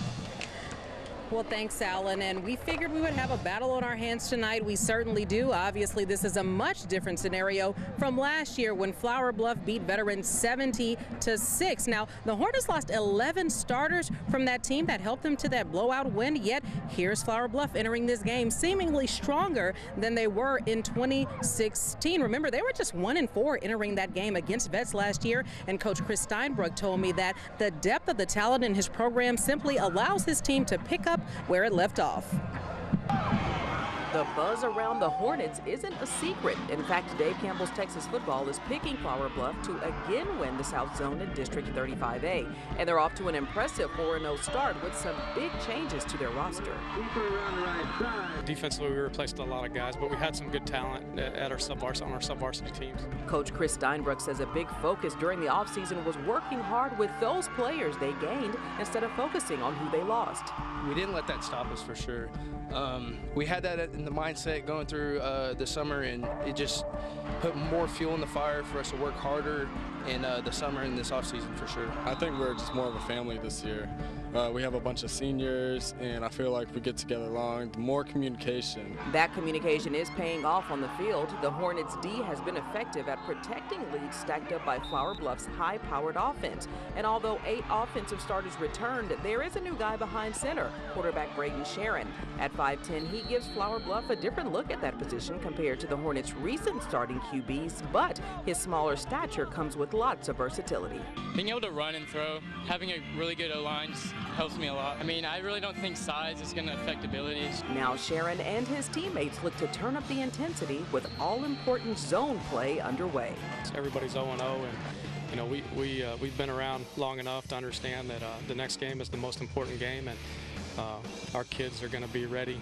Well, thanks, Alan. And we figured we would have a battle on our hands tonight. We certainly do. Obviously, this is a much different scenario from last year when Flower Bluff beat Veterans 70-6. Now, the Hornets lost 11 starters from that team that helped them to that blowout win. Yet, here's Flower Bluff entering this game seemingly stronger than they were in 2016. Remember, they were just 1-4 entering that game against Vets last year. And Coach Chris Steinbrook told me that the depth of the talent in his program simply allows his team to pick up where it left off. The buzz around the Hornets isn't a secret. In fact, Dave Campbell's Texas Football is picking Flower Bluff to again win the South Zone in District 35A. And they're off to an impressive 4-0 start with some big changes to their roster. Defensively, we replaced a lot of guys, but we had some good talent at our sub-varsity teams. Coach Chris Steinbrook says a big focus during the offseason was working hard with those players they gained instead of focusing on who they lost. We didn't let that stop us for sure. We had that in the mindset going through the summer, and it just put more fuel in the fire for us to work harder in the summer and this offseason for sure. I think we're just more of a family this year. We have a bunch of seniors, and I feel like we get together long. More communication. That communication is paying off on the field. The Hornets D has been effective at protecting leads stacked up by Flower Bluff's high-powered offense. And although 8 offensive starters returned, there is a new guy behind center, quarterback Braden Sharon. At 5'10", he gives Flower Bluff a different look at that position compared to the Hornets' recent starting QBs, but his smaller stature comes with lots of versatility. Being able to run and throw, having a really good O-line just helps me a lot. I mean, I really don't think size is going to affect abilities. Now Sharon and his teammates look to turn up the intensity with all-important zone play underway. Everybody's 0-0, and you know we've been around long enough to understand that the next game is the most important game, and our kids are going to be ready.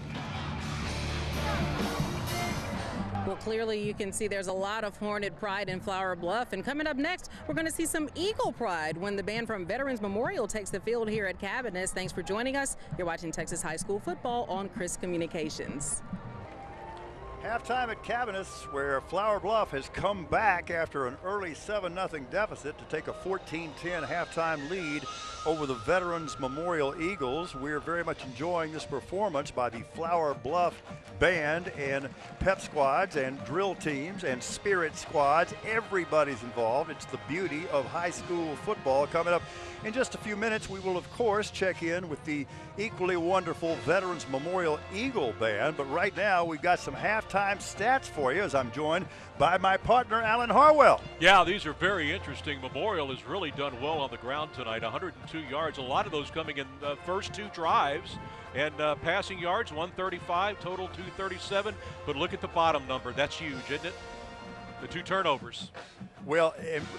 Well, clearly you can see there's a lot of Hornet pride in Flower Bluff. And coming up next, we're going to see some Eagle pride when the band from Veterans Memorial takes the field here at Cabinets. Thanks for joining us. You're watching Texas High School football on Chris Communications. Halftime at Cabinets, where Flower Bluff has come back after an early 7-0 deficit to take a 14-10 halftime lead over the Veterans Memorial Eagles. We're very much enjoying this performance by the Flower Bluff band and pep squads and drill teams and spirit squads. Everybody's involved. It's the beauty of high school football. Coming up in just a few minutes, we will, of course, check in with the equally wonderful Veterans Memorial Eagle band. But right now, we've got some halftime stats for you as I'm joined by my partner, Alan Harwell. Yeah, these are very interesting. Memorial has really done well on the ground tonight. 102 yards, a lot of those coming in the first 2 drives. And passing yards, 135, total 237. But look at the bottom number. That's huge, isn't it? The 2 turnovers. Well,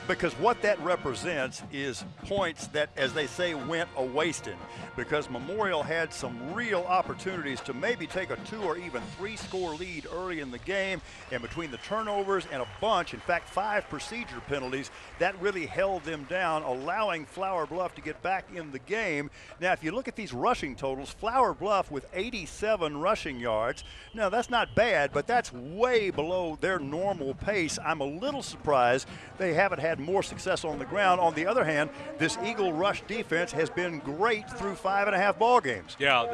because what that represents is points that, as they say, went a-wasting, because Memorial had some real opportunities to maybe take a 2 or even 3-score lead early in the game, and between the turnovers and a bunch, in fact 5 procedure penalties, that really held them down, allowing Flower Bluff to get back in the game. Now, if you look at these rushing totals, Flower Bluff with 87 rushing yards. Now, that's not bad, but that's way below their normal pace. I'm a little surprised they haven't had more success on the ground. On the other hand, this Eagle rush defense has been great through 5.5 ball games. Yeah,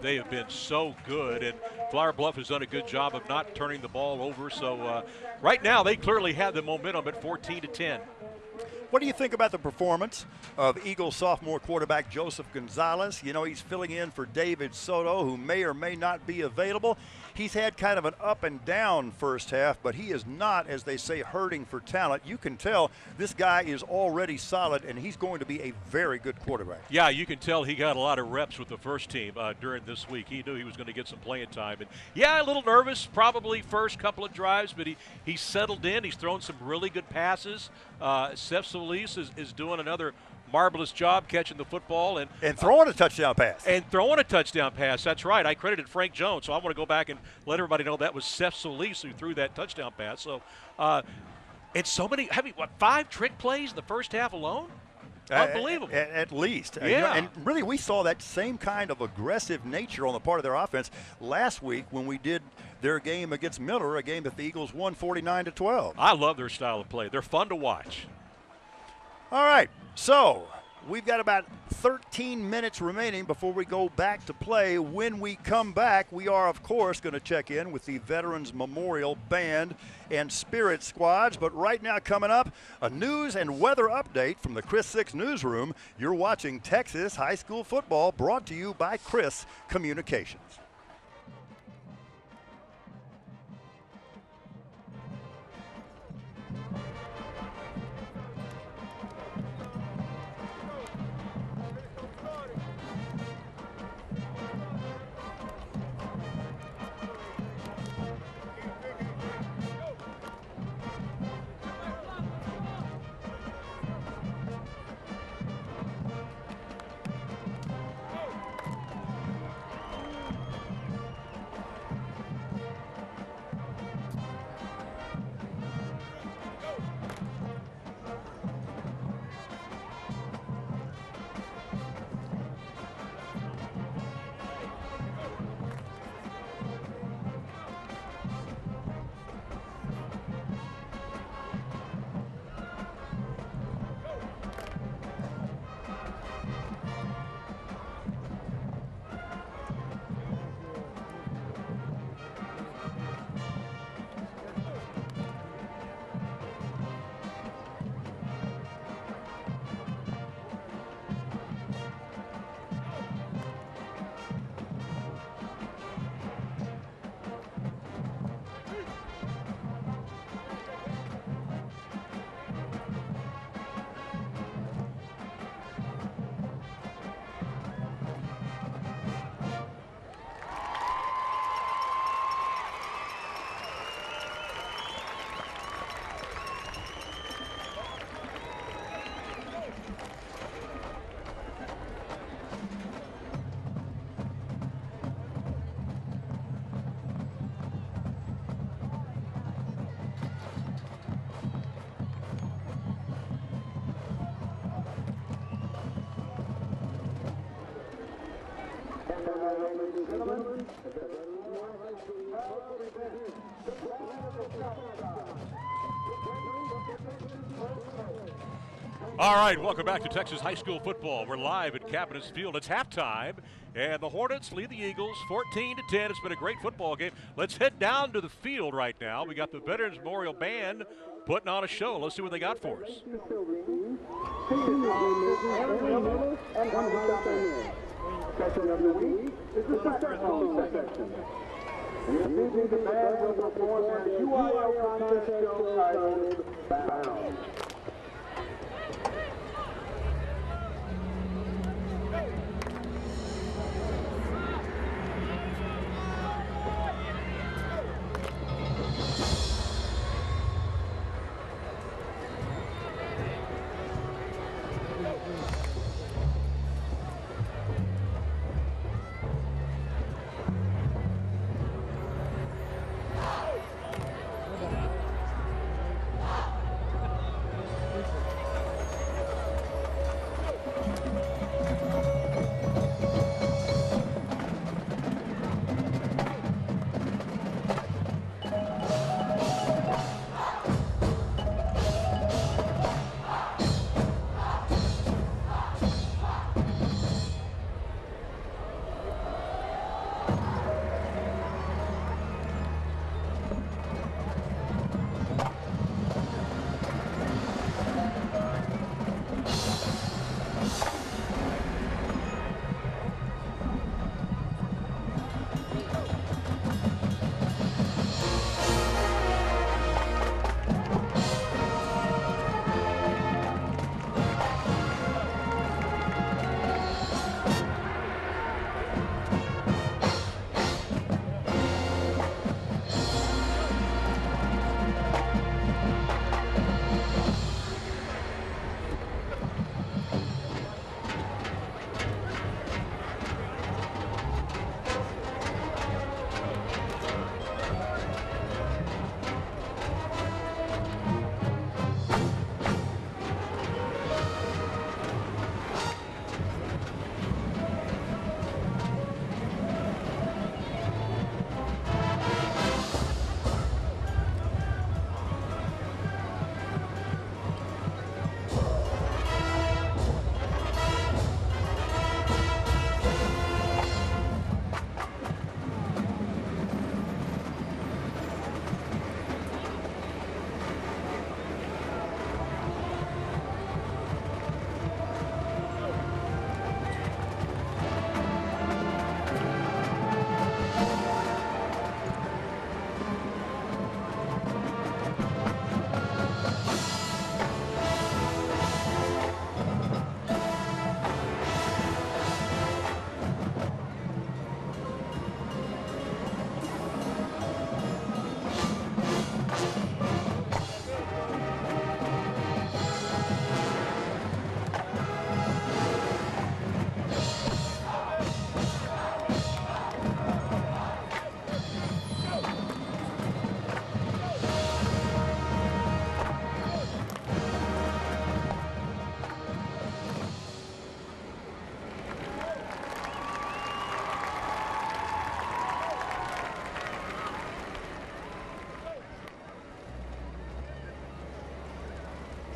they have been so good, and Flower Bluff has done a good job of not turning the ball over. So right now they clearly have the momentum at 14-10. What do you think about the performance of Eagle sophomore quarterback Joseph Gonzalez? You know, he's filling in for David Soto, who may or may not be available. He's had kind of an up and down first half, but he is not, as they say, hurting for talent. You can tell this guy is already solid, and he's going to be a very good quarterback. Yeah, you can tell he got a lot of reps with the first team during this week. He knew he was going to get some playing time. And yeah, a little nervous, probably first couple of drives, but he's settled in. He's thrown some really good passes. Seth Solis is doing another marvelous job catching the football and throwing a touchdown pass. That's right. I credited Frank Jones, so I want to go back and let everybody know that was Seth Solis who threw that touchdown pass. So, and so many, 5 trick plays in the first half alone? Unbelievable. At least. Yeah. You know, and really, we saw that same kind of aggressive nature on the part of their offense last week when we did their game against Miller, a game that the Eagles won 49-12. I love their style of play. They're fun to watch. All right, so we've got about 13 minutes remaining before we go back to play. When we come back, we are, of course, going to check in with the Veterans Memorial Band and Spirit Squads. But right now, coming up, a news and weather update from the Chris 6 newsroom. You're watching Texas High School Football, brought to you by Chris Communications. All right, welcome back to Texas High School Football. We're live at Cabinets Field. It's halftime, and the Hornets lead the Eagles 14-10. It's been a great football game. Let's head down to the field right now. We got the Veterans Memorial Band putting on a show. Let's see what they got for us. Section of the week is the saxophone section. This evening the band will perform their UIL contest show titled Bound.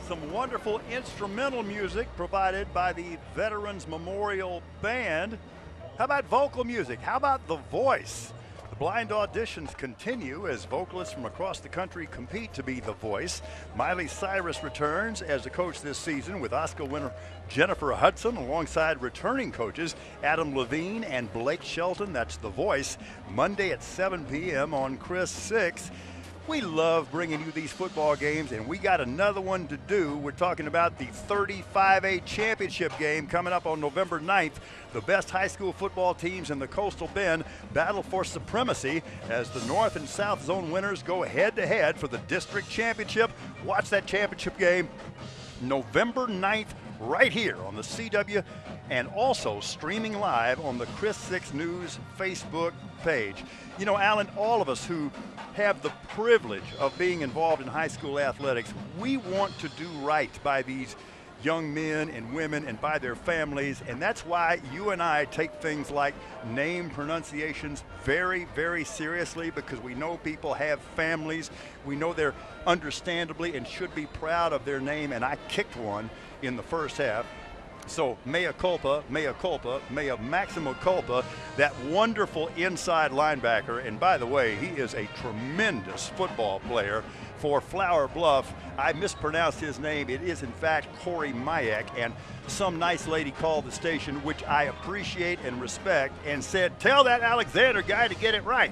Some wonderful instrumental music provided by the Veterans Memorial Band. How about vocal music? How about The Voice? The blind auditions continue as vocalists from across the country compete to be The Voice. Miley Cyrus returns as the coach this season with Oscar winner Jennifer Hudson alongside returning coaches Adam Levine and Blake Shelton. That's The Voice, Monday at 7 p.m. on Chris 6. We love bringing you these football games, and we got another one to do. We're talking about the 35A championship game coming up on November 9th. The best high school football teams in the Coastal Bend battle for supremacy as the North and South Zone winners go head-to-head for the district championship. Watch that championship game November 9th right here on the CW, and also streaming live on the Chris 6 News Facebook page. You know, Alan, all of us who have the privilege of being involved in high school athletics, we want to do right by these young men and women and by their families, and that's why you and I take things like name pronunciations very, very seriously, because we know people have families. We know they're understandably and should be proud of their name, and I kicked one in the first half. So mea culpa, mea culpa, mea maxima culpa, that wonderful inside linebacker. And by the way, he is a tremendous football player for Flower Bluff. I mispronounced his name. It is in fact Corey Mayak, and some nice lady called the station, which I appreciate and respect, and said, tell that Alexander guy to get it right.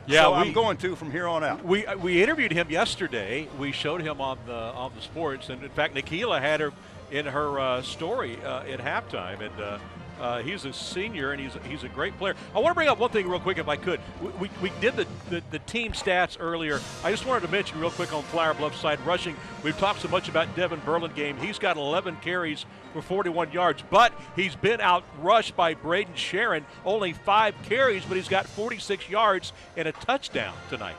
Yeah, so I'm going to from here on out. We interviewed him yesterday. We showed him on the sports, and in fact, Nikila had her in her story at halftime, and he's a senior, and he's a great player. I want to bring up one thing real quick, if I could. We did the team stats earlier. I just wanted to mention real quick on Flower Bluff side rushing. We've talked so much about Devin Burlingame. He's got 11 carries for 41 yards, but he's been out rushed by Braden Sharon. Only 5 carries, but he's got 46 yards and a touchdown tonight.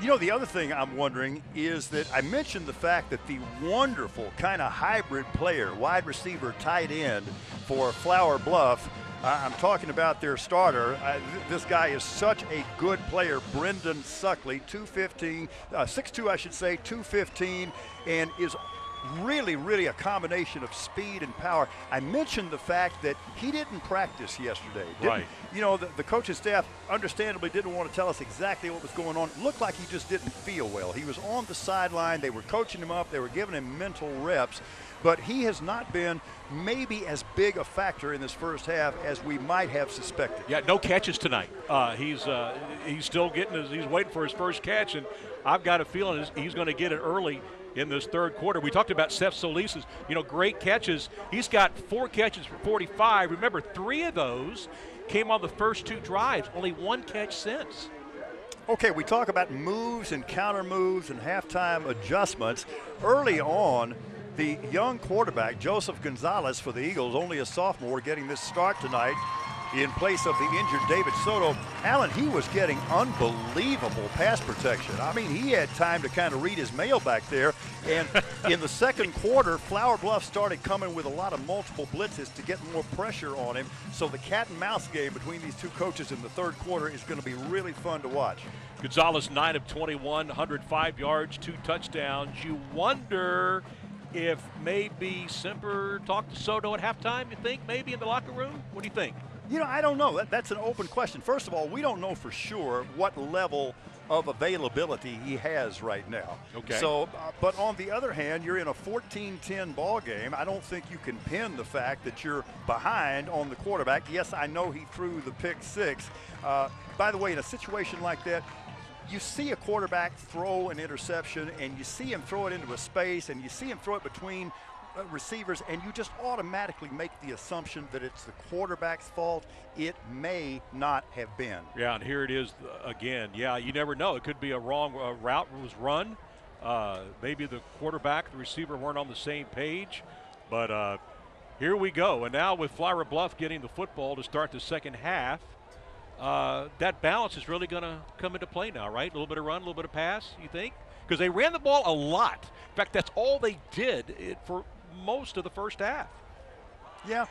You know, the other thing I'm wondering is that I mentioned the fact that the wonderful kind of hybrid player, wide receiver, tight end for Flower Bluff, I'm talking about their starter. This guy is such a good player, Brendan Suckley, 215, 6'2", I should say, 215, and is really a combination of speed and power. I mentioned the fact that he didn't practice yesterday. Right. You know, the coaching staff understandably didn't want to tell us exactly what was going on. It looked like he just didn't feel well. He was on the sideline. They were coaching him up. They were giving him mental reps. But he has not been maybe as big a factor in this first half as we might have suspected. Yeah, no catches tonight. He's still he's waiting for his first catch, and I've got a feeling he's going to get it early in this third quarter. We talked about Seth Solis's, great catches. He's got 4 catches for 45. Remember, 3 of those came on the first 2 drives. Only 1 catch since. Okay, we talk about moves and counter moves and halftime adjustments. Early on, the young quarterback, Joseph Gonzalez for the Eagles, only a sophomore, getting this start tonight in place of the injured David Soto. Allen, he was getting unbelievable pass protection. I mean, he had time to kind of read his mail back there. And in the second quarter, Flower Bluff started coming with a lot of multiple blitzes to get more pressure on him. So the cat and mouse game between these two coaches in the third quarter is going to be really fun to watch. Gonzalez, 9 of 21, 105 yards, 2 touchdowns. You wonder if maybe Semper talked to Soto at halftime, you think, maybe in the locker room? What do you think? You know, I don't know. That's an open question. First of all, we don't know for sure what level of availability he has right now. Okay. So, but on the other hand, you're in a 14-10 ball game. I don't think you can pin the fact that you're behind on the quarterback. Yes, I know he threw the pick 6. By the way, in a situation like that, you see a quarterback throw an interception, and you see him throw it into a space, and you see him throw it between receivers, and you just automatically make the assumption that it's the quarterback's fault. It may not have been. Yeah, and here it is again. Yeah, you never know. It could be a wrong route was run. Maybe the quarterback, the receiver weren't on the same page. But here we go. And now with Flower Bluff getting the football to start the second half, that balance is really going to come into play now, right? A little bit of run, a little bit of pass, you think? Because they ran the ball a lot. In fact, that's all they did for most of the first half. Yeah,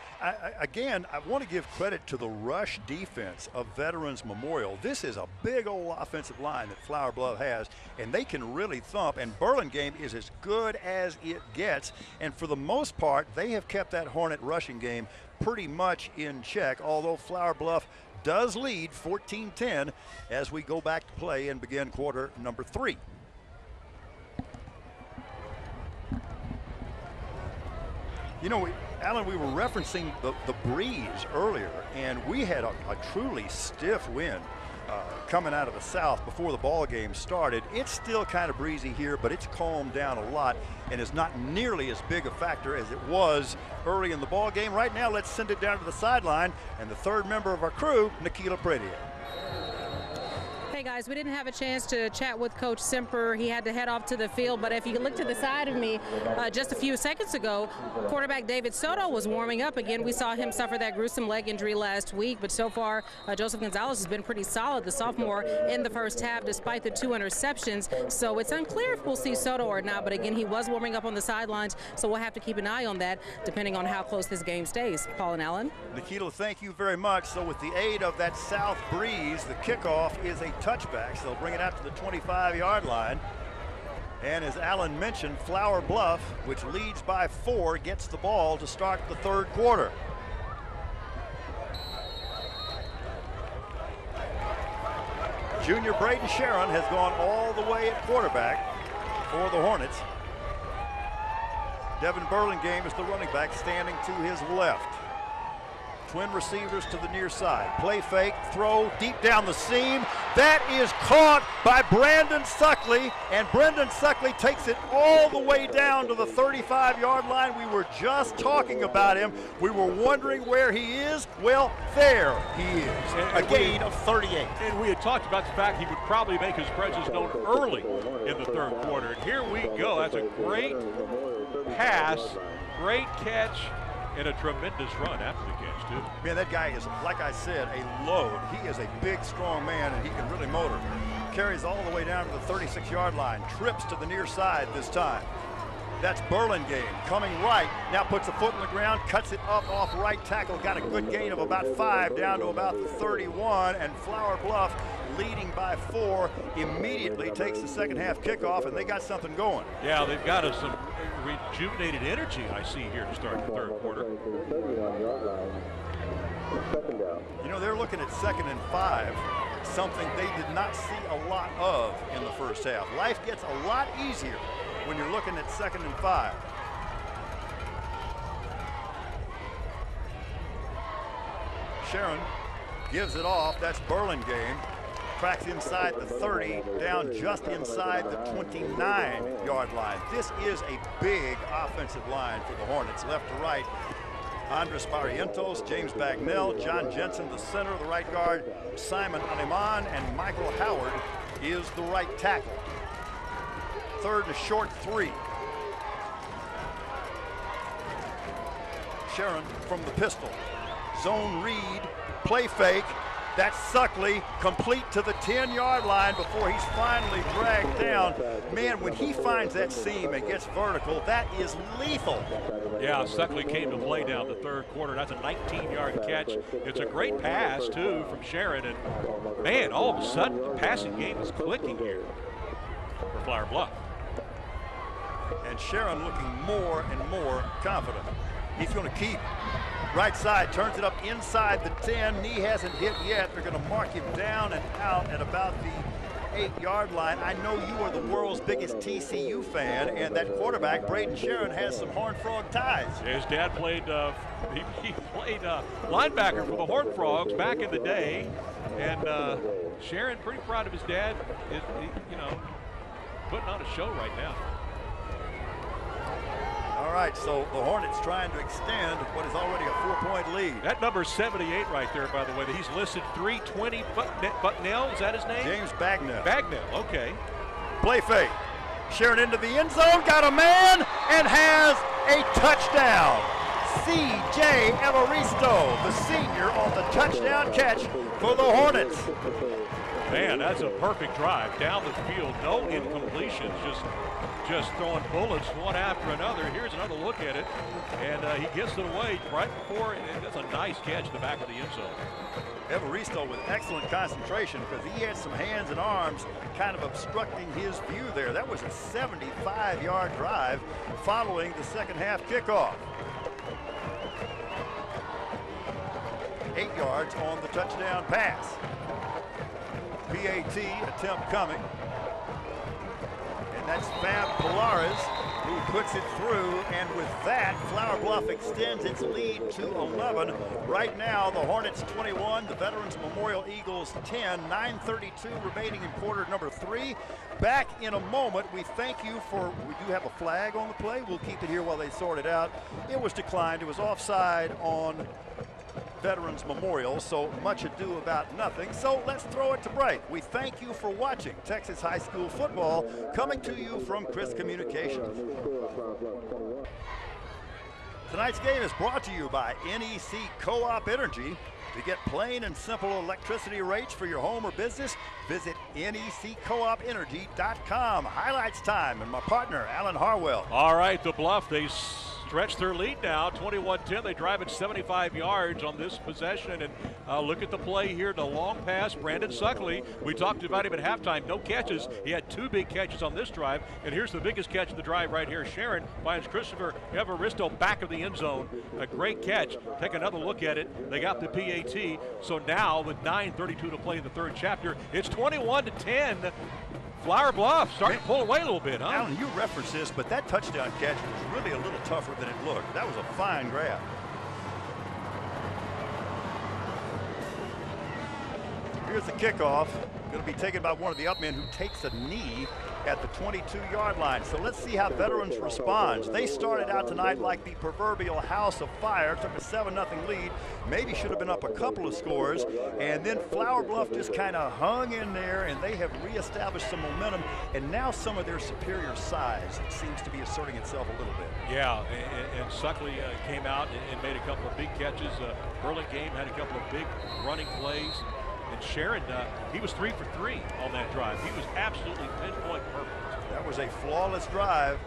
again, I want to give credit to the rush defense of Veterans Memorial. This is a big old offensive line that Flower Bluff has, and they can really thump, and Burlingame is as good as it gets. And for the most part, they have kept that Hornet rushing game pretty much in check, although Flower Bluff does lead 14-10 as we go back to play and begin quarter number 3. You know, Alan, we were referencing the breeze earlier, and we had a truly stiff wind coming out of the south before the ball game started. It's still kind of breezy here, but it's calmed down a lot and is not nearly as big a factor as it was early in the ball game. Right now, let's send it down to the sideline, and the third member of our crew, Nikila Pradier. Hey guys, we didn't have a chance to chat with Coach Semper. He had to head off to the field, but if you look to the side of me, just a few seconds ago, quarterback David Soto was warming up again. We saw him suffer that gruesome leg injury last week, but so far, Joseph Gonzalez has been pretty solid, the sophomore, in the first half, despite the 2 interceptions. So it's unclear if we'll see Soto or not, but again, he was warming up on the sidelines, so we'll have to keep an eye on that, depending on how close this game stays. Paul and Alan. Nikila, thank you very much. So with the aid of that south breeze, the kickoff is a touchback, so they'll bring it out to the 25-yard line. And as Alan mentioned, Flower Bluff, which leads by 4, gets the ball to start the third quarter. Junior Braden Sharon has gone all the way at quarterback for the Hornets. Devin Burlingame is the running back standing to his left. Twin receivers to the near side. Play fake, throw deep down the seam. That is caught by Brandon Suckley, and Brendan Suckley takes it all the way down to the 35-yard line. We were just talking about him. We were wondering where he is. Well, there he is. A gain of 38. And we had talked about the fact he would probably make his presence known early in the third quarter. And here we go. That's a great pass, great catch, and a tremendous run after the catch, too. Man, that guy is, like I said, a load. He is a big, strong man, and he can really motor. Carries all the way down to the 36-yard line. Trips to the near side this time. That's Burlingame coming right. Now puts a foot in the ground, cuts it up off right tackle. Got a good gain of about 5 down to about the 31. And Flower Bluff, leading by 4, immediately takes the second half kickoff, and they got something going. Yeah, they've got some rejuvenated energy I see here to start the third quarter. You know, they're looking at 2nd and 5, something they did not see a lot of in the first half. Life gets a lot easier when you're looking at 2nd and 5. Sharon gives it off. That's Burlingame. Cracks inside the 30, down just inside the 29-yard line. This is a big offensive line for the Hornets, left to right. Andres Barrientos, James Bagnell, John Jensen, the center, the right guard, Simon Aleman, and Michael Howard is the right tackle. 3rd and short 3. Sharon from the pistol. Zone read, play fake. That's Suckley, complete to the 10-yard line before he's finally dragged down. Man, when he finds that seam and gets vertical, that is lethal. Yeah, Suckley came to play down the third quarter. That's a 19-yard catch. It's a great pass, too, from Sharon. And, man, all of a sudden, the passing game is clicking here for Flower Bluff. And Sharon looking more and more confident. He's going to keep. Right side, turns it up inside the 10. Knee hasn't hit yet. They're going to mark him down and out at about the 8-yard line. I know you are the world's biggest TCU fan, and that quarterback, Braden Sharon, has some Horned Frog ties. His dad played, he played linebacker for the Horned Frogs back in the day, and Sharon, pretty proud of his dad, is, you know, putting on a show right now. All right, so the Hornets trying to extend what is already a 4-point lead. That number's 78 right there, by the way. He's listed 320. Bucknell, is that his name? James Bagnell. Bagnell, okay. Play fake. Sharon into the end zone, got a man, and has a touchdown. C.J. Evaristo, the senior, on the touchdown catch for the Hornets. Man, that's a perfect drive down the field. No incompletions, just throwing bullets one after another. Here's another look at it, and he gets it away right before, and that's a nice catch in the back of the end zone. Evaristo with excellent concentration because he had some hands and arms kind of obstructing his view there. That was a 75-yard drive following the second half kickoff. 8 yards on the touchdown pass. PAT attempt coming. And that's Fab Pilares who puts it through, and with that, Flower Bluff extends its lead to 11. Right now, the Hornets 21, the Veterans Memorial Eagles 10, 9:32 remaining in quarter number 3. Back in a moment. We thank you for, we do have a flag on the play. We'll keep it here while they sort it out. It was declined. It was offside on Veterans Memorial, so much ado about nothing. So let's throw it to break. We thank you for watching Texas High School football, coming to you from Chris Communications. Tonight's game is brought to you by NEC Co-op Energy. To get plain and simple electricity rates for your home or business, visit neccoopenergy.com. Highlights time, and my partner, Alan Harwell. All right, the Bluff, they stretch their lead now, 21-10. They drive it 75 yards on this possession. And look at the play here, the long pass, Brandon Suckley. We talked about him at halftime, no catches. He had 2 big catches on this drive. And here's the biggest catch of the drive right here. Sharon finds Christopher Evaristo back of the end zone. A great catch. Take another look at it. They got the PAT. So now with 9:32 to play in the third chapter, it's 21-10. Flower Bluff starting to pull away a little bit, huh? Alan, you referenced this, but that touchdown catch was really a little tougher than it looked. That was a fine grab. Here's the kickoff. Going to be taken by one of the up men who takes a knee at the 22-yard line. So let's see how Veterans responds. They started out tonight like the proverbial house of fire, took a 7-0 lead, maybe should have been up a couple of scores, and then Flower Bluff just kind of hung in there, and they have reestablished some momentum, and now some of their superior size seems to be asserting itself a little bit. Yeah, and Suckley came out and made a couple of big catches. Burlingame had a couple of big running plays. And Sharon, he was 3 for 3 on that drive. He was absolutely pinpoint perfect. That was a flawless drive.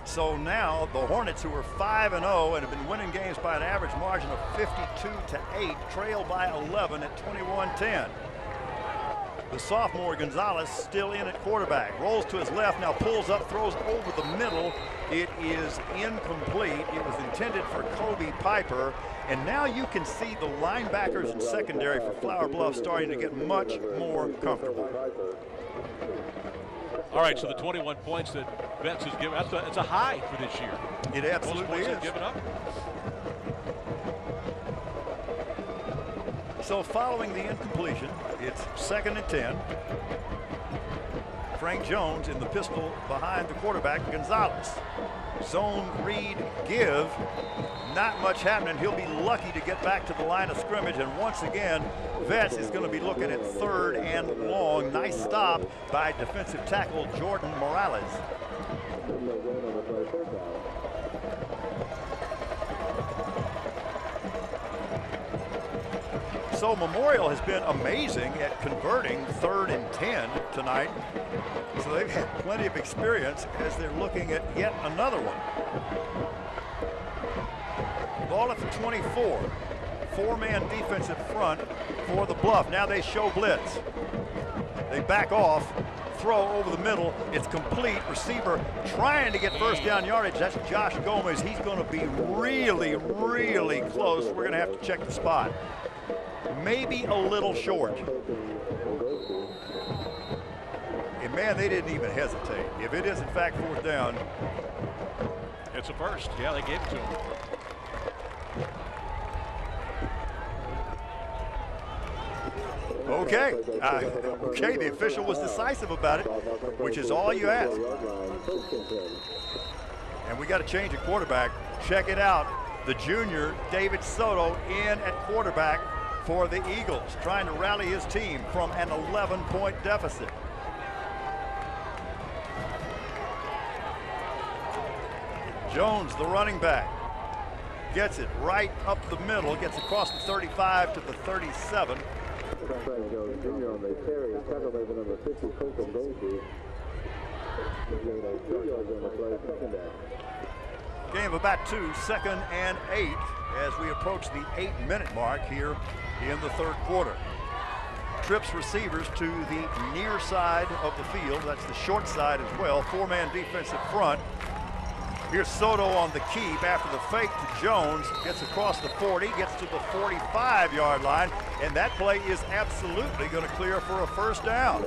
So now the Hornets, who are 5-0 and have been winning games by an average margin of 52-8, trail by 11 at 21-10. The sophomore Gonzalez still in at quarterback. Rolls to his left, now pulls up, throws over the middle. It is incomplete. It was intended for Kobe Piper. And now you can see the linebackers and secondary for Flower Bluff starting to get much more comfortable. All right, so the 21 points that Vets has given, that's a high for this year. It absolutely is. Given up. So following the incompletion, it's 2nd and 10. Frank Jones in the pistol behind the quarterback, Gonzalez. Zone read give. Not much happening. He'll be lucky to get back to the line of scrimmage. And once again, Vets is going to be looking at 3rd and long. Nice stop by defensive tackle Jordan Morales. So Memorial has been amazing at converting 3rd and 10 tonight. So they've had plenty of experience as they're looking at yet another one. Ball at the 24. 4-man defensive front for the Bluff. Now they show blitz. They back off. Throw over the middle. It's complete. Receiver trying to get first down yardage. That's Josh Gomez. He's going to be really, really close. We're going to have to check the spot. Maybe a little short. And man, they didn't even hesitate. If it is in fact 4th down, it's a first. Yeah, they gave it to him. Okay. Okay, the official was decisive about it, which is all you ask. And we got to change a quarterback. Check it out. The junior, David Soto, in at quarterback for the Eagles, trying to rally his team from an 11-point deficit. Jones, the running back, gets it right up the middle, gets across the 35 to the 37. Frank Jones Jr. on the carry, tackle maybe number 50, Colton Goldie. Game of about 2, 2nd and 8 as we approach the 8-minute mark here in the third quarter. Trips receivers to the near side of the field. That's the short side as well. 4-man defensive front. Here's Soto on the keep after the fake to Jones. Gets across the 40, gets to the 45-yard line, and that play is absolutely going to clear for a first down.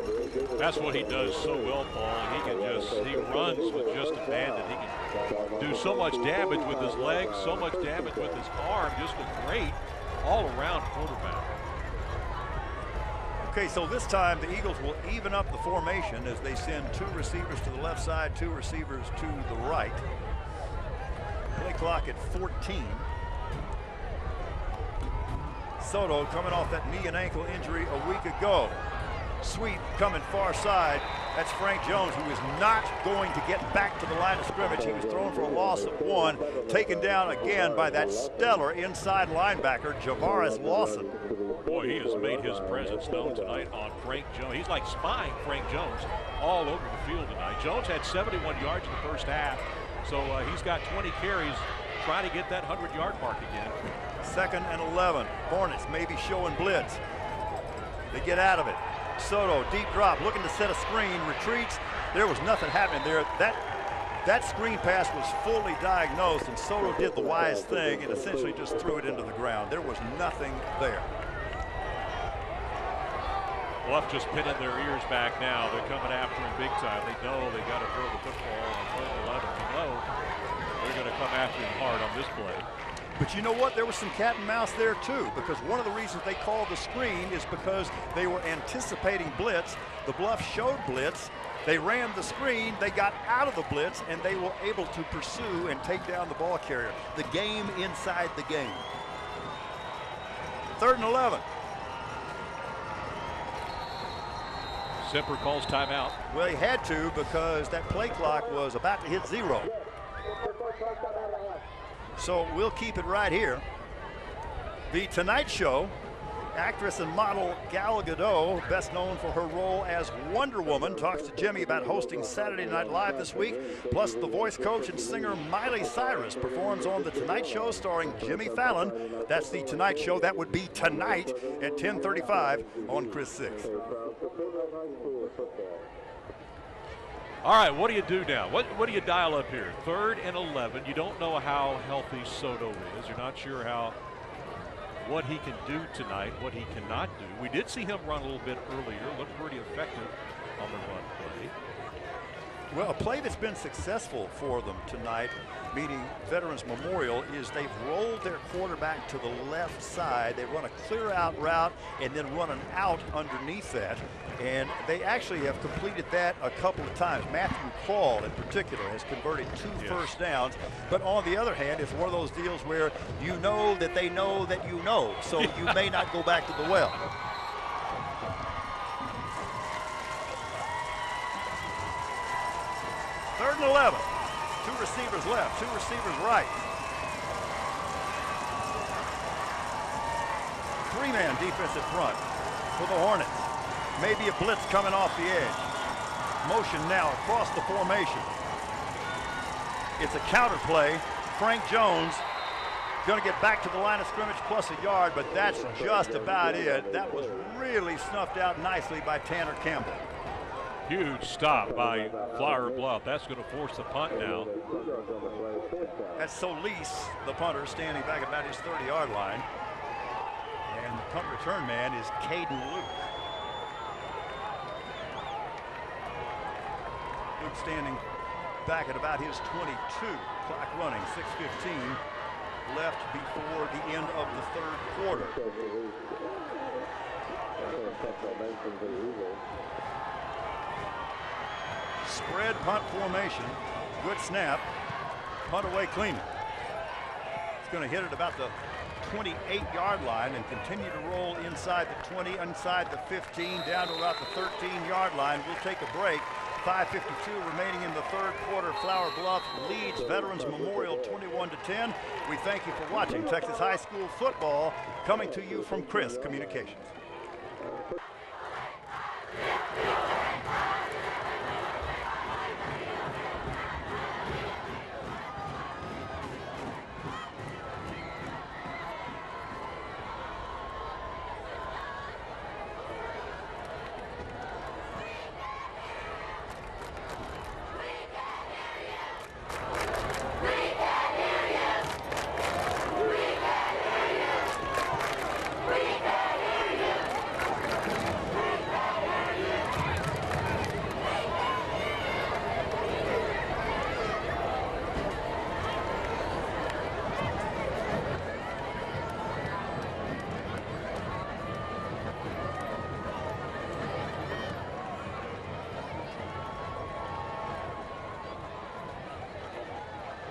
That's what he does so well, Paul. He runs with just abandon. He can do so much damage with his legs, so much damage with his arm. Just a great all-around quarterback. Okay, so this time the Eagles will even up the formation as they send 2 receivers to the left side, 2 receivers to the right. Play clock at 14. Soto coming off that knee and ankle injury a week ago. Sweep coming far side. That's Frank Jones, who is not going to get back to the line of scrimmage. He was thrown for a loss of 1, taken down again by that stellar inside linebacker, Javaris Lawson. Boy, he has made his presence known tonight on Frank Jones. He's like spying Frank Jones all over the field tonight. Jones had 71 yards in the first half, so he's got 20 carries trying to get that 100-yard mark again. 2nd and 11. Hornets maybe showing blitz. They get out of it. Soto, deep drop, looking to set a screen, retreats. There was nothing happening there. That screen pass was fully diagnosed, and Soto did the wise thing and essentially just threw it into the ground. There was nothing there. Bluff just pinning their ears back now. They're coming after him big time. They know they got to throw the football on 3rd and 11. They know they're going to come after him hard on this play. But you know what? There was some cat and mouse there too, because one of the reasons they called the screen is because they were anticipating blitz. The Bluff showed blitz. They ran the screen, they got out of the blitz, and they were able to pursue and take down the ball carrier. The game inside the game. 3rd and 11. Semper calls timeout. Well, he had to because that play clock was about to hit 0. So we'll keep it right here. The Tonight Show, actress and model Gal Gadot, best known for her role as Wonder Woman, talks to Jimmy about hosting Saturday Night Live this week. Plus, the voice coach and singer Miley Cyrus performs on The Tonight Show starring Jimmy Fallon. That's The Tonight Show. That would be tonight at 10:35 on Chris 6. All right, what do you do now? What do you dial up here? 3rd and 11. You don't know how healthy Soto is. You're not sure what he can do tonight, what he cannot do. We did see him run a little bit earlier, looked pretty effective on the run play. Well, a play that's been successful for them tonight, meaning Veterans Memorial, is they've rolled their quarterback to the left side. They run a clear out route and then run an out underneath that. And they actually have completed that a couple of times. Matthew Call, in particular, has converted 2 first downs. But on the other hand, it's one of those deals where you know that they know that you know, so you may not go back to the well. Third and 11. 2 receivers left, 2 receivers right. 3-man defensive front for the Hornets. Maybe a blitz coming off the edge. Motion now across the formation. It's a counter play. Frank Jones going to get back to the line of scrimmage plus a yard, but that's just about it. That was really snuffed out nicely by Tanner Campbell. Huge stop by Flower Bluff. That's going to force the punt now. That's Solis, the punter, standing back about his 30-yard line. And the punt return man is Caden Luke. Luke standing back at about his 22. Clock running, 6:15 left before the end of the third quarter. Spread punt formation. Good snap. Punt away clean. It's going to hit it about the 28-yard line and continue to roll inside the 20, inside the 15, down to about the 13-yard line. We'll take a break. 5:52 remaining in the third quarter. Flower Bluff leads Veterans Memorial 21-10. We thank you for watching Texas High School football, coming to you from Chris Communications.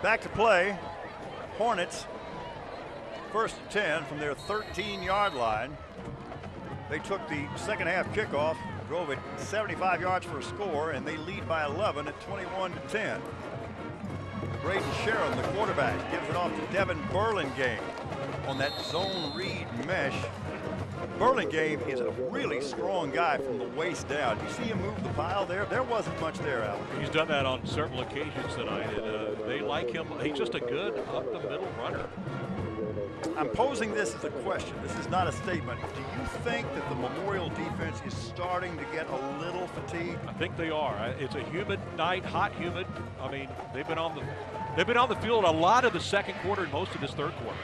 Back to play. Hornets, first and 10 from their 13-yard line. They took the second half kickoff, drove it 75 yards for a score, and they lead by 11 at 21-10. Braden Sharon, the quarterback, gives it off to Devin Burlingame on that zone read mesh. Burlingame is a really strong guy from the waist down. You see him move the pile there? There wasn't much there, Al. He's done that on several occasions tonight, and they like him. He's just a good up-the-middle runner. I'm posing this as a question. This is not a statement. Do you think that the Memorial defense is starting to get a little fatigued? I think they are. It's a humid night, hot, humid. I mean, they've been on the field a lot of the second quarter and most of this third quarter.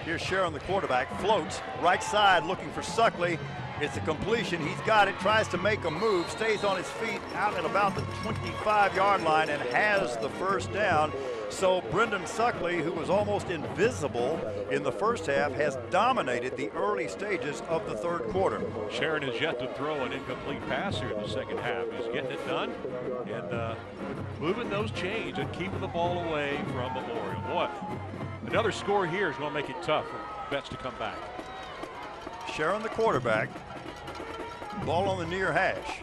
Here's Sharon, the quarterback, floats right side looking for Suckley. It's a completion. He's got it, tries to make a move, stays on his feet out at about the 25-yard line and has the first down. So Brendan Suckley, who was almost invisible in the first half, has dominated the early stages of the third quarter. Sharon has yet to throw an incomplete pass here in the second half. He's getting it done and moving those chains and keeping the ball away from Memorial. Boy, another score here is going to make it tough for Vets to come back. Sharon, the quarterback, ball on the near hash.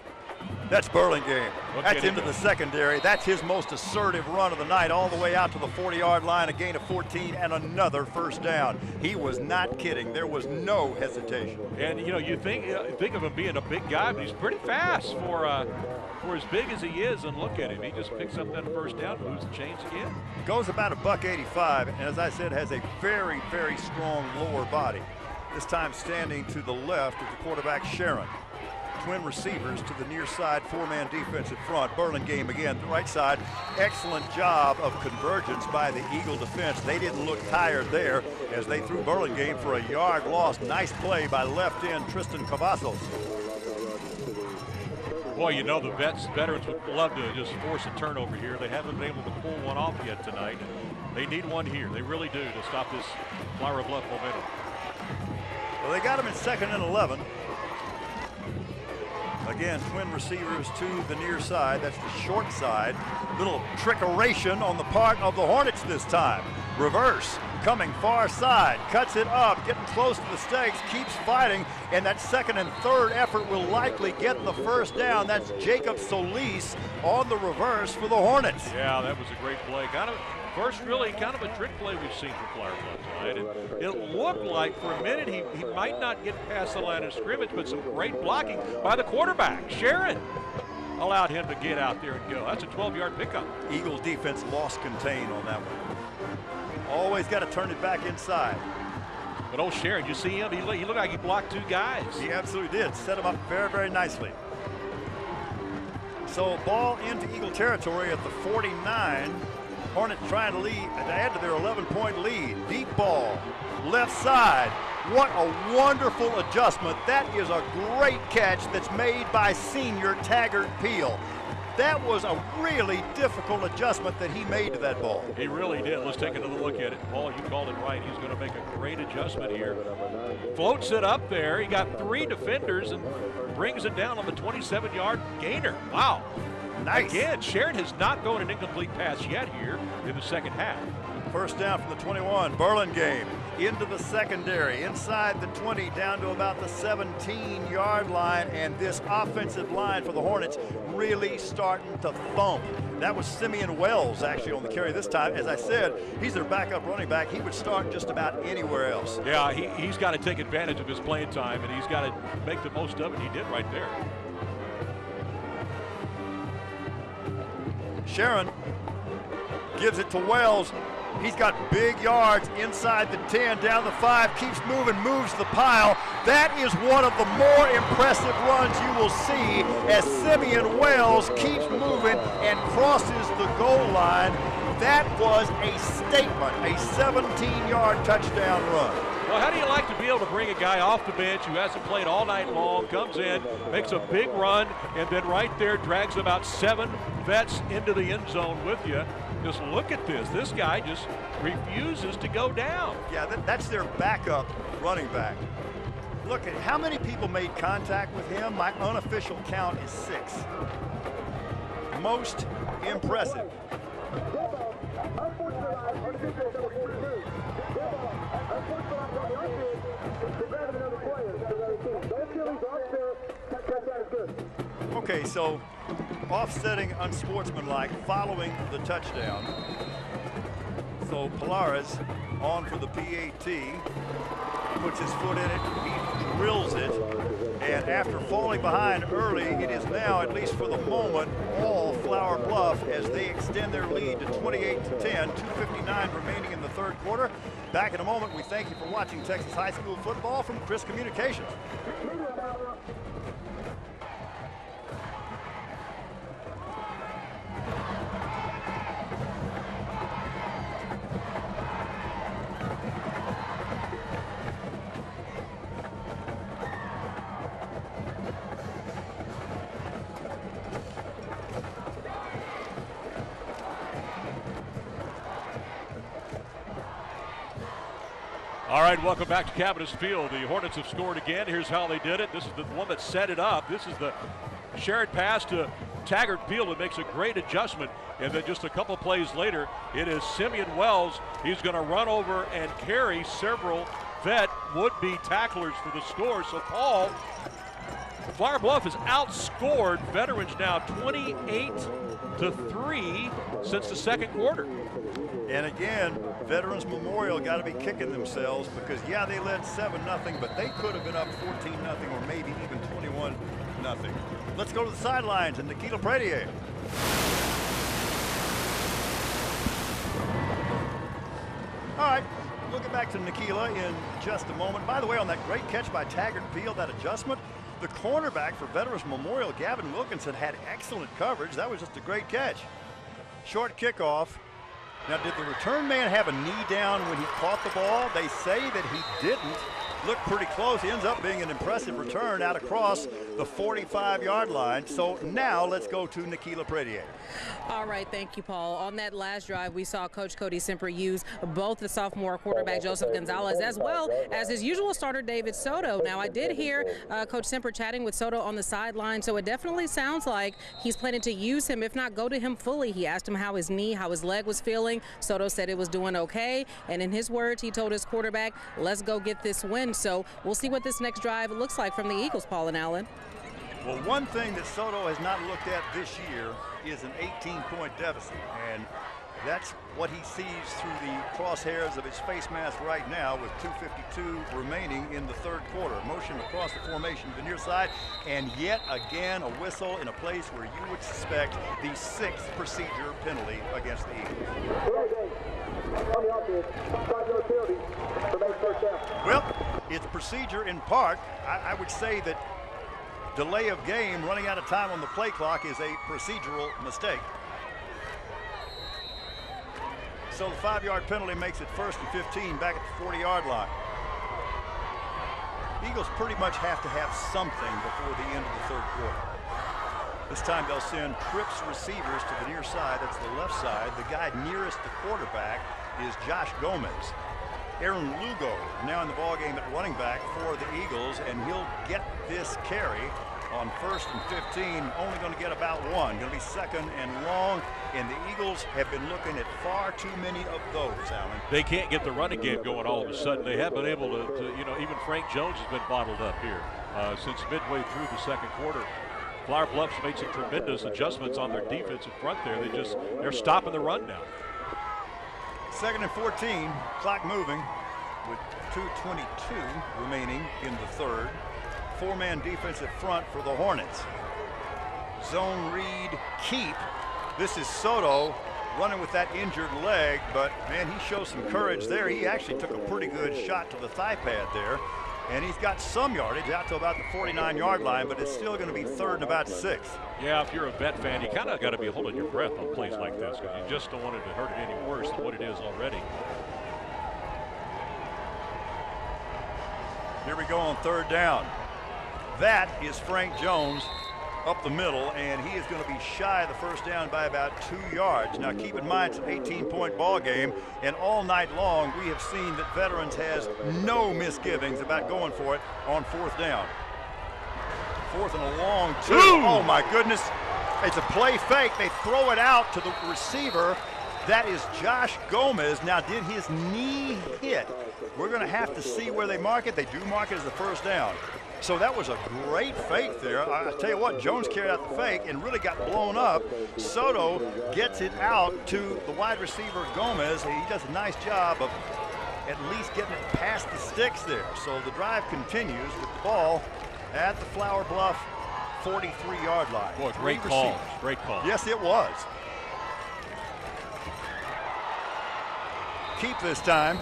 That's Burlingame. That's into the secondary. That's his most assertive run of the night, all the way out to the 40-yard line, a gain of 14 and another first down. He was not kidding. There was no hesitation. And you know, you think of him being a big guy, but he's pretty fast for as big as he is. And look at him. He just picks up that first down, moves the chains again. Goes about $185, and as I said, has a very, very strong lower body. This time standing to the left of the quarterback, Sharon. Twin receivers to the near side, four-man defense in front. Burlingame again, the right side. Excellent job of convergence by the Eagle defense. They didn't look tired there as they threw Burlingame for a yard loss. Nice play by left end Tristan Cavazos. Boy, you know the veterans would love to just force a turnover here. They haven't been able to pull one off yet tonight. They need one here. They really do to stop this Flower Bluff momentum. Well, they got him in 2nd and 11. Again, twin receivers to the near side. That's the short side. Little trickeration on the part of the Hornets this time. Reverse, coming far side, cuts it up, getting close to the stakes, keeps fighting, and that second and third effort will likely get the first down. That's Jacob Solis on the reverse for the Hornets. Yeah, that was a great play. First really kind of a trick play we've seen from Flower Bluff tonight. And it looked like for a minute he might not get past the line of scrimmage, but some great blocking by the quarterback. Sharon allowed him to get out there and go. That's a 12-yard pickup. Eagles defense lost contain on that one. Always got to turn it back inside. But old Sharon, you see him? He looked like he blocked two guys. He absolutely did. Set him up very, very nicely. So ball into Eagle territory at the 49. Hornets trying to add to their 11-point lead. Deep ball, left side. What a wonderful adjustment. That is a great catch that's made by senior Taggart Peel. That was a really difficult adjustment that he made to that ball. He really did. Let's take another look at it. Paul, you called it right. He's going to make a great adjustment here. Floats it up there. He got three defenders and brings it down on the 27-yard gainer. Wow. Nice. Again, Sharon has not thrown an incomplete pass yet here in the second half. First down from the 21. Burlingame into the secondary, inside the 20, down to about the 17-yard line, and this offensive line for the Hornets really starting to thump. That was Simeon Wells actually on the carry this time. As I said, he's their backup running back. He would start just about anywhere else. Yeah, he's got to take advantage of his playing time, and he's got to make the most of it. He did right there. Sharon gives it to Wells. He's got big yards inside the 10, down the 5, keeps moving, moves the pile. That is one of the more impressive runs you will see as Simeon Wells keeps moving and crosses the goal line. That was a statement, a 17-yard touchdown run. Well, how do you like to be able to bring a guy off the bench who hasn't played all night long, comes in, makes a big run, and then right there drags about 7 vets into the end zone with you? Just look at this. This guy just refuses to go down. Yeah, that's their backup running back. Look at how many people made contact with him. My unofficial count is 6. Most impressive. Okay, so offsetting unsportsmanlike following the touchdown. So Polaris on for the PAT, puts his foot in it, he drills it, and after falling behind early, it is now, at least for the moment, all Flower Bluff as they extend their lead to 28-10, 2:59 remaining in the third quarter. Back in a moment. We thank you for watching Texas High School football from Chris Communications. All right, welcome back to Cavanis Field. The Hornets have scored again. Here's how they did it. This is the one that set it up. This is the shared pass to Taggart Field. It makes a great adjustment. And then just a couple plays later, it is Simeon Wells. He's going to run over and carry several vet would-be tacklers for the score. So, Paul, Flower Bluff has outscored Veterans now 28-3 since the second quarter. And again, Veterans Memorial got to be kicking themselves because, yeah, they led 7-0, but they could have been up 14-0 or maybe even 21-0. Let's go to the sidelines and Nikila Pradier. All right, looking back to Nikila in just a moment. By the way, on that great catch by Taggart Field, that adjustment, the cornerback for Veterans Memorial, Gavin Wilkinson, had excellent coverage. That was just a great catch. Short kickoff. Now, did the return man have a knee down when he caught the ball? They say that he didn't. Looked pretty close. He ends up being an impressive return out across the 45-yard line. So now let's go to Nikila Pradier. All right, thank you, Paul. On that last drive, we saw Coach Cody Semper use both the sophomore quarterback Joseph Gonzalez as well as his usual starter David Soto. Now, I did hear Coach Semper chatting with Soto on the sideline, so it definitely sounds like he's planning to use him, if not go to him fully. He asked him how his knee, how his leg was feeling. Soto said it was doing okay, and in his words, he told his quarterback, let's go get this win. So we'll see what this next drive looks like from the Eagles, Paul and Allen. Well, one thing that Soto has not looked at this year is an 18-point deficit, and that's what he sees through the crosshairs of his face mask right now with 2:52 remaining in the third quarter. Motion across the formation to the near side, and yet again a whistle in a place where you would suspect the 6th procedure penalty against the Eagles. Well, it's procedure in part. I would say that delay of game, running out of time on the play clock, is a procedural mistake. So the 5-yard penalty makes it 1st and 15 back at the 40-yard line. Eagles pretty much have to have something before the end of the third quarter. This time they'll send trips receivers to the near side. That's the left side. The guy nearest the quarterback is Josh Gomez. Aaron Lugo now in the ballgame at running back for the Eagles, and he'll get this carry on 1st and 15, only going to get about one. Going to be 2nd and long, and the Eagles have been looking at far too many of those, Alan. They can't get the running game going all of a sudden. They have been able to even Frank Jones has been bottled up here since midway through the second quarter. Flower Bluff's made some tremendous adjustments on their defensive front there. They're stopping the run now. 2nd and 14, clock moving with 2:22 remaining in the third. 4-man defensive front for the Hornets. Zone read, keep. This is Soto running with that injured leg, but man, he shows some courage there. He actually took a pretty good shot to the thigh pad there, and he's got some yardage out to about the 49-yard line, but it's still going to be 3rd and about 6. Yeah, if you're a Vet fan, you kind of got to be holding your breath on plays like this because you just don't want it to hurt it any worse than what it is already. Here we go on 3rd down. That is Frank Jones up the middle, and he is going to be shy of the first down by about 2 yards. Now keep in mind it's an 18-point ball game, and all night long we have seen that Veterans has no misgivings about going for it on 4th down. 4th and a long 2. Oh my goodness, it's a play fake. They throw it out to the receiver. That is Josh Gomez. Now, did his knee hit? We're going to have to see where they mark it. They do mark it as a first down. So that was a great fake there. I tell you what, Jones carried out the fake and really got blown up. Soto gets it out to the wide receiver Gomez. He does a nice job of at least getting it past the sticks there. So the drive continues with the ball at the Flower Bluff 43-yard line. Boy, great call. Great call. Yes, it was. Keep this time.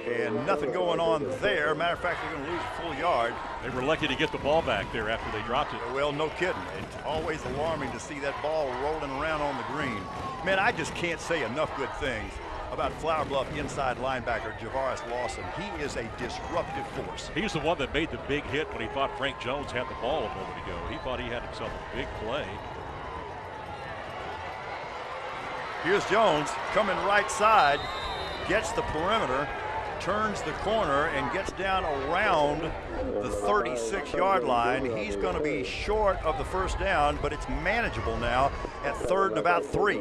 And nothing going on there. Matter of fact, they're going to lose a full yard. They were lucky to get the ball back there after they dropped it. Well, no kidding. It's always alarming to see that ball rolling around on the green. Man, I just can't say enough good things about Flower Bluff inside linebacker Javaris Lawson. He is a disruptive force. He's the one that made the big hit when he thought Frank Jones had the ball a moment ago. He thought he had himself a big play. Here's Jones coming right side, gets the perimeter, turns the corner, and gets down around the 36-yard line. He's going to be short of the first down, but it's manageable now at 3rd and about 3.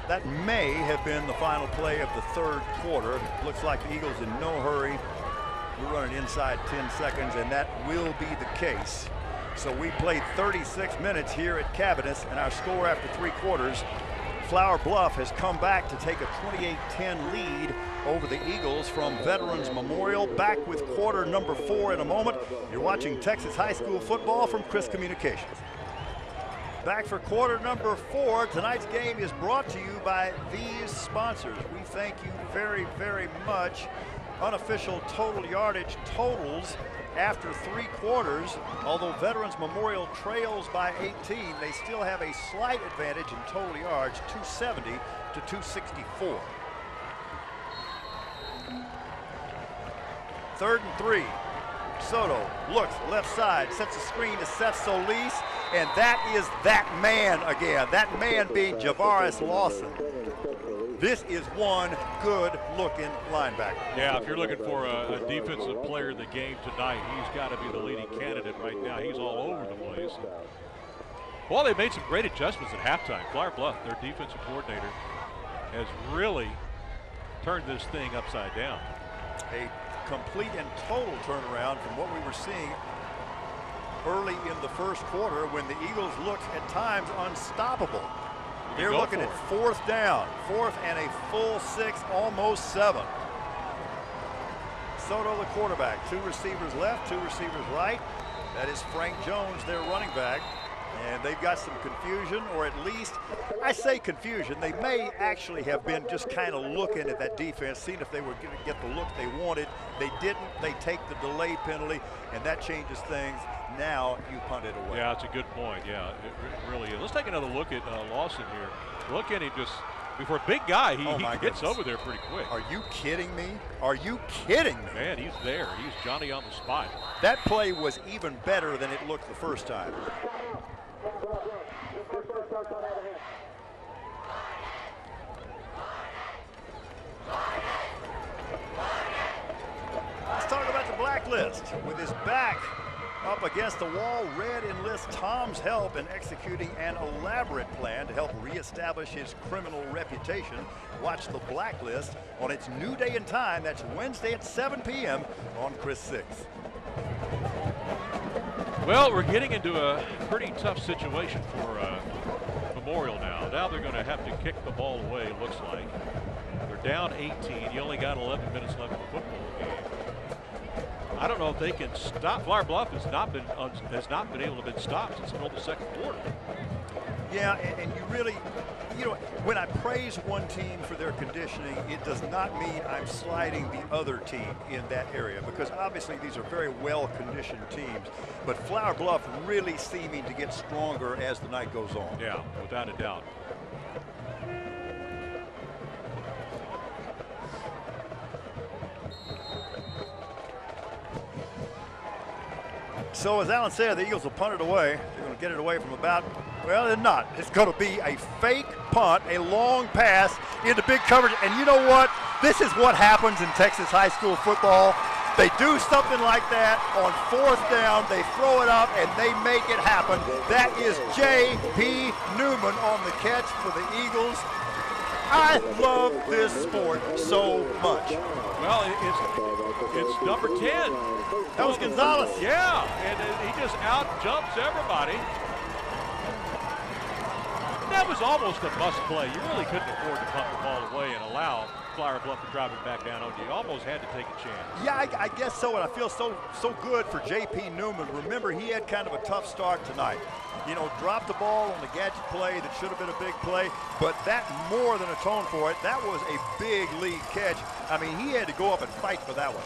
That may have been the final play of the third quarter. Looks like the Eagles in no hurry. We're running inside 10 seconds, and that will be the case. So we played 36 minutes here at Cavanis, and our score after 3 quarters, Flower Bluff has come back to take a 28-10 lead over the Eagles from Veterans Memorial. Back with quarter number 4 in a moment. You're watching Texas High School football from Chris Communications. Back for quarter number 4. Tonight's game is brought to you by these sponsors. We thank you very, very much. Unofficial total yardage totals after 3 quarters. Although Veterans Memorial trails by 18, they still have a slight advantage in total yards, 270 to 264. 3rd and 3. Soto looks left side, sets a screen to Seth Solis, and that is that man again. That man being Javaris Lawson. This is one good-looking linebacker. Yeah, if you're looking for a defensive player in the game tonight, he's got to be the leading candidate right now. He's all over the place. Well, they made some great adjustments at halftime. Flower Bluff, their defensive coordinator, has really turned this thing upside down. A complete and total turnaround from what we were seeing early in the first quarter when the Eagles looked at times unstoppable. They're looking at 4th down, 4th and a full 6, almost 7. Soto, the quarterback, 2 receivers left, 2 receivers right. That is Frank Jones, their running back. And they've got some confusion, or at least, I say confusion, they may actually have been just kind of looking at that defense, seeing if they were going to get the look they wanted. They didn't. They take the delay penalty, and that changes things. Now you punt it away. Yeah, that's a good point. Yeah, it really is. Let's take another look at Lawson here. Look at him just, before a big guy, he gets over there pretty quick. Are you kidding me? Are you kidding me? Man, he's there. He's Johnny on the spot. That play was even better than it looked the first time. blacklist with his back up against the wall. Red enlists Tom's help in executing an elaborate plan to help reestablish his criminal reputation. Watch the blacklist on its new day and time. That's Wednesday at 7 p.m. on Chris 6. Well, we're getting into a pretty tough situation for Memorial now. Now they're going to have to kick the ball away, it looks like. They're down 18. You only got 11 minutes left in the football game. I don't know if they can stop. Flower Bluff has not been able to be stopped since the middle of the second quarter. Yeah, and you really, you know, when I praise one team for their conditioning, it does not mean I'm sliding the other team in that area, because obviously these are very well-conditioned teams. But Flower Bluff really seeming to get stronger as the night goes on. Yeah, without a doubt. So as Alan said, the Eagles will punt it away. They're going to get it away from about, well, they're not. It's going to be a fake punt, a long pass into big coverage. And you know what? This is what happens in Texas high school football. They do something like that on fourth down. They throw it up and they make it happen. That is J.P. Newman on the catch for the Eagles. I love this sport so much. Well, it's number 10. That was Gonzalez. Yeah, and he just out jumps everybody. That was almost a must play. You really couldn't afford to punt the ball away and allow Flower Bluff to drive it back down on you. You almost had to take a chance. Yeah, I guess so, and I feel so good for J.P. Newman. Remember, he had kind of a tough start tonight. You know, dropped the ball on the gadget play that should have been a big play, but that more than atoned for it. That was a big lead catch. I mean, he had to go up and fight for that one.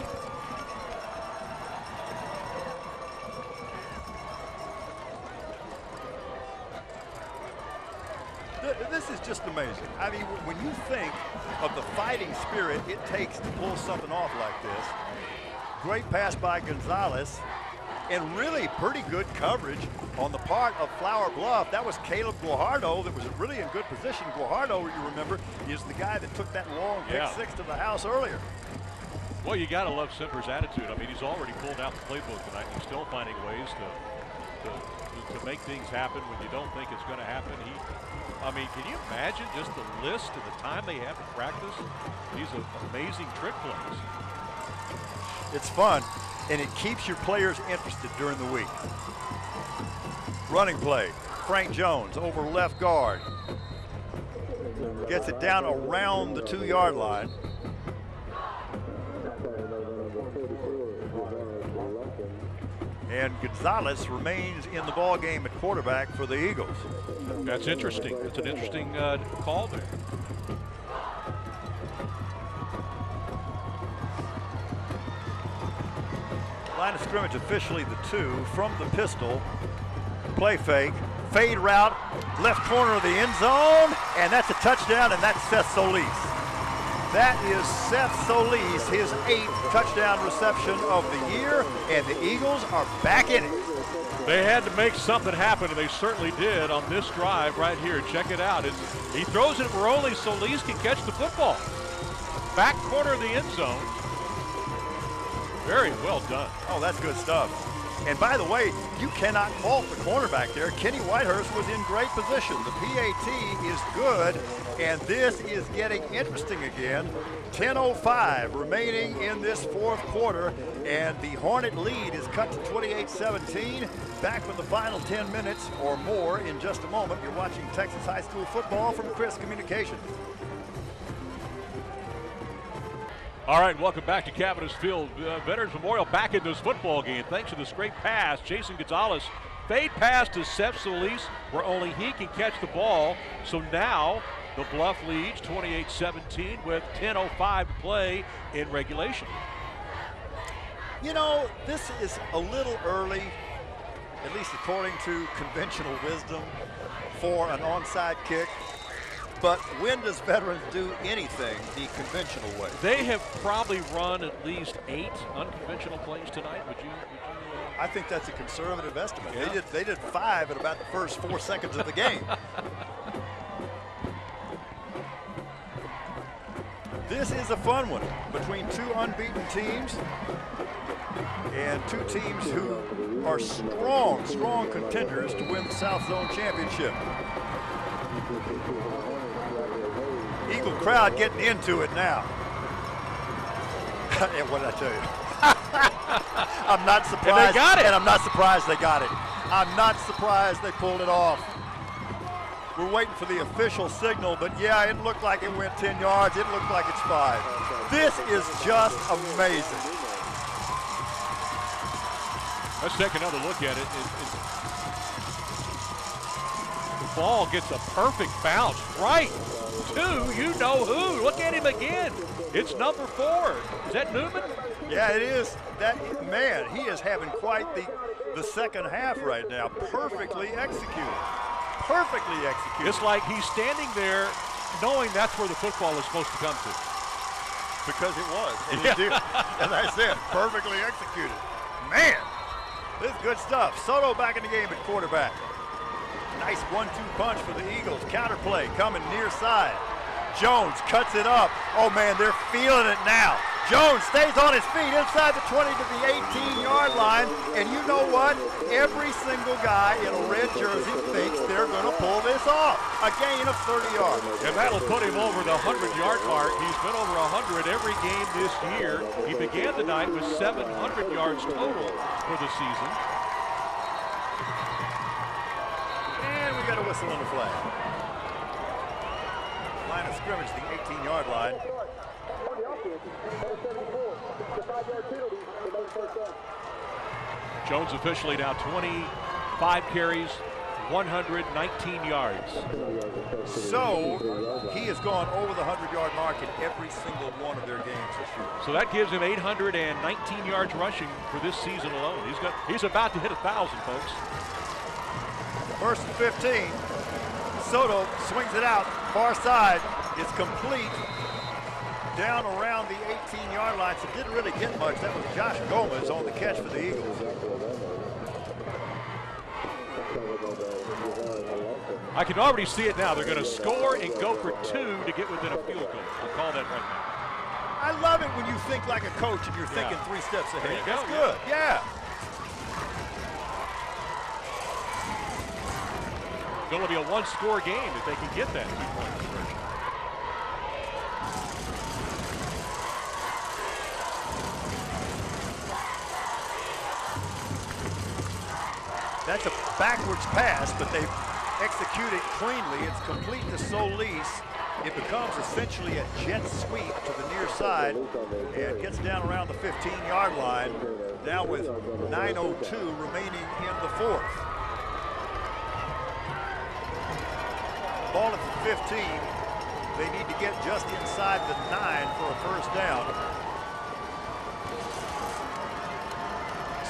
This is just amazing. I mean, when you think of the fighting spirit it takes to pull something off like this, great pass by Gonzalez, and really pretty good coverage on the part of Flower Bluff. That was Caleb Guajardo that was really in good position. Guajardo, you remember, is the guy that took that long pick six to the house earlier. Well, you got to love Semper's attitude. I mean, he's already pulled out the playbook tonight. He's still finding ways to make things happen when you don't think it's going to happen. I mean, can you imagine just the list and the time they have to practice these amazing trick plays? It's fun, and it keeps your players interested during the week. Running play, Frank Jones over left guard. Gets it down around the 2-yard line. And Gonzalez remains in the ball game at quarterback for the Eagles. That's interesting. That's an interesting call there. Line of scrimmage officially the 2 from the pistol. Play fake, fade route, left corner of the end zone, and that's a touchdown, and that's Seth Solis. That is Seth Solis, his 8th touchdown reception of the year, and the Eagles are back in it. They had to make something happen, and they certainly did on this drive right here. Check it out. He throws it where only Solis can catch the football. Back corner of the end zone. Very well done. Oh, that's good stuff. And by the way, you cannot fault the cornerback there. Kenny Whitehurst was in great position. The PAT is good, and this is getting interesting again. 10:05 remaining in this fourth quarter, and the Hornet lead is cut to 28-17. Back with the final 10 minutes or more in just a moment. You're watching Texas High School football from Chris Communications. All right, welcome back to Cavanis Field. Veterans Memorial back in this football game thanks to this great pass. Jason Gonzalez, fade pass to Seth Solis where only he can catch the ball. So now the Bluff leads 28-17 with 10:05 to play in regulation. You know, this is a little early, at least according to conventional wisdom, for an onside kick. But when does Veterans do anything the conventional way? They have probably run at least 8 unconventional plays tonight. Would you I think that's a conservative estimate. Yeah. They did 5 in about the first 4 seconds of the game. This is a fun one between two unbeaten teams and two teams who are strong contenders to win the South Zone Championship. Eagle crowd getting into it now. What did I tell you? I'm not surprised. And they got it. And I'm not surprised they got it. I'm not surprised they pulled it off. We're waiting for the official signal, but yeah, it looked like it went 10 yards. It looked like it's 5. This is just amazing. Let's take another look at it. The ball gets a perfect bounce right to you-know-who. Look at him again. It's number 4. Is that Newman? Yeah, it is. Man, he is having quite the second half right now. Perfectly executed. Perfectly executed. It's like he's standing there knowing that's where the football is supposed to come to. Because it was. And he did. As I said, perfectly executed. Man, this is good stuff. Soto back in the game at quarterback. Nice 1-2 punch for the Eagles. Counterplay coming near side. Jones cuts it up. Oh, man, they're feeling it now. Jones stays on his feet inside the 20 to the 18-yard line. And you know what? Every single guy in a red jersey thinks they're going to pull this off. A gain of 30 yards. And that'll put him over the 100-yard mark. He's been over 100 every game this year. He began the night with 700 yards total for the season. And we got a whistle on the flag. Line of scrimmage, the 18-yard line. Jones officially now 25 carries, 119 yards. So he has gone over the 100-yard mark in every single one of their games this year. So that gives him 819 yards rushing for this season alone. He's about to hit 1,000, folks. First and 15. Soto swings it out, far side. It's complete. Down around the 18-yard line, so didn't really get much. That was Josh Gomez on the catch for the Eagles. I can already see it now. They're going to score and go for 2 to get within a field goal. I'll call that right now. I love it when you think like a coach and you're thinking 3 steps ahead. There you go. That's good, yeah. Going to be a 1-score game if they can get that 2-point conversion. That's a backwards pass, but they execute it cleanly. It's complete to Solis. It becomes essentially a jet sweep to the near side and gets down around the 15-yard line, now with 9:02 remaining in the 4th. Ball at the 15. They need to get just inside the 9 for a first down.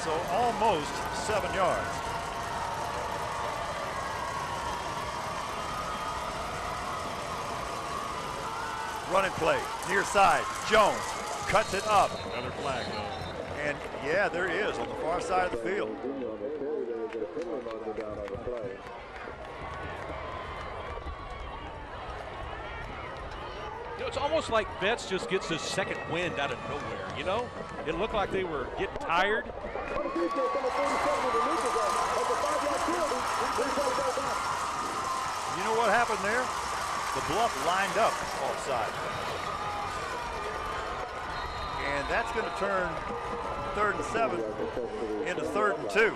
So almost 7 yards. Running play, near side, Jones cuts it up. Another flag, though. And yeah, there is on the far side of the field. You know, it's almost like Betts just gets this second wind out of nowhere, you know? It looked like they were getting tired. You know what happened there? The bluff lined up offside. And that's going to turn 3rd and 7 into 3rd and 2.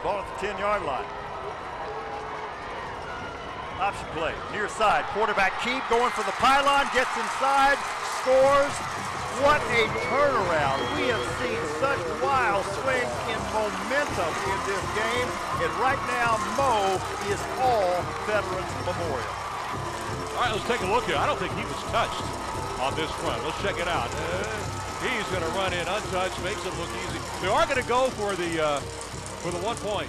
Ball at the 10-yard line. Option play, near side, quarterback keep, going for the pylon, gets inside, scores. What a turnaround. We have seen such wild swings in momentum in this game. And right now, Mo is all Veterans Memorial. All right, let's take a look here. I don't think he was touched on this run. Let's check it out. He's going to run in untouched, makes it look easy. They are going to go for the 1 point.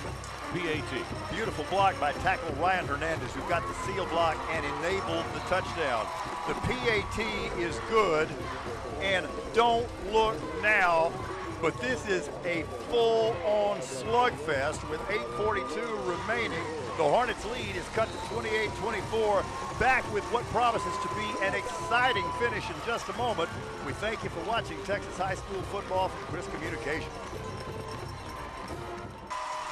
PAT. Beautiful block by tackle Ryan Hernandez, who got the seal block and enabled the touchdown. The PAT is good, and don't look now but this is a full-on slugfest with 8:42 remaining. The Hornets' lead is cut to 28-24. Back with what promises to be an exciting finish in just a moment. We thank you for watching Texas High School football from Chris Communications.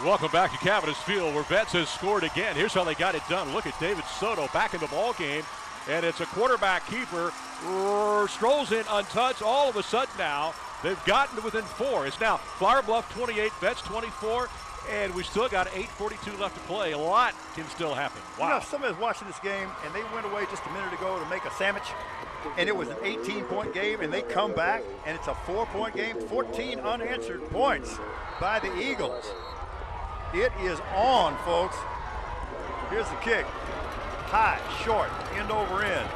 Welcome back to Cavanis Field, where Vets has scored again. Here's how they got it done. Look at David Soto back in the ball game, and it's a quarterback keeper. Strolls in untouched. All of a sudden now, they've gotten to within 4. It's now Flower Bluff 28, Vets 24, and we still got 8:42 left to play. A lot can still happen. Wow. You know, somebody's watching this game, and they went away just a minute ago to make a sandwich, and it was an 18-point game, and they come back, and it's a 4-point game, 14 unanswered points by the Eagles. It is on, folks. Here's the kick. High, short, end over end.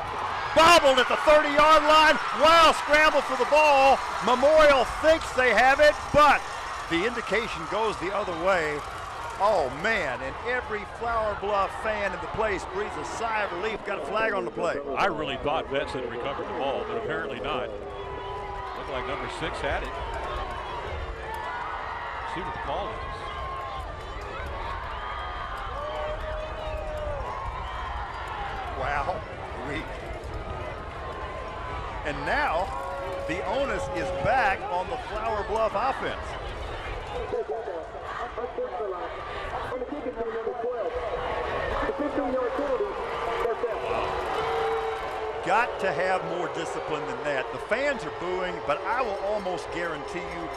Bobbled at the 30-yard line. Wow, scramble for the ball. Memorial thinks they have it, but the indication goes the other way. Oh, man, and every Flower Bluff fan in the place breathes a sigh of relief. Got a flag on the play. I really thought Vets had recovered the ball, but apparently not. Looked like number 6 had it. Let's see what the call is. Wow. And now the onus is back on the Flower Bluff offense. Got to have more discipline than that. The fans are booing, but I will almost guarantee you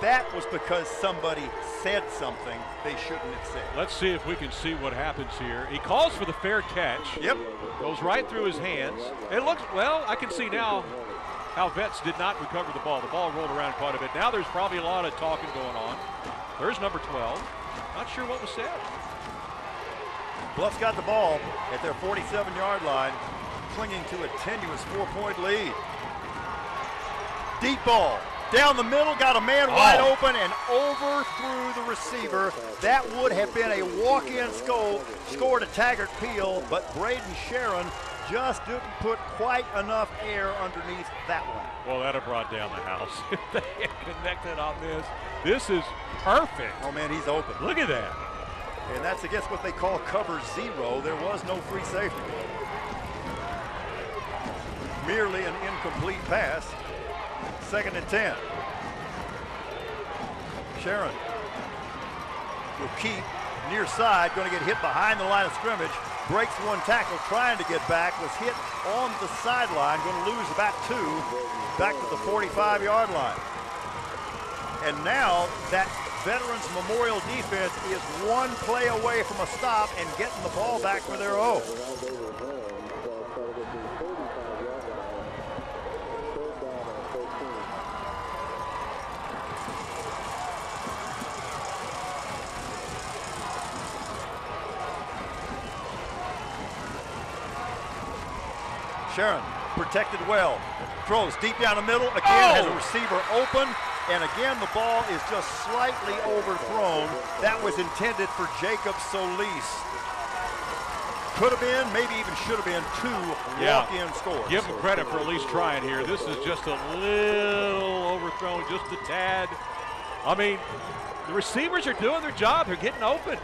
that was because somebody said something they shouldn't have said. Let's see if we can see what happens here. He calls for the fair catch. Yep. Goes right through his hands. It looks, well, I can see now how Vets did not recover the ball. The ball rolled around quite a bit. Now there's probably a lot of talking going on. There's number 12. Not sure what was said. Bluff's got the ball at their 47-yard line, clinging to a tenuous 4-point lead. Deep ball. Down the middle, got a man wide open and overthrew the receiver. That would have been a walk-in score to Taggart Peel, but Braden Sharon just didn't put quite enough air underneath that one. Well, that have brought down the house. If they had connected on this. This is perfect. Oh, man, he's open. Look at that. And that's against what they call cover 0. There was no free safety. Merely an incomplete pass. 2nd and 10. Sharon will keep near side, going to get hit behind the line of scrimmage. Breaks one tackle, trying to get back, was hit on the sideline, going to lose about 2, back to the 45-yard line. And now that Veterans Memorial defense is one play away from a stop and getting the ball back for their own. Sharon protected well, throws deep down the middle, again has a receiver open, and again the ball is just slightly overthrown. That was intended for Jacob Solis. Could have been, maybe even should have been 2 walk-in scores. Give him credit for at least trying here. This is just a little overthrown, just a tad. I mean, the receivers are doing their job. They're getting open.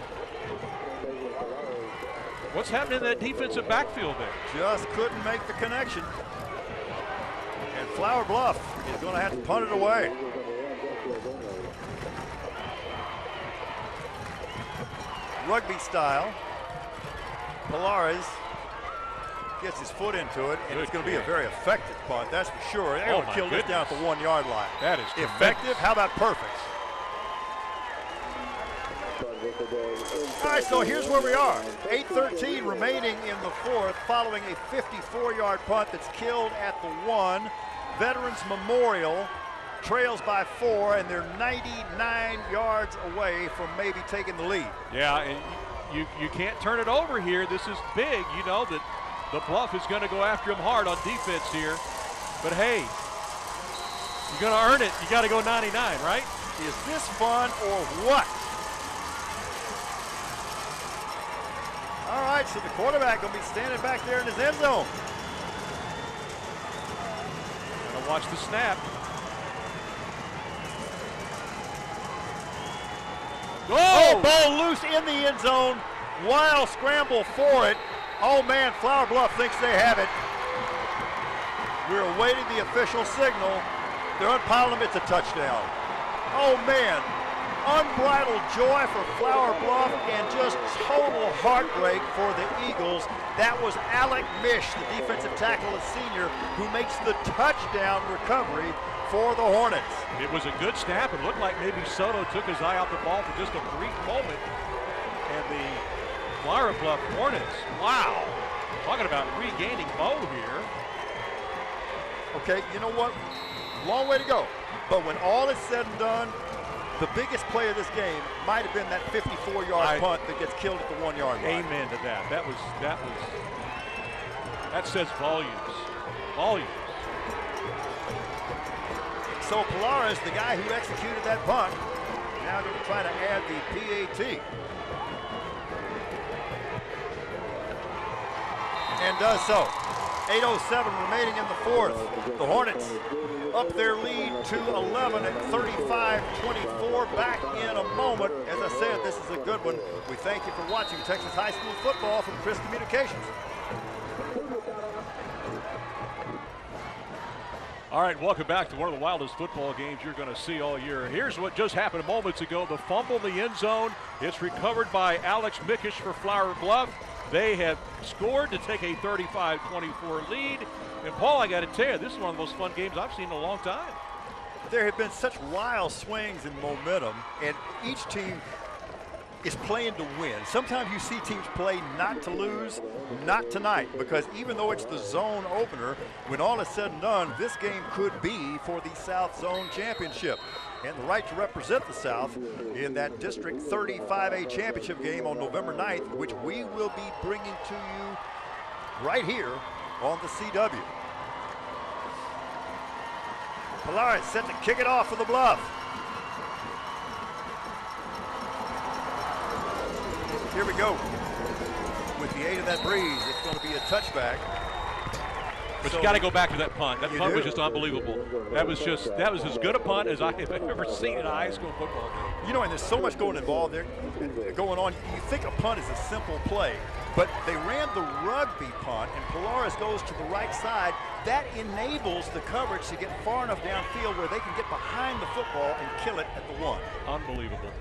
What's happening in that defensive backfield there? Just couldn't make the connection. And Flower Bluff is going to have to punt it away. Rugby style. Pilares gets his foot into it, and it's going to be a very effective punt, that's for sure. They're going to kill this down at the 1-yard line. That is effective. How about perfect? All right, so here's where we are. 8:13 remaining in the 4th, following a 54-yard punt that's killed at the 1. Veterans Memorial trails by 4, and they're 99 yards away from maybe taking the lead. Yeah, and you can't turn it over here. This is big. You know that the Bluff is going to go after him hard on defense here. But hey, you're going to earn it. You got to go 99, right? Is this fun or what? All right, so the quarterback going to be standing back there in his end zone. Gonna watch the snap. Oh, ball loose in the end zone. Wild scramble for it. Oh man, Flower Bluff thinks they have it. We're awaiting the official signal. They're unpiling him. It's a touchdown. Oh man, unbridled joy for Flower Bluff and just total heartbreak for the Eagles. That was Alec Mish, the defensive tackle, a senior, who makes the touchdown recovery for the Hornets. It was a good snap. It looked like maybe Soto took his eye off the ball for just a brief moment. And the Flower Bluff Hornets, wow, talking about regaining Mo here. Okay, you know what? Long way to go. But when all is said and done, the biggest play of this game might have been that 54-yard punt that gets killed at the 1-yard line. Amen to that. That says volumes. Volumes. So Polaris, the guy who executed that punt, now going to try to add the PAT. And does so. 8:07 remaining in the fourth. The Hornets up their lead to 11 at 35-24. Back in a moment. As I said, this is a good one. We thank you for watching Texas High School football from Chris Communications. All right, welcome back to one of the wildest football games you're going to see all year. Here's what just happened moments ago. The fumble in the end zone. It's recovered by Alex Mickish for Flower Bluff. They have scored to take a 35-24 lead. And Paul, I got to tell you, this is one of the most fun games I've seen in a long time. There have been such wild swings in momentum, and each team is playing to win. Sometimes you see teams play not to lose, not tonight, because even though it's the zone opener, when all is said and done, this game could be for the South Zone Championship and the right to represent the South in that District 35A championship game on November 9th, which we will be bringing to you right here on the CW. Polaris set to kick it off for the Bluff. Here we go. With the aid of that breeze, it's going to be a touchback. But you got to go back to that punt. That punt was just unbelievable. That was as good a punt as I have ever seen in a high school football game. You know, and there's so much going on. You think a punt is a simple play, but they ran the rugby punt, and Polaris goes to the right side. That enables the coverage to get far enough downfield where they can get behind the football and kill it at the 1. Unbelievable.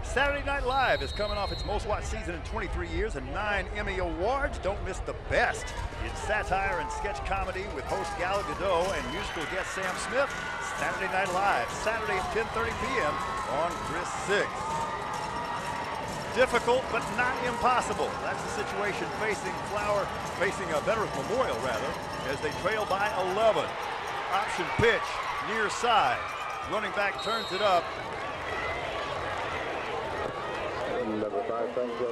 Saturday Night Live is coming off its most watched season in 23 years and 9 Emmy Awards. Don't miss the best in satire and sketch comedy with host Gal Gadot and musical guest Sam Smith. Saturday Night Live, Saturday at 10:30 p.m. on Chris 6. Difficult, but not impossible. That's the situation facing Veterans Memorial, rather, as they trail by 11. Option pitch, near side. Running back turns it up.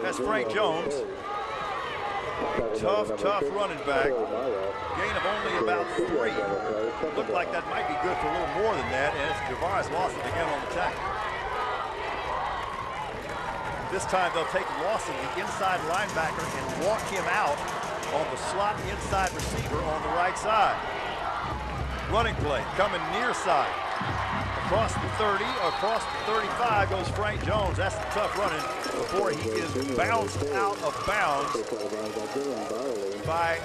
That's Frank Jones. Tough running back. Gain of only about 3. Looked like that might be good for a little more than that, and it's Javaris Lawson again on the tackle. This time they'll take Lawson, the inside linebacker, and walk him out on the slot inside receiver on the right side. Running play coming near side. Across the 30, across the 35 goes Frank Jones. That's the tough running before he is bounced out of bounds by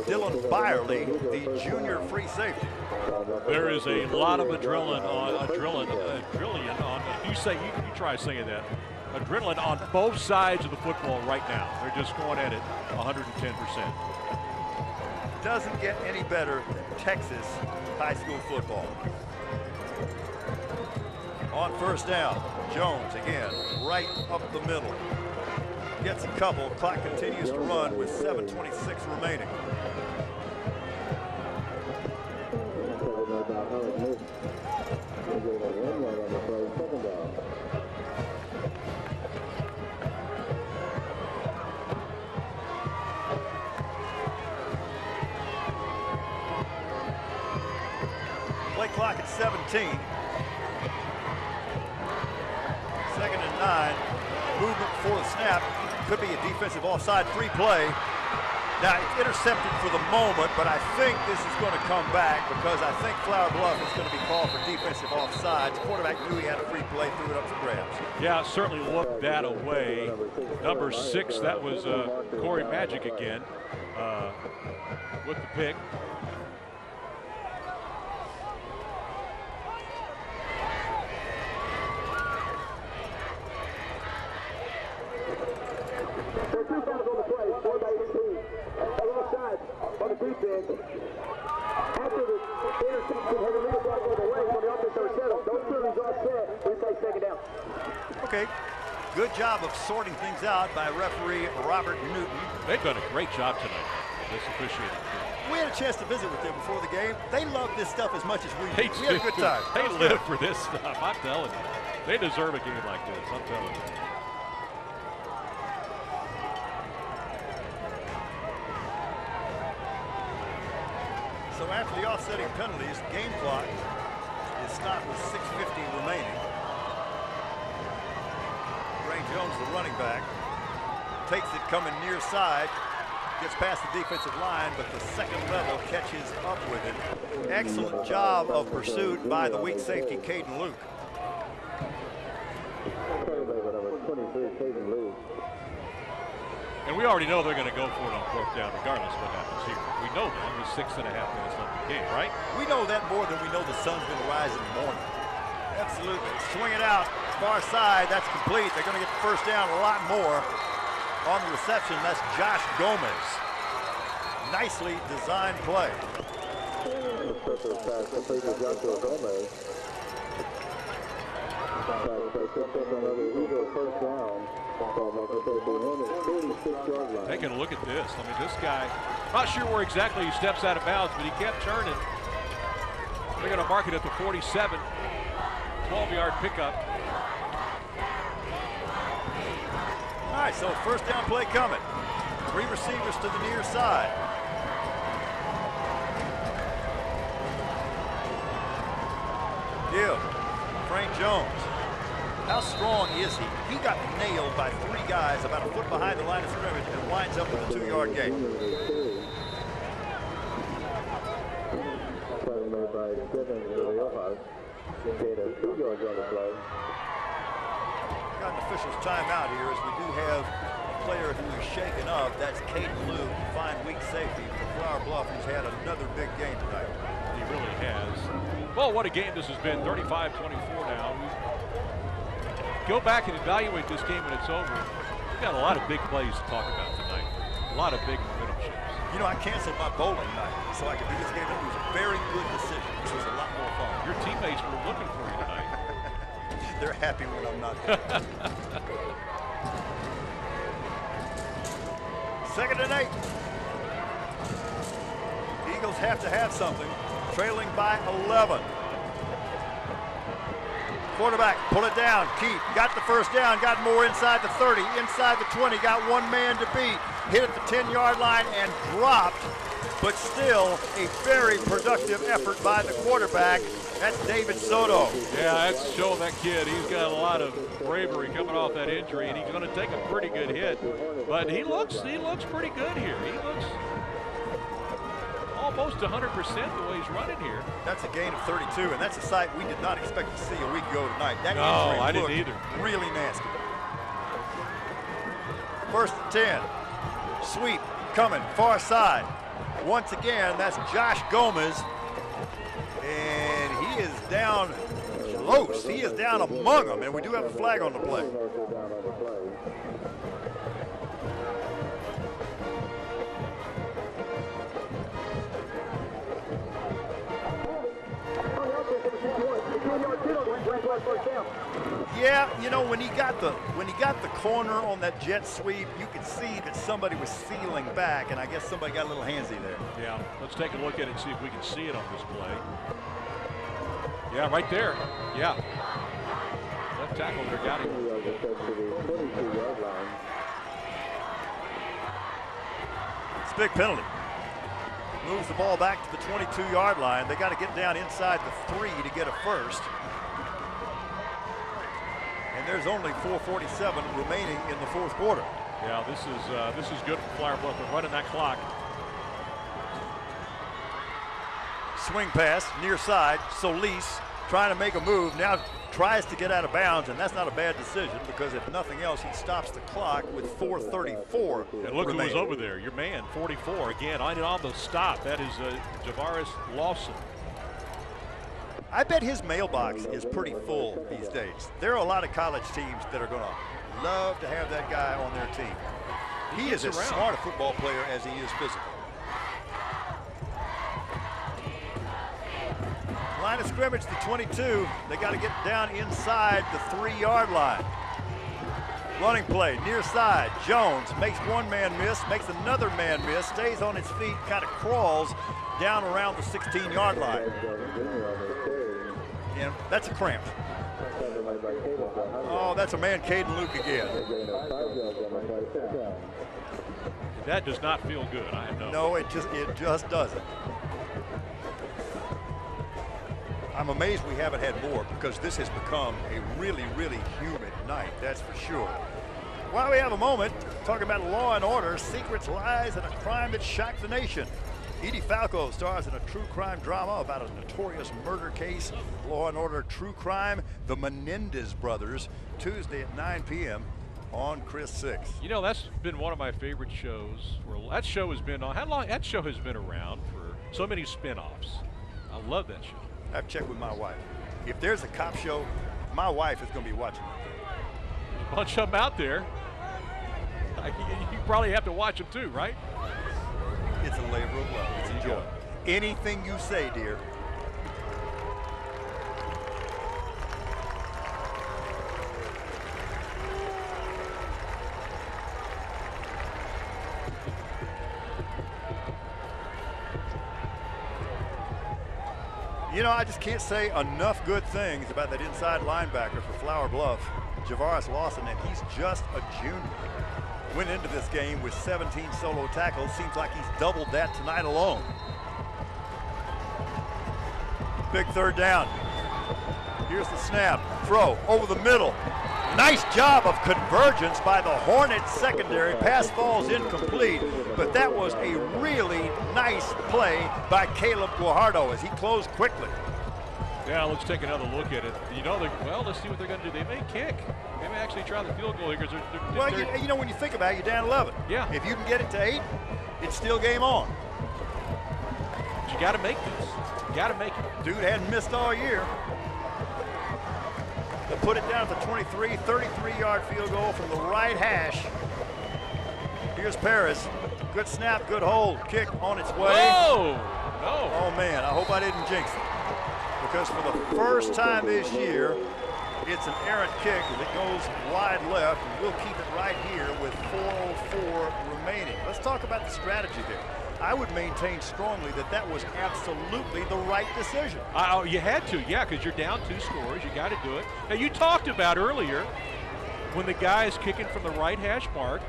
Dylan Byerly, the junior free safety. There is a lot of adrenaline on you try saying that. Adrenaline on both sides of the football right now. They're just going at it 110%. Doesn't get any better than Texas high school football. On first down, Jones again, right up the middle. Gets a couple, clock continues to run with 7:26 remaining. Play clock at 17. 2nd and 9. Movement before the snap. Could be a defensive offside free play. Now, it's intercepted for the moment, but I think this is going to come back because I think Flower Bluff is going to be called for defensive offsides. The quarterback knew he had a free play, threw it up for grabs. Yeah, certainly looked that away. Number 6, that was Corey Magic again with the pick. Okay, good job of sorting things out by referee Robert Newton. They've done a great job tonight, this officiating crew. We had a chance to visit with them before the game. They love this stuff as much as we do. We had a good time. They live for this stuff, I'm telling you. They deserve a game like this, I'm telling you. So after the offsetting penalties, game clock is stopped with 6:50 remaining. Frank Jones, the running back, takes it coming near side, gets past the defensive line, but the second level catches up with it. Excellent job of pursuit by the weak safety, Caden Luke. And we already know they're going to go for it on 4th down regardless of what happens here. We know that with 6.5 minutes left in the game, right? We know that more than we know the sun's going to rise in the morning. Absolutely. Swing it out. Far side. That's complete. They're going to get the first down a lot more. On the reception, that's Josh Gomez. Nicely designed play. Taking a look at this. I mean, this guy, not sure where exactly he steps out of bounds, but he kept turning. They're going to mark it at the 47. 12-yard pickup. All right, so first down play coming. 3 receivers to the near side. Give. Frank Jones. How strong is he? He got nailed by 3 guys about a foot behind the line of scrimmage and winds up with a 2-yard gain. Got an official's timeout here as we do have a player who is shaken up. That's Caden Luke, fine weak safety for Flower Bluff, who's had another big game tonight. He really has. Well, what a game this has been. 35-24 now. Go back and evaluate this game when it's over. We've got a lot of big plays to talk about tonight. A lot of big momentum shifts. You know, I canceled my bowling night so I could do this game. It was a very good decision. This was a lot more fun. Your teammates were looking for you tonight. They're happy when I'm not there. 2nd and 8. Eagles have to have something. Trailing by 11. Quarterback, pull it down. Keith got the first down, got more inside the 30, inside the 20, got one man to beat. Hit at the 10-yard line and dropped, but still a very productive effort by the quarterback. That's David Soto. Yeah, that's showing that kid. He's got a lot of bravery coming off that injury, and he's going to take a pretty good hit. But he looks pretty good here. He looks almost 100% the way he's running here. That's a gain of 32, and that's a sight we did not expect to see a week ago tonight. That no, I didn't either. Really nasty. 1st and 10. Sweep coming, far side. Once again, that's Josh Gomez. And he is down close. He is down among them, and we do have a flag on the play. Yeah, you know, when he got the corner on that jet sweep, you could see that somebody was sealing back, and I guess somebody got a little handsy there. Yeah, let's take a look at it and see if we can see it on this play. Yeah, right there. Yeah. Left tackle there got him. It's a big penalty. Moves the ball back to the 22-yard line. They got to get down inside the 3 to get a first. And there's only 4:47 remaining in the 4th quarter. Yeah, this is good for Flower Bluff. They're running that clock. Swing pass, near side. Solis trying to make a move. Now tries to get out of bounds, and that's not a bad decision because if nothing else, he stops the clock with 4:34. And look who was over there. Your man, 44. Again, on the stop. That is Javaris Lawson. I bet his mailbox is pretty full these days. There are a lot of college teams that are going to love to have that guy on their team. He is as smart a football player as he is physical. Line of scrimmage, the 22. They got to get down inside the 3-yard line. Running play, near side. Jones makes one man miss, makes another man miss, stays on his feet, kind of crawls down around the 16-yard line. And that's a cramp. Oh, that's a man, Caden Luke again. That does not feel good, I know. No, it just doesn't. I'm amazed we haven't had more because this has become a really, really humid night, that's for sure. While we have a moment, talking about law and order, secrets, lies, and a crime that shocked the nation. Edie Falco stars in a true crime drama about a notorious murder case. Law and Order True Crime, The Menendez Brothers, Tuesday at 9 p.m. on Chris 6. You know, that's been one of my favorite shows. That show has been on. How long? That show has been around for so many spin-offs. I love that show. I've checked with my wife. If there's a cop show, my wife is going to be watching it. A bunch of them out there. You probably have to watch them too, right? It's a labor of love. It's a joy. Anything you say, dear. You know, I just can't say enough good things about that inside linebacker for Flower Bluff, Javaris Lawson, and he's just a junior. Went into this game with 17 solo tackles. Seems like he's doubled that tonight alone. Big third down. Here's the snap. Throw over the middle. Nice job of convergence by the Hornets secondary. Pass falls incomplete, but that was a really nice play by Caleb Guajardo as he closed quickly. Yeah, let's take another look at it. You know, well, let's see what they're going to do. They may kick. They may actually try the field goal here because they're you know, when you think about it, you're down 11. Yeah. If you can get it to 8, it's still game on. But you got to make this. You got to make it. Dude hadn't missed all year. They put it down at the 23, 33-yard field goal from the right hash. Here's Paris. Good snap, good hold. Kick on its way. Oh, no. Oh, man, I hope I didn't jinx it. Because for the first time this year, it's an errant kick as it goes wide left, and we'll keep it right here with 4:04 remaining. Let's talk about the strategy there. I would maintain strongly that that was absolutely the right decision. You had to, yeah, because you're down 2 scores. You got to do it. Now, you talked about earlier when the guy is kicking from the right hash mark,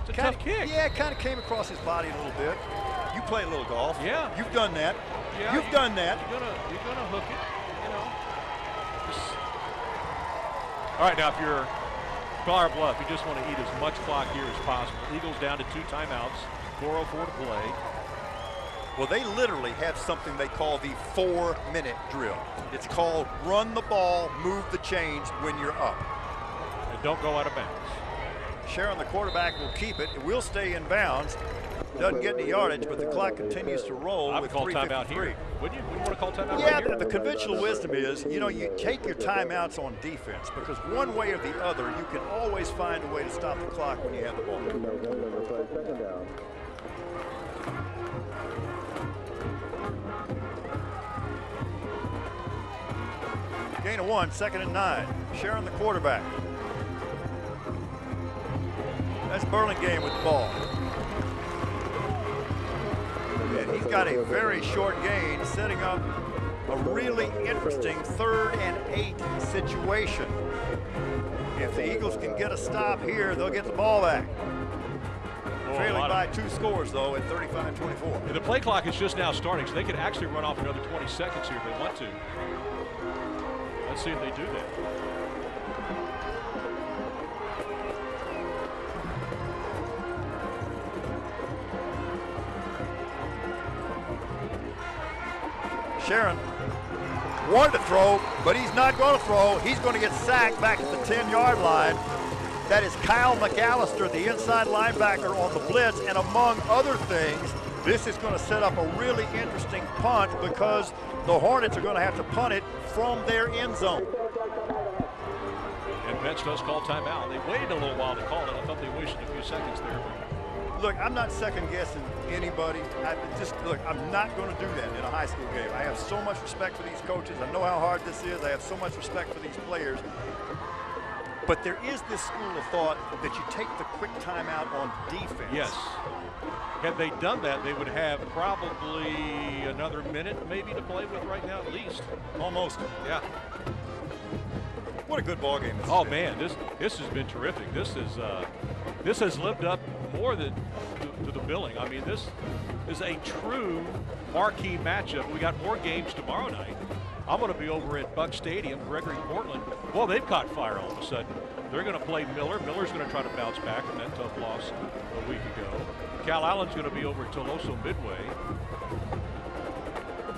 it's a tough kick. Yeah, it kind of came across his body a little bit. You play a little golf. Yeah. You've done that. Yeah, You've done that. You're gonna hook it, you know. All right, now if you're Flower Bluff, you just want to eat as much clock here as possible. Eagles down to 2 timeouts, 4:04 to play. Well, they literally have something they call the 4-minute drill. It's called run the ball, move the chains when you're up. And don't go out of bounds. Sharon, the quarterback, will keep it. It will stay in bounds. Doesn't get any yardage, but the clock continues to roll with 3:53. Timeout here. Wouldn't you want to call timeout? Yeah, right here? the conventional wisdom is, you know, you take your timeouts on defense because one way or the other, you can always find a way to stop the clock when you have the ball. Gain of 1, 2nd and 9. Sharon, the quarterback. That's Burlingame with the ball. And he's got a very short gain, setting up a really interesting 3rd and 8 situation. If the Eagles can get a stop here, they'll get the ball back. Trailing by 2 scores, though, at 35-24. And the play clock is just now starting, so they could actually run off another 20 seconds here if they want to. Let's see if they do that. Sharon wanted to throw, but he's not going to throw. He's going to get sacked back at the 10-yard line. That is Kyle McAllister, the inside linebacker on the blitz, and among other things, this is going to set up a really interesting punt because the Hornets are going to have to punt it from their end zone. And Vets does call timeout. They waited a little while to call it. I thought they wasted a few seconds there. Look, I'm not second guessing anybody. Look, I'm not going to do that in a high school game. I have so much respect for these coaches. I know how hard this is. I have so much respect for these players. But there is this school of thought that you take the quick timeout on defense. Yes. Had they done that, they would have probably another minute maybe to play with right now at least. Almost. Yeah. What a good ball game this is. Oh man, this has been terrific. This has lived up more than to the billing. I mean, this is a true marquee matchup. We got more games tomorrow night. I'm going to be over at Buck Stadium, Gregory Portland. Well, they've caught fire all of a sudden. They're going to play Miller. Miller's going to try to bounce back from that tough loss a week ago. Cal Allen's going to be over at Toloso Midway.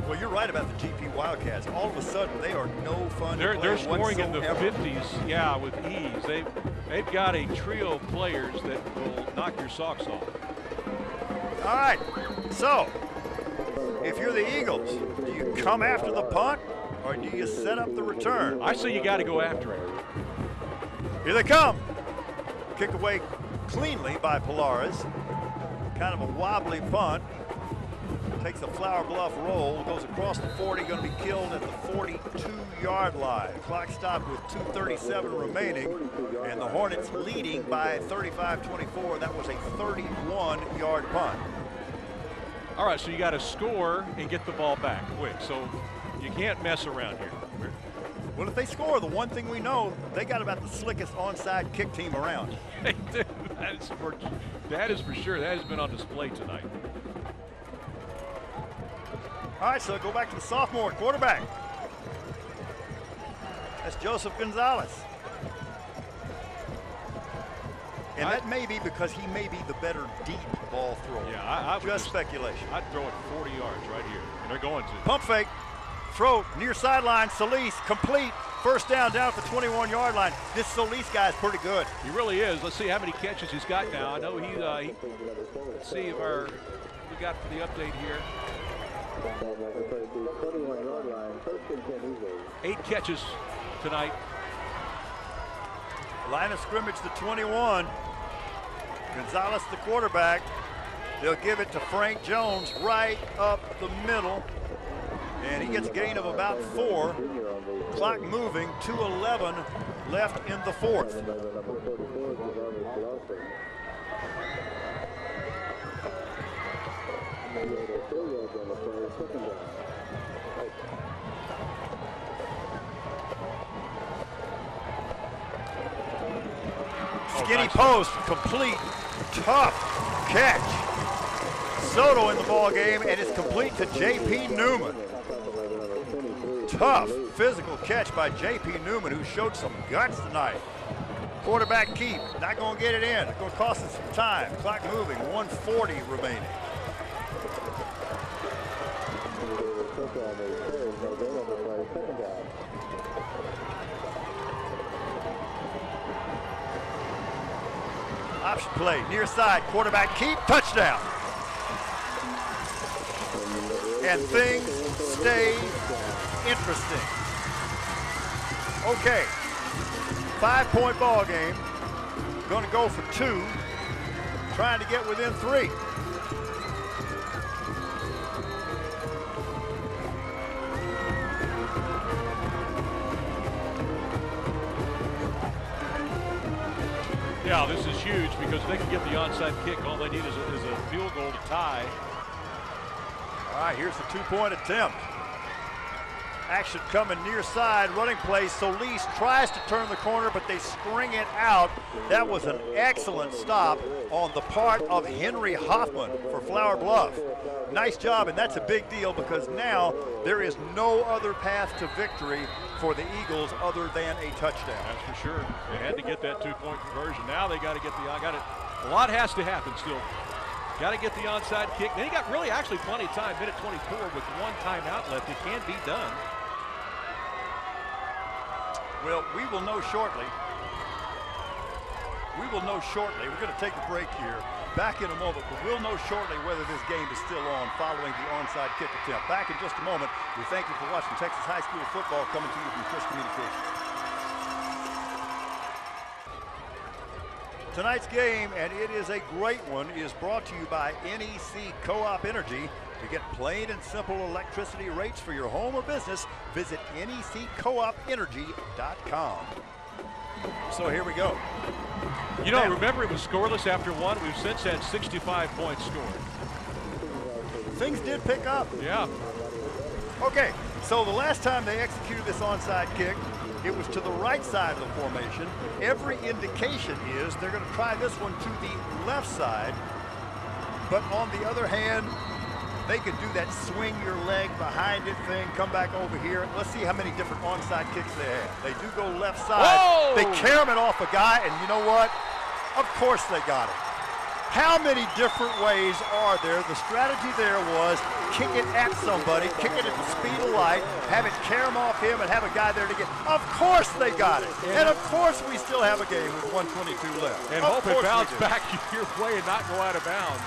Well, you're right about the GP Wildcats. All of a sudden, they are no fun to play They're scoring whatsoever. in the 50s, yeah, with ease. They've got a trio of players that will knock your socks off. All right, so if you're the Eagles, do you come after the punt or do you set up the return? I say you got to go after it. Here they come. Kick away cleanly by Polaris. Kind of a wobbly punt. Takes a Flower Bluff roll, goes across the 40, going to be killed at the 42-yard line. Clock stopped with 2:37 remaining, and the Hornets leading by 35-24. That was a 31-yard punt. All right, so you got to score and get the ball back quick. So you can't mess around here. Well, if they score, the one thing we know, they got about the slickest onside kick team around. They do. That is for sure. That has been on display tonight. All right, so go back to the sophomore quarterback. That's Joseph Gonzalez. And that may be because he may be the better deep ball thrower. Yeah, I would just speculation. I'd throw it 40 yards right here, and they're going to. Pump fake, throw near sideline, Solis, complete. First down at the 21-yard line. This Solis guy is pretty good. He really is. Let's see how many catches he's got now. I know he let's see if we got for the update here. 8 catches tonight. Line of scrimmage, the 21. Gonzalez, the quarterback. They'll give it to Frank Jones right up the middle. And he gets a gain of about 4. Clock moving, 2:11 left in the fourth. Skinny post, complete, tough catch. Soto in the ball game, and it's complete to J.P. Newman. Tough physical catch by J.P. Newman, who showed some guts tonight. Quarterback keep, not going to get it in. It's going to cost us some time. Clock moving, 1:40 remaining. Option play, near side, quarterback keep, touchdown. And things stay interesting. Okay, 5-point ball game. Going to go for 2, trying to get within 3. Yeah, this is huge because they can get the onside kick. All they need is a field goal to tie. All right, here's the 2-point attempt. Action coming near side, running play. Solis tries to turn the corner, but they string it out. That was an excellent stop on the part of Henry Hoffman for Flower Bluff. Nice job, and that's a big deal because now there is no other path to victory for the Eagles other than a touchdown. That's for sure. They had to get that 2-point conversion. Now they got to get a lot has to happen still Got to get the onside kick. Then he got really actually plenty of time, minute 24 with one timeout left. It can be done. Well, we will know shortly. We will know shortly. We're going to take a break here. Back in a moment, but we'll know shortly whether this game is still on following the onside kick attempt. Back in just a moment. We thank you for watching Texas High School football coming to you from Chris Communications. Tonight's game, and it is a great one, is brought to you by NEC Co-op Energy. To get plain and simple electricity rates for your home or business, visit neccoopenergy.com. So here we go. You know, remember it was scoreless after one. We've since had 65 points scored. Things did pick up. Yeah. Okay, so the last time they executed this onside kick, it was to the right side of the formation. Every indication is they're going to try this one to the left side. But on the other hand, they could do that swing your leg behind it thing, come back over here. Let's see how many different onside kicks they have. They do go left side. Whoa! They carom it off a guy, and you know what? Of course they got it. How many different ways are there? The strategy there was kick it at somebody, kick it at the speed of light, have it carom off him, and have a guy there to get. Of course they got it. And of course we still have a game with 1:22 left. And hope it bounce back your way and not go out of bounds.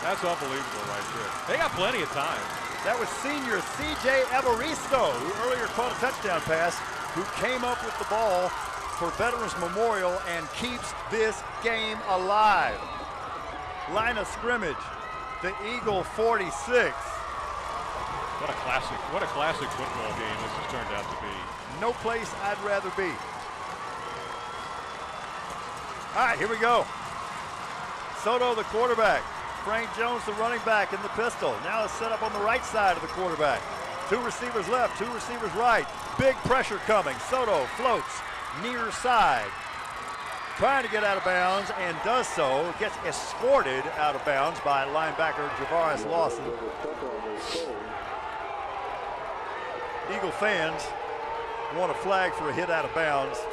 That's unbelievable right there. They got plenty of time. That was senior C.J. Evaristo, who earlier caught a touchdown pass, who came up with the ball for Veterans Memorial and keeps this game alive. Line of scrimmage, the Eagle 46. What a classic football game this has turned out to be. No place I'd rather be. All right, here we go. Soto, the quarterback. Frank Jones, the running back, in the pistol. Now it's set up on the right side of the quarterback. Two receivers left, two receivers right. Big pressure coming. Soto floats near side. Trying to get out of bounds and does so. Gets escorted out of bounds by linebacker Javaris Lawson. Eagle fans want a flag for a hit out of bounds.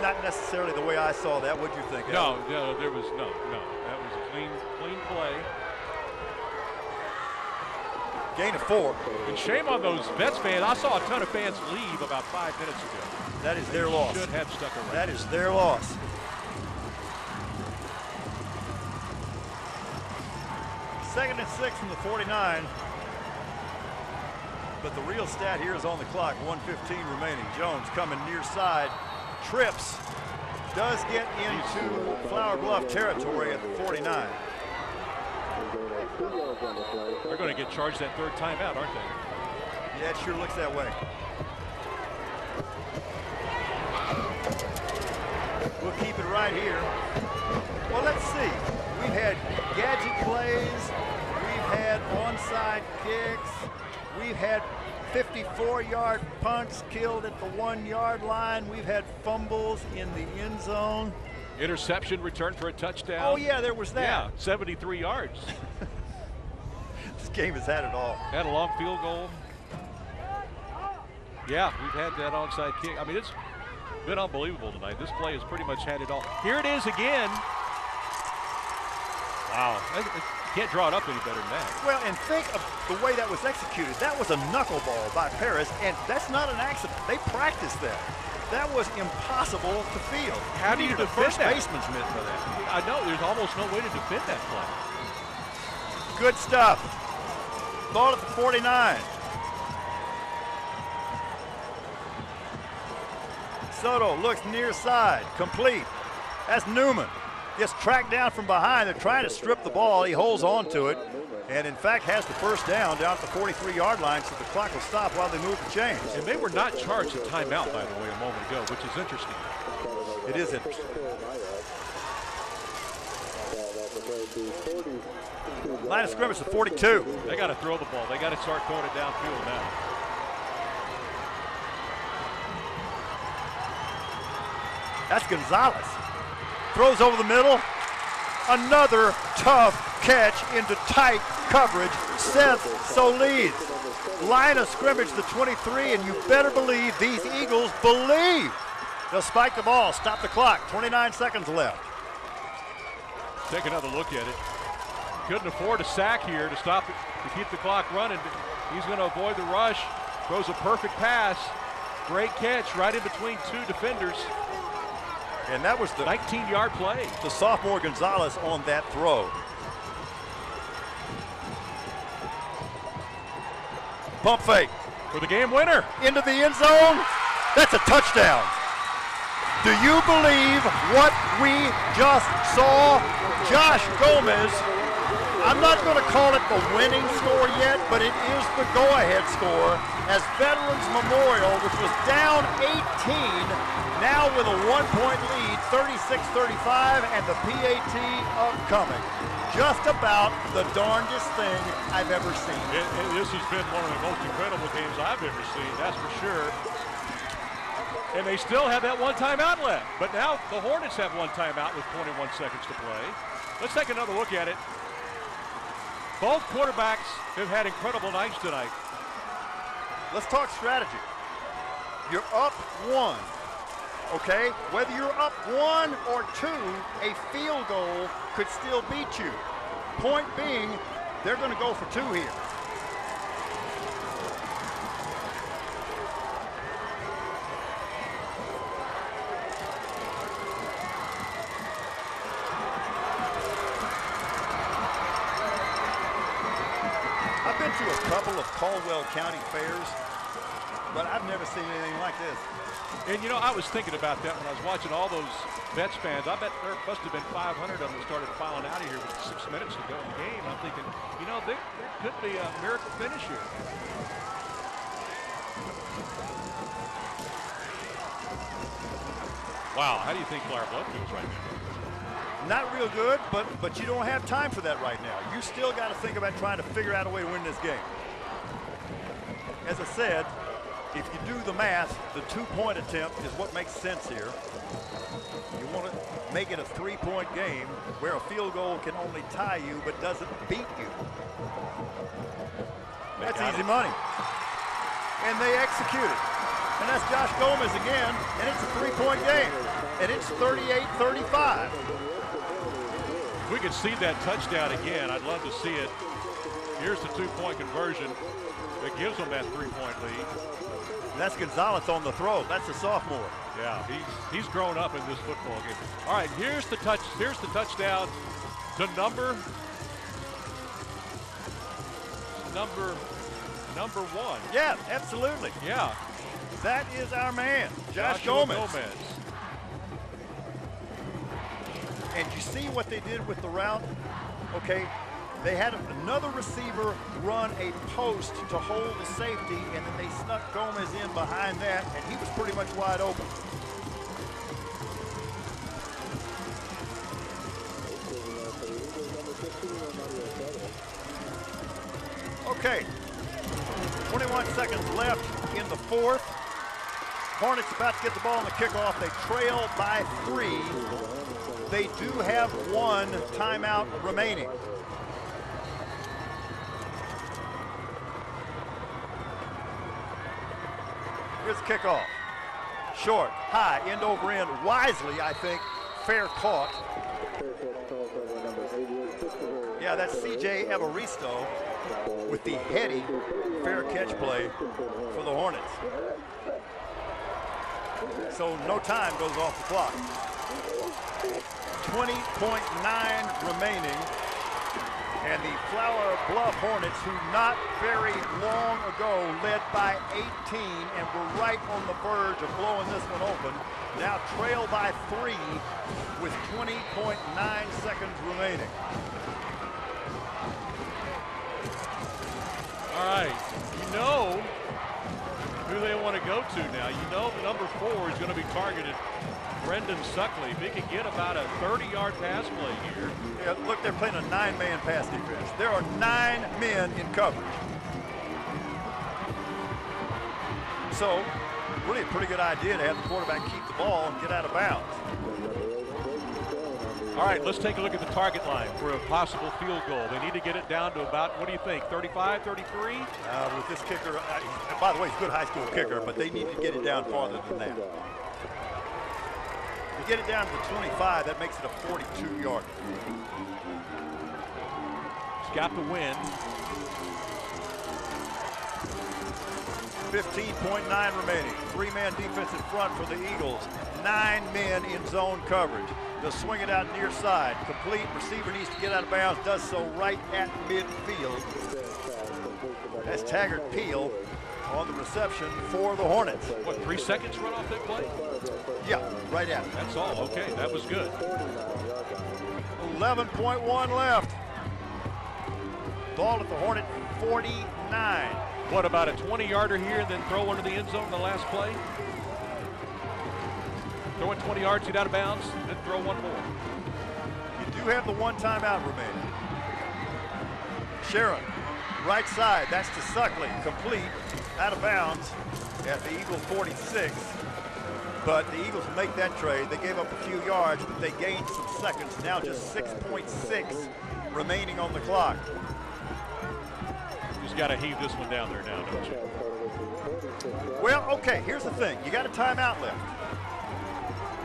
Not necessarily the way I saw that. What'd you think? No, there was no. That was a clean play. Gain of 4. And shame on those Vets fans. I saw a ton of fans leave about 5 minutes ago. That is their loss. Should have stuck around. That is their loss. Second and 6 from the 49. But the real stat here is on the clock. 1:15 remaining. Jones coming near side. Trips. Does get into Flower Bluff territory at the 49. They're going to get charged that third timeout, aren't they? Yeah, it sure looks that way. We'll keep it right here. Well, let's see. We've had gadget plays. We've had onside kicks. We've had 54-yard punts killed at the 1-yard line. We've had fumbles in the end zone. Interception returned for a touchdown. Oh, yeah, there was that. Yeah, 73 yards. This game has had it all. Had a long field goal. Yeah, we've had that onside kick. I mean, it's been unbelievable tonight. This play has pretty much had it all. Here it is again. Wow. Can't draw it up any better than that. Well, and think of the way that was executed. That was a knuckleball by Paris, and that's not an accident. They practiced that. That was impossible to field. How do you defend first that? Baseman's mitt for that. I know, there's almost no way to defend that play. Good stuff. Ball at the 49. Soto looks near side, complete. That's Newman. Gets tracked down from behind. They're trying to strip the ball. He holds on to it, and in fact has the first down at the 43-yard line, so the clock will stop while they move the chains. And they were not charged a timeout, by the way, a moment ago, which is interesting. It is interesting. Line of scrimmage at 42. They got to throw the ball. They got to start throwing it downfield now. That's Gonzalez. Throws over the middle. Another tough catch into tight coverage. Seth Solis. Line of scrimmage the 23, and you better believe these Eagles believe they'll spike the ball, stop the clock. 29 seconds left. Take another look at it. couldn't afford a sack here to stop it, to keep the clock running. He's going to avoid the rush. Throws a perfect pass. Great catch right in between two defenders. And that was the 19-yard play. The sophomore Gonzalez on that throw. Pump fake. For the game winner. Into the end zone. That's a touchdown. Do you believe what we just saw? Josh Gomez, I'm not going to call it the winning score yet, but it is the go-ahead score as Veterans Memorial, which was down 18, now with a 1-point lead, 36-35, and the PAT upcoming. Just about the darndest thing I've ever seen. This has been one of the most incredible games I've ever seen, that's for sure. And they still have that one timeout left. But now the Hornets have one timeout with 21 seconds to play. Let's take another look at it. Both quarterbacks have had incredible nights tonight. Let's talk strategy. You're up 1, okay? Whether you're up 1 or 2, a field goal could still beat you. Point being, they're going to go for 2 here. I've been to a couple of Caldwell County fairs, but I've never seen anything like this. And you know, I was thinking about that when I was watching all those Vets fans. I bet there must have been 500 of them that started filing out of here with 6 minutes to go in the game. I'm thinking, you know, there could be a miracle finish here. Wow, how do you think Flower Bluff feels right now? Not real good, but you don't have time for that right now. You still got to think about trying to figure out a way to win this game. As I said, if you do the math, the 2-point attempt is what makes sense here. You want to make it a 3-point game where a field goal can only tie you but doesn't beat you. That's easy money. And they execute it. And that's Josh Gomez again, and it's a 3-point game. And it's 38-35. If we could see that touchdown again, I'd love to see it. Here's the 2-point conversion that gives them that 3-point lead. And that's Gonzalez on the throw. That's a sophomore. Yeah, he's grown up in this football game. All right, here's the touchdown to number 1. Yeah, absolutely. Yeah. That is our man, Josh Gomez. And you see what they did with the route? Okay, they had another receiver run a post to hold the safety, and then they snuck Gomez in behind that, and he was pretty much wide open. Okay, 21 seconds left in the 4th. Hornets about to get the ball on the kickoff. They trail by 3. They do have 1 timeout remaining. Here's the kickoff. Short, high, end over end. Wisely, I think, fair caught. Yeah, that's C.J. Evaristo with the heady fair catch play for the Hornets. So no time goes off the clock. 20.9 remaining. And the Flower Bluff Hornets, who not very long ago led by 18 and were right on the verge of blowing this one open, now trail by 3 with 20.9 seconds remaining. All right, you know who they want to go to now. You know number 4 is going to be targeted, Brendan Suckley. If he can get about a 30-yard pass play here. Yeah, look, they're playing a 9-man pass defense. There are 9 men in coverage. So, really a pretty good idea to have the quarterback keep the ball and get out of bounds. All right, let's take a look at the target line for a possible field goal. They need to get it down to about, what do you think, 35, 33? With this kicker, by the way, he's a good high school kicker, but they need to get it down farther than that. To get it down to 25, that makes it a 42-yarder. got the win. 15.9 remaining. 3-man defensive front for the Eagles. 9 men in zone coverage. They'll swing it out near side. Complete. Receiver needs to get out of bounds. Does so right at midfield. That's Taggart Peel on the reception for the Hornets. What, 3 seconds run off that play? Yeah, right at it. That's all. Okay, that was good. 11.1 left. Ball at the Hornet 49. What about a 20-yarder here and then throw one to the end zone in the last play? Throw it 20 yards, get out of bounds, then throw one more. You do have the 1 timeout remaining. Sharon, right side, that's to Suckley, complete, out of bounds at the Eagles 46. But the Eagles make that trade. They gave up a few yards, but they gained some seconds. Now just 6.6 remaining on the clock. Just got to heave this one down there now, don't you? Well, okay, here's the thing. You got a timeout left.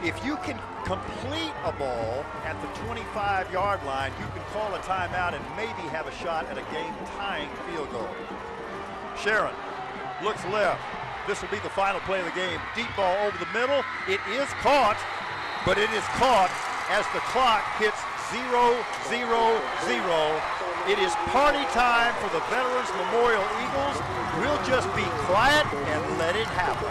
If you can complete a ball at the 25-yard line, you can call a timeout and maybe have a shot at a game-tying field goal. Sharon looks left. This will be the final play of the game. Deep ball over the middle. It is caught, but it is caught as the clock hits 0-0-0. It is party time for the Veterans Memorial Eagles. We'll just be quiet and let it happen.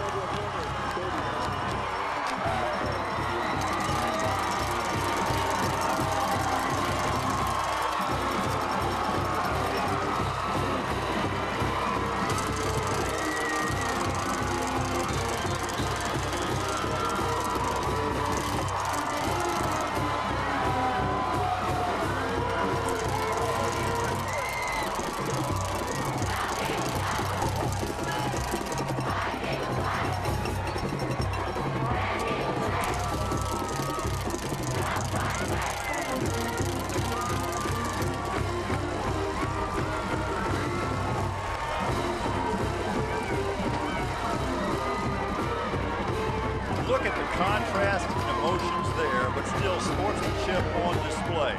Look at the contrast and emotions there, but still sportsmanship on display.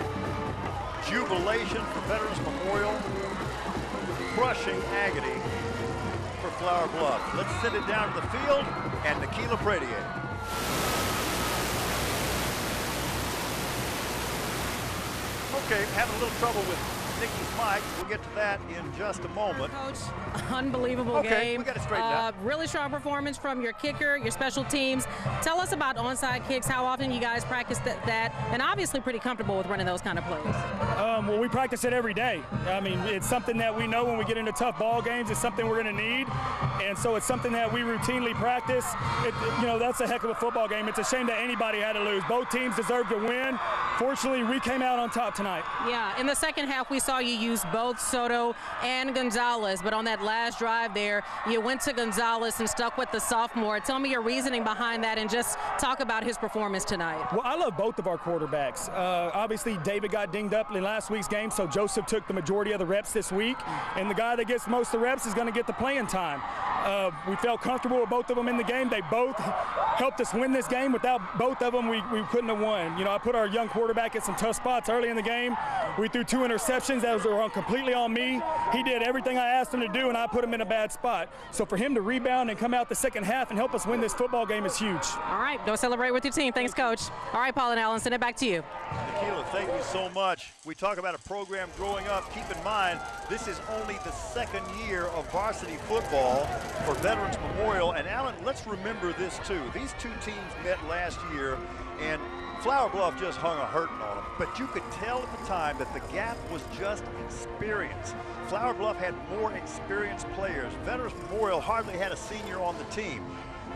Jubilation for Veterans Memorial, crushing agony for Flower Bluff. Let's send it down to the field and Nikila Pradier. Okay, having a little trouble with Nikki's mic. We'll get to that in just a moment. Coach, unbelievable game. We got it straightened out. Really strong performance from your kicker, your special teams. Tell us about onside kicks, how often you guys practice that, and obviously pretty comfortable with running those kind of plays. Well, we practice it every day. I mean, it's something that we know when we get into tough ball games. It's something we're going to need, and so it's something that we routinely practice. You know, that's a heck of a football game. It's a shame that anybody had to lose. Both teams deserve to win. Fortunately, we came out on top tonight. Yeah, in the second half, we saw you use both Soto and Gonzalez, but on that last drive there, you went to Gonzalez and stuck with the sophomore. Tell me your reasoning behind that and just talk about his performance tonight. Well, I love both of our quarterbacks. Obviously, David got dinged up in last week's game, so Joseph took the majority of the reps this week, and the guy that gets most of the reps is going to get the playing time. We felt comfortable with both of them in the game. They both helped us win this game. Without both of them, we couldn't have won. You know, I put our young quarterback at some tough spots early in the game. We threw 2 interceptions that were completely on me. He did everything I asked him to do, and I put him in a bad spot. So for him to rebound and come out the second half and help us win this football game is huge. All right, go celebrate with your team. Thanks, Coach. All right, Paul and Alan, send it back to you. Nikila, thank you so much. We talk about a program growing up. Keep in mind, this is only the second year of varsity football for Veterans Memorial. And Alan, let's remember this too. These two teams met last year, and Flower Bluff just hung a hurting on them. But you could tell at the time that the gap was just experience. Flower Bluff had more experienced players. Veterans Memorial hardly had a senior on the team.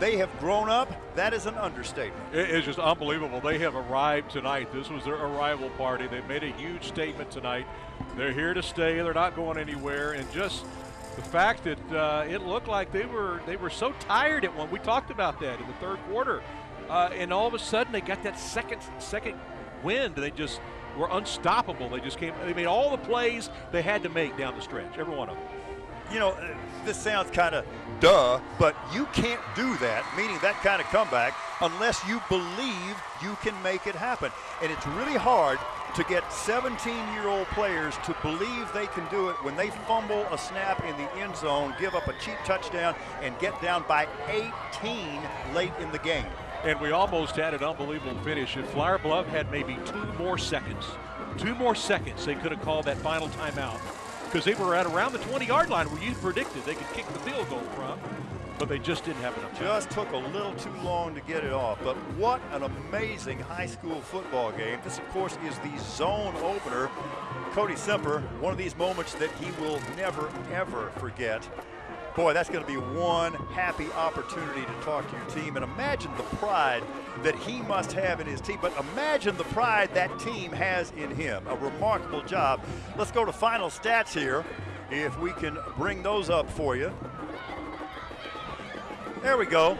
They have grown up. That is an understatement. It is just unbelievable. They have arrived tonight. This was their arrival party. They made a huge statement tonight. They're here to stay. They're not going anywhere. And just the fact that it looked like they were so tired at one. We talked about that in the third quarter. And all of a sudden they got that second wind. They just were unstoppable. They made all the plays they had to make down the stretch, every one of them. You know, this sounds kind of duh, but you can't do that, meaning that kind of comeback, unless you believe you can make it happen. And it's really hard to get 17-year-old players to believe they can do it when they fumble a snap in the end zone, give up a cheap touchdown, and get down by 18 late in the game. And we almost had an unbelievable finish. If Flower Bluff had maybe 2 more seconds, they could have called that final timeout, because they were at around the 20-yard line where you predicted they could kick the field goal from, but they just didn't have enough time. Just took a little too long to get it off. But what an amazing high school football game. This, of course, is the zone opener. Cody Semper, one of these moments that he will never, ever forget. Boy, that's going to be one happy opportunity to talk to your team. And imagine the pride that he must have in his team. But imagine the pride that team has in him. A remarkable job. Let's go to final stats here, if we can bring those up for you. There we go.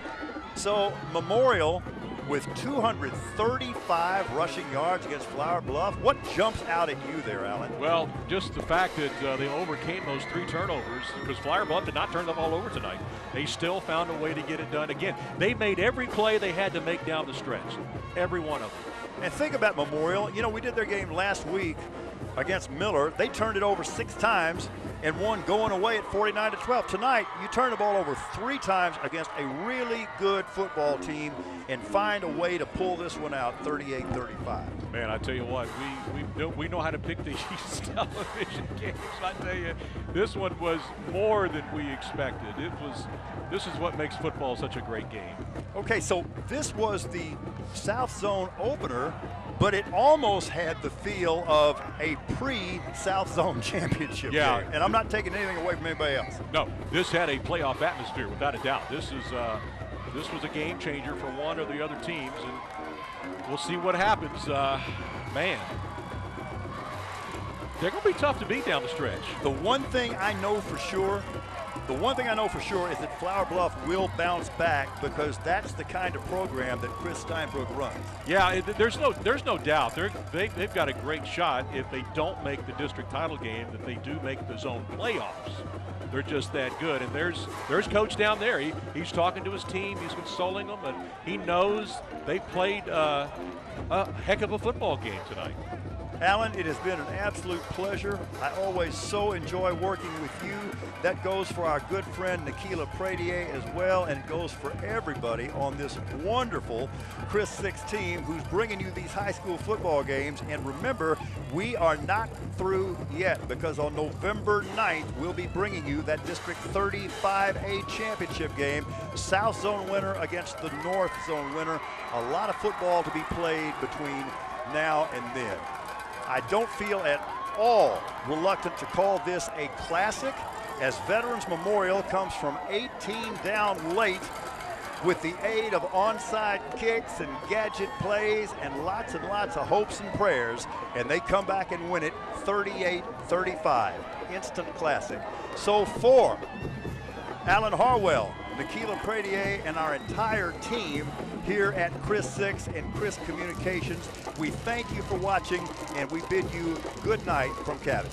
So Memorial with 235 rushing yards against Flower Bluff. What jumps out at you there, Alan? Well, just the fact that they overcame those 3 turnovers, because Flower Bluff did not turn the ball over tonight. They still found a way to get it done. Again, they made every play they had to make down the stretch, every one of them. And think about Memorial. You know, we did their game last week against Miller. They turned it over 6 times and won going away at 49-12. Tonight, you turn the ball over 3 times against a really good football team and find a way to pull this one out 38-35. Man, I tell you what, we know how to pick these television games. I tell you, this one was more than we expected. This is what makes football such a great game. Okay, so this was the South Zone opener, but it almost had the feel of a pre-South Zone championship game. And I'm not taking anything away from anybody else. No, this had a playoff atmosphere, without a doubt. This was a game changer for one or the other teams, and we'll see what happens. Man, they're going to be tough to beat down the stretch. The one thing I know for sure is that Flower Bluff will bounce back, because that's the kind of program that Chris Steinbrook runs. Yeah, there's no doubt. They've got a great shot if they don't make the district title game, that they do make the zone playoffs. They're just that good. And there's Coach down there. He's talking to his team. He's consoling them, and he knows they played a heck of a football game tonight. Alan, it has been an absolute pleasure. I always so enjoy working with you. That goes for our good friend Nikila Pradier as well, and it goes for everybody on this wonderful Chris 6 team who's bringing you these high school football games. And remember, we are not through yet, because on November 9th, we'll be bringing you that District 35A championship game, South Zone winner against the North Zone winner. A lot of football to be played between now and then. I don't feel at all reluctant to call this a classic, as Veterans Memorial comes from 18 down late with the aid of onside kicks and gadget plays and lots of hopes and prayers, and they come back and win it 38-35. Instant classic. So for Alan Harwell, Nikila Pradier, and our entire team here at Chris 6 and Chris Communications, we thank you for watching, and we bid you good night from Cadiz.